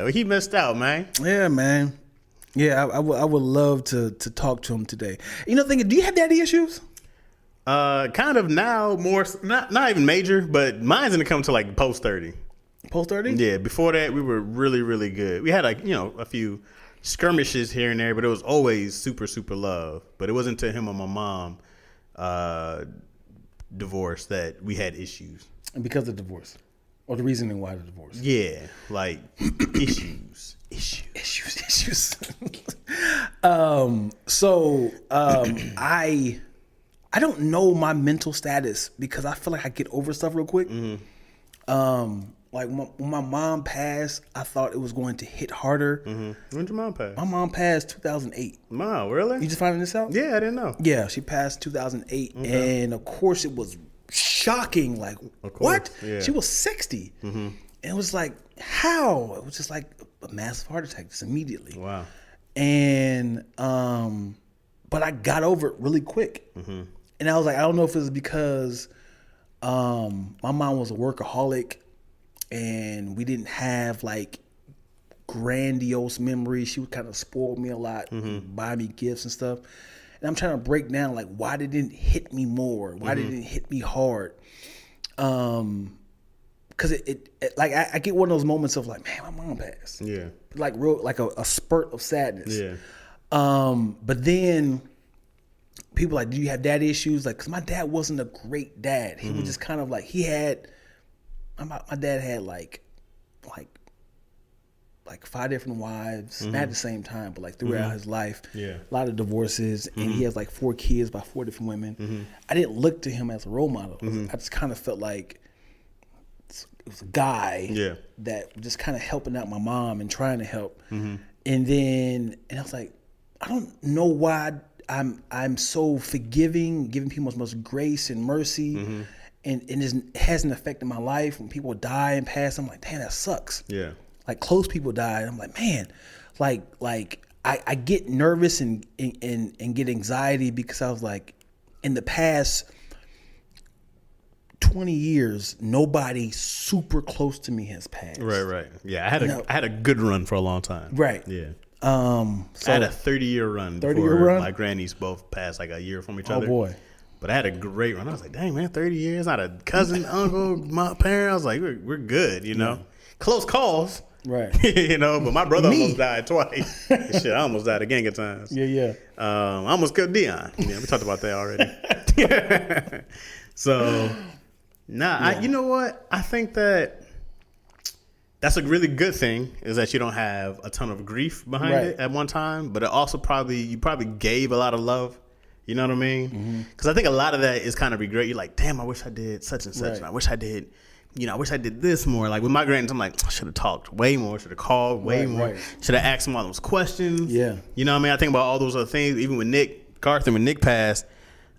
Well, he missed out, man. Yeah, man. Yeah, I would love to talk to him today. You know, thinking, do you have daddy issues? Kind of now, more not even major, but mine's gonna come to like post 30. Post 30? Yeah. Before that, we were really, really good. We had like a few skirmishes here and there, but it was always super, super love. But it wasn't until him and my mom divorced that we had issues. And because of divorce, or the reasoning why the divorce? Yeah, like issues. I don't know my mental status because I feel like I get over stuff real quick. Like when my mom passed, I thought it was going to hit harder. When'd your mom pass? My mom passed 2008. Wow, really? You just finding this out? Yeah, I didn't know. Yeah, she passed 2008, and of course it was shocking. Like, what? Yeah. She was 60, and it was like, how? It was just like a massive heart attack just immediately. Wow. And but I got over it really quick, and I was like, I don't know if it was because my mom was a workaholic. And we didn't have like grandiose memories. She would kind of spoil me a lot, buy me gifts and stuff. And I'm trying to break down like why did it hit me more? Why did it hit me hard? Because it like I get one of those moments of like, man, my mom passed. Yeah. Like real like a spurt of sadness. Yeah. But then people like, do you have daddy issues? Like, because my dad wasn't a great dad. He was just kind of like my dad had like 5 different wives, not at the same time, but like throughout his life. Yeah. A lot of divorces, and he has like 4 kids by 4 different women. I didn't look to him as a role model. I just kind of felt like it was a guy that was just kind of helping out my mom and trying to help. And I was like, I don't know why I'm so forgiving, giving people as much grace and mercy. And it hasn't affected my life. When people die and pass, I'm like, damn, that sucks. Yeah. Like close people die, and I'm like, man, like I get nervous and get anxiety because I was like, in the past 20 years, nobody super close to me has passed. Right. Yeah, I had a good run for a long time. Right. Yeah. So I had a 30-year run. 30-year run. My grannies both passed like a year from each other. Oh boy. But I had a great run. I was like, dang, man, 30 years, not a cousin, uncle, my parents. I was like, we're good, you know? Close calls. Right. But my brother almost died twice. Shit, I almost died a gang of times. Yeah. I almost killed Dion. Yeah, we talked about that already. So, you know what? I think that's a really good thing is that you don't have a ton of grief behind it at one time. But it also you probably gave a lot of love. You know what I mean? Because I think a lot of that is kind of regret. You're like, damn, I wish I did such and such. Right. And I wish I did, I wish I did this more. Like with my grannies, I'm like, I should have talked way more. Should have called way more. Right. Should have asked them all those questions. Yeah. You know what I mean? I think about all those other things. Even with Nick Carter, when Nick passed,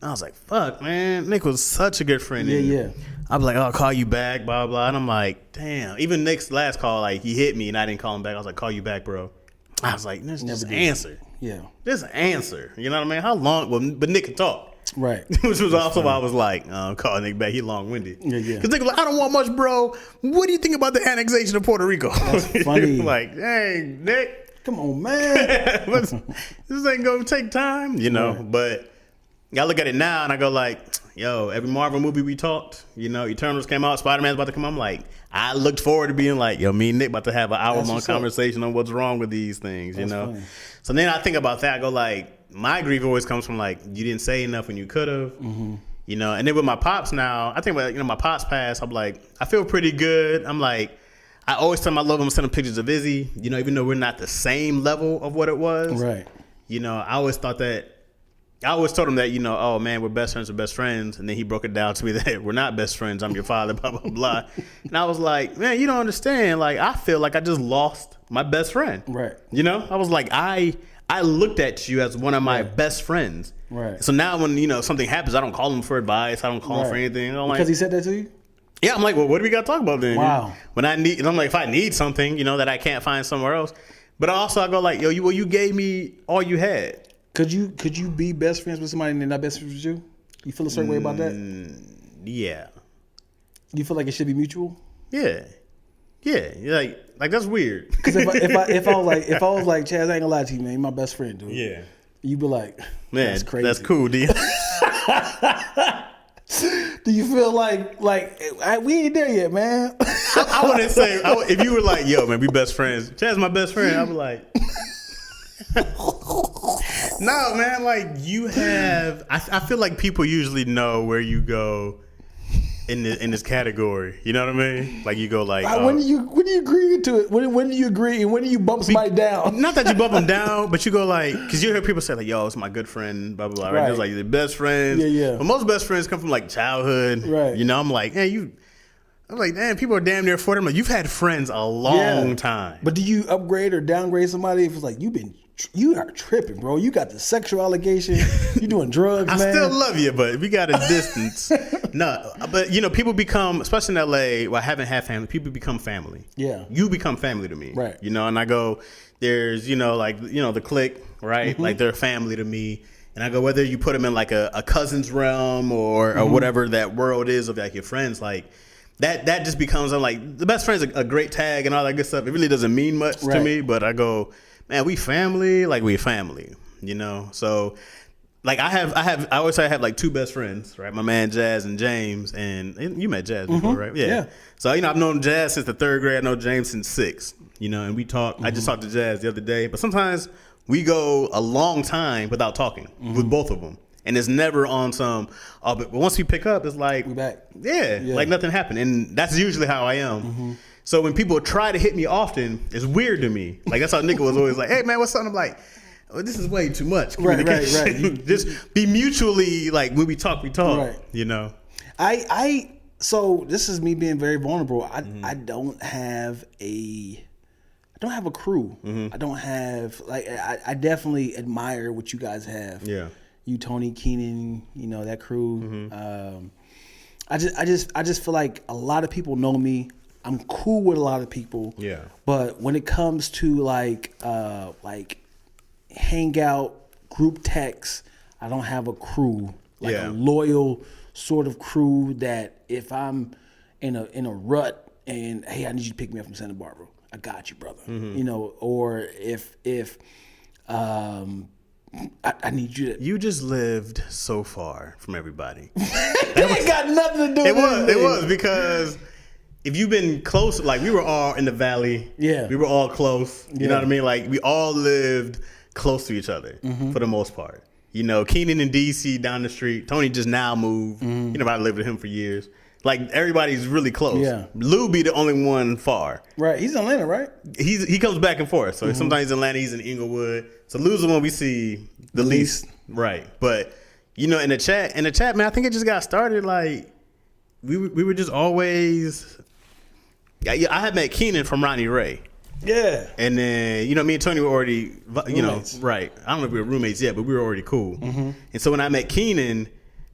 I was like, fuck, man. Nick was such a good friend. Yeah. I was like, I'll call you back, blah, blah. And I'm like, damn. Even Nick's last call, like he hit me and I didn't call him back. I was like, call you back, bro. I was like, just answer. Yeah. Just answer. You know what I mean? How long? Well, but Nick can talk. Right. Which was also why I was like, call Nick back. He long-winded. Yeah. Because Nick was like, I don't want much, bro. What do you think about the annexation of Puerto Rico? That's funny. Like, hey, Nick. Come on, man. This ain't going to take time, Right. But I look at it now and I go like, yo, every Marvel movie we talked, Eternals came out, Spider-Man's about to come out. I'm like, I looked forward to being like, yo, me and Nick about to have an hour-long conversation on what's wrong with these things, Funny. So then I think about that. I go like, my grief always comes from like, you didn't say enough when you could have, And then with my pops now, I think about, my pops passed. I'm like, I feel pretty good. I'm like, I always tell him I love him, send him pictures of Izzy. You know, even though we're not the same level of what it was. Right. You know, I always told him that, you know, oh man, we're best friends. And then he broke it down to me that we're not best friends. I'm your father, blah, blah, blah. And I was like, man, you don't understand. Like, I feel like I just lost my best friend. Right. You know, I was like, I looked at you as one of my best friends. Right. So now when, you know, something happens, I don't call him for advice. I don't call him for anything. I'm Because he said that to you? Yeah, I'm like, well, what do we got to talk about then? Wow. When I'm like, if I need something, you know, that I can't find somewhere else. But also I go like, yo, you gave me all you had. Could you be best friends with somebody and they're not best friends with you? You feel a certain way about that? Yeah. You feel like it should be mutual? Yeah. Yeah. Like that's weird. Because if I was like, Chaz, I ain't gonna lie to you, man, you're my best friend, dude. Yeah. You'd be like, man, that's crazy. That's cool, dude. Do you feel like we ain't there yet, man? I wouldn't say if you were like, yo, man, we best friends. Chaz, my best friend. I'd be like, no, man. Like you have. I feel like people usually know where you go in this category. You know what I mean? Like you go like, when do you agree to it? When do you agree and when do you bump somebody down? Not that you bump them down, but you go like, because you hear people say like, yo, it's my good friend, blah blah blah. Right? There's like the best friends. Yeah. But most best friends come from like childhood. Right. You know, I'm like, man, I'm like, damn, people are damn near 40. I'm like, you've had friends a long time. But do you upgrade or downgrade somebody if it's like you are tripping, bro? You got the sexual allegation. You doing drugs, man. I still love you, but we got a distance. No, but you know, people become, especially in LA, where I haven't had family. People become family. Yeah, you become family to me, right? You know, and I go, there's, you know, like, you know, the clique, right? Mm-hmm. Like they're family to me. And I go, whether you put them in like a cousin's realm or whatever that world is of like your friends, like. That just becomes, I'm like, the best friend's a great tag and all that good stuff. It really doesn't mean much to me, but I go, man, we family, like we family, you know? So like I always say I have like two best friends, right? My man Jazz and James, and you met Jazz before, right? Yeah. So, you know, I've known Jazz since the 3rd grade. I know James since 6th, you know, and we talk. I just talked to Jazz the other day, but sometimes we go a long time without talking with both of them. And it's never on some, but once we pick up, it's like, we back. Yeah, like nothing happened. And that's usually how I am. So when people try to hit me often, it's weird to me. Like that's how Nick was always like, hey man, what's up? I'm like, oh, this is way too much communication. Right. Just be mutually, like when we talk, right. You know? So this is me being very vulnerable. I don't have a crew. I don't have, like, I definitely admire what you guys have. Yeah. You, Tony, Keenan, you know, that crew. I just feel like a lot of people know me. I'm cool with a lot of people. Yeah. But when it comes to like hangout, group text, I don't have a crew. Like a loyal sort of crew that if I'm in a rut and hey, I need you to pick me up from Santa Barbara, I got you, brother. You know, or if I need you to. You just lived so far from everybody. That ain't got nothing to do with it. It was because if you've been close, like we were all in the valley. Yeah. We were all close. You know what I mean? Like we all lived close to each other for the most part. You know, Keenan in DC down the street. Tony just now moved. You know, I lived with him for years. Like everybody's really close. Yeah. Lou be the only one far. Right. He's in Atlanta, right? He comes back and forth. So sometimes he's in Atlanta, he's in Inglewood. So Lou's the one we see the least. Right. But you know, in the chat, man, I think it just got started. Like we were just always. I had met Keenan from Ronnie Ray. Yeah. And then, you know, me and Tony were already, you roommates. Know, right. I don't know if we were roommates yet, but we were already cool. And so when I met Keenan,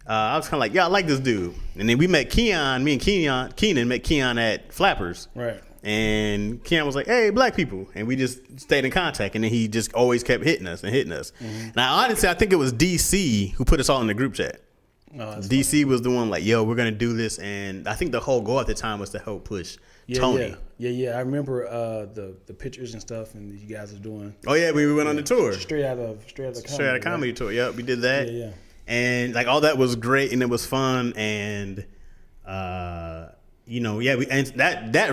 I was kind of like, yeah, I like this dude. And then we met Keon, Keenan met Keon at Flappers. Right. And Keon was like, hey, black people. And we just stayed in contact. And then he just always kept hitting us. And honestly, I think it was DC who put us all in the group chat. Oh, DC funny. Was the one like, yo, we're going to do this. And I think the whole goal at the time was to help push Tony. Yeah. I remember the pictures and stuff and you guys were doing. Oh, yeah, we went on the tour. Straight out of a comedy tour. Yep, we did that. Yeah. And like all that was great and it was fun and that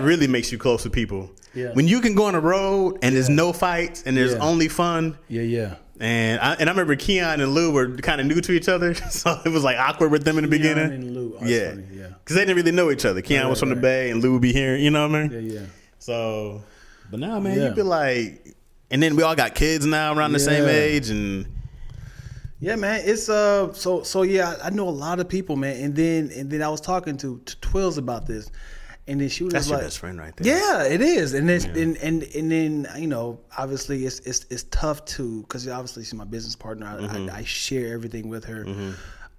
really makes you close to people. Yeah. When you can go on the road and there's no fights and there's only fun. Yeah. And I remember Keon and Lou were kind of new to each other, so it was like awkward with them in the beginning. And Lou, because they didn't really know each other. Keon was from the Bay and Lou would be here. You know what I mean? Yeah. So, but now, man, Yeah. you be like, and then we all got kids now around the same age, and yeah, man, it's so yeah, I know a lot of people, man, and then I was talking to Twills about this, and then she was that's like, your best friend right there. yeah, it is, and it's and then you know, obviously it's tough to, because obviously she's my business partner. I share everything with her.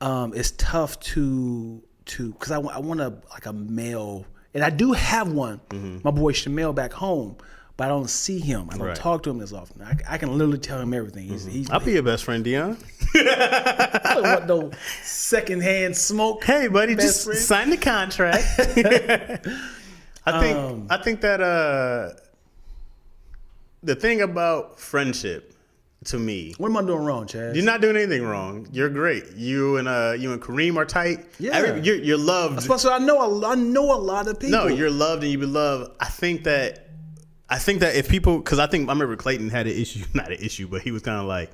It's tough to because I want a male, and I do have one. My boy Shamel back home. But I don't see him. I don't talk to him as often. I can literally tell him everything. I'll be your best friend, Dion. I don't want no secondhand smoke. Hey, buddy, just sign the contract. I think that the thing about friendship, to me, What am I doing wrong, Chaz? you're not doing anything wrong. You're great. You and Kareem are tight. Yeah. You're loved. So I know a lot of people. No, you're loved and you be loved. I think that if people, because I remember Clayton had an issue, not an issue, but he was kind of like,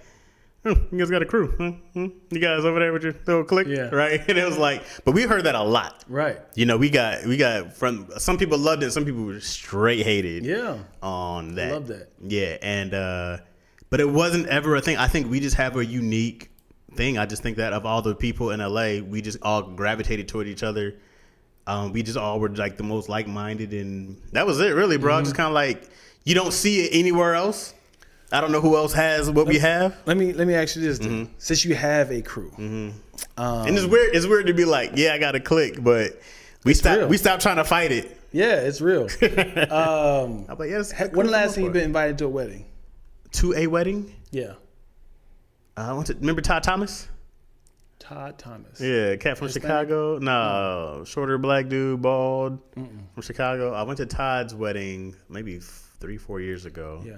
you guys got a crew, huh? You guys over there with your little clique, right? And it was like, but we heard that a lot, right? You know, we got from some people loved it, some people were straight hated, on that. I love that, yeah, and but it wasn't ever a thing. I think we just have a unique thing. I just think that of all the people in LA, we just all gravitated toward each other. We just all were like the most like-minded, and that was it, really, bro. Just kind of like, you don't see it anywhere else. I don't know who else has what we have. Let me ask you this, then. Since you have a crew, and it's weird to be like, yeah, I got a clique, but we stopped trying to fight it. Yeah, it's real. I'm like, yes. When the last time you been invited to a wedding? To a wedding? Yeah. I went to, remember Todd Thomas? Todd Thomas. Yeah, cat from Chicago. No, shorter black dude, bald, from Chicago. I went to Todd's wedding maybe 3-4 years ago. Yeah.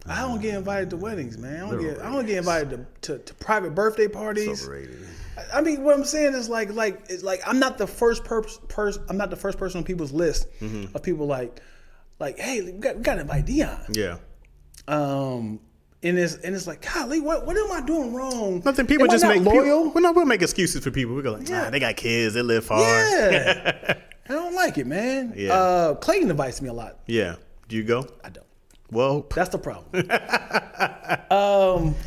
I don't get invited to weddings, man. I don't get invited to private birthday parties. So overrated. I mean, what I'm saying is like I'm not the first person. I'm not the first person on people's list of people like, hey, we got to invite Dion. Yeah. And it's like, golly, what am I doing wrong? Nothing. People am just I not make loyal. We'll make excuses for people. We go like, they got kids, they live far. Yeah, I don't like it, man. Yeah. Clayton invites me a lot. Yeah. Do you go? I don't. Well, that's the problem.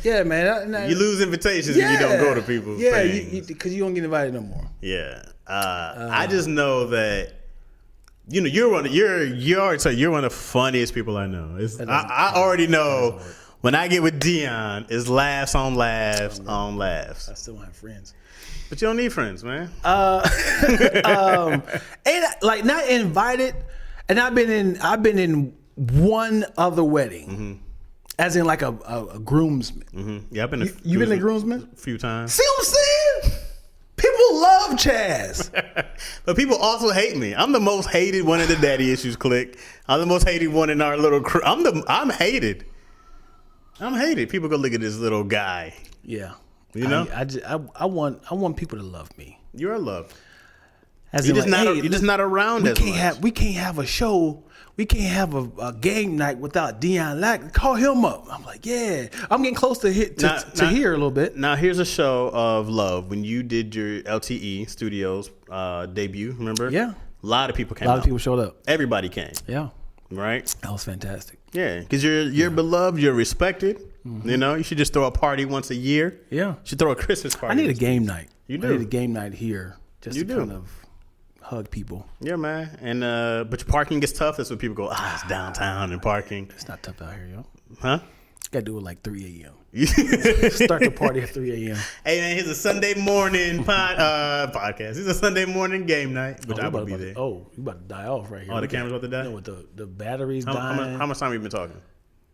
Yeah, man. You lose invitations if you don't go to people. Yeah, because you don't get invited no more. Yeah. I just know that. You know, you're one of the funniest people I know. I already know when I get with Dion, it's laughs on laughs on laughs. I still don't have friends. But you don't need friends, man. And like not invited, and I've been in one other wedding, as in like a groomsman. Yeah, I've been. You been a groomsman a few times. See what I'm saying? People love Chaz. But people also hate me. I'm the most hated one in the Daddy Issues clique. I'm the most hated one in our little crew. I'm hated. I'm hated. People go look at this little guy. Yeah. You know? I want people to love me. You are loved. You're just not around as much. We can't have a show. We can't have a game night without Dion Lack. Call him up. I'm like, yeah. I'm getting close to here a little bit. Now, here's a show of love. When you did your LTE Studios debut, remember? A Yeah. lot of people came out. A lot of people showed up. Everybody came. Yeah. Right? That was fantastic. Yeah, because you're beloved, you're respected. You know, you should just throw a party once a year. Yeah. You should throw a Christmas party. I need a game night. You do. I need a game night here just to kind of hug people. Yeah, man. And but your parking gets tough. That's when people go, it's downtown and parking. It's not tough out here, yo. Huh? Gotta do it like 3 a.m. Start the party at 3 a.m. Hey, man, here's a Sunday morning podcast. It's a Sunday morning game night, which I will be there. You about to die off right here. Oh, the camera's about to die? No, with the batteries dying. How much time have you been talking?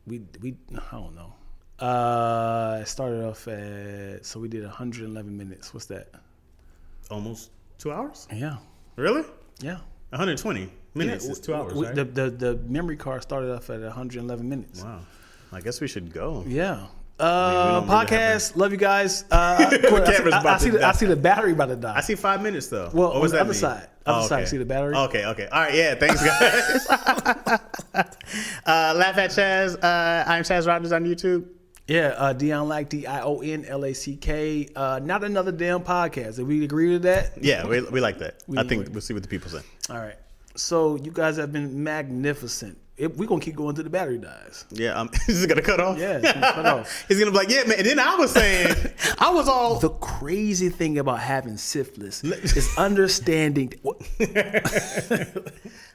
We I don't know. It started off so we did 111 minutes. What's that? Almost 2 hours? Yeah. Really? Yeah. 120 minutes is 2 hours, right? The memory card started off at 111 minutes. Wow. I guess we should go. Yeah. Podcast. Love you guys. I see the battery about to die. I see 5 minutes though. Well, on the other side. Side, see the battery? Okay. All right. Yeah. Thanks, guys. Laugh at Chaz. I'm Chaz Rogers on YouTube. Yeah. Dion Lack, DionLack. Not another damn podcast. Did we agree with that? Yeah, we like that. I think we'll see what the people say. All right. So you guys have been magnificent. We're going to keep going till the battery dies. Yeah, is it going to cut off? Yeah, it's going to cut off. He's going to be like, yeah, man. And then I was saying, I was all... The crazy thing about having syphilis is understanding...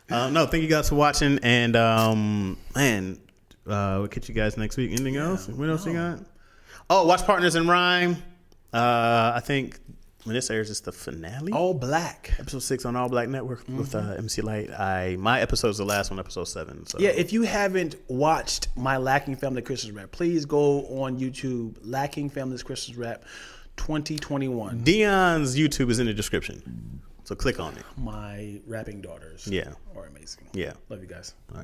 no, thank you guys for watching. And, man, we'll catch you guys next week. Anything else? What else you got? Oh, watch Partners in Rhyme. I think... When this airs, it's the finale. All Black. Episode 6 on All Black Network with MC Light. My episode is the last one, episode 7. So. Yeah, if you haven't watched my Lacking Family Christmas Rap, please go on YouTube. Lacking Family's Christmas Rap 2021. Dion's YouTube is in the description. So click on it. My rapping daughters are amazing. Yeah. Love you guys. All right.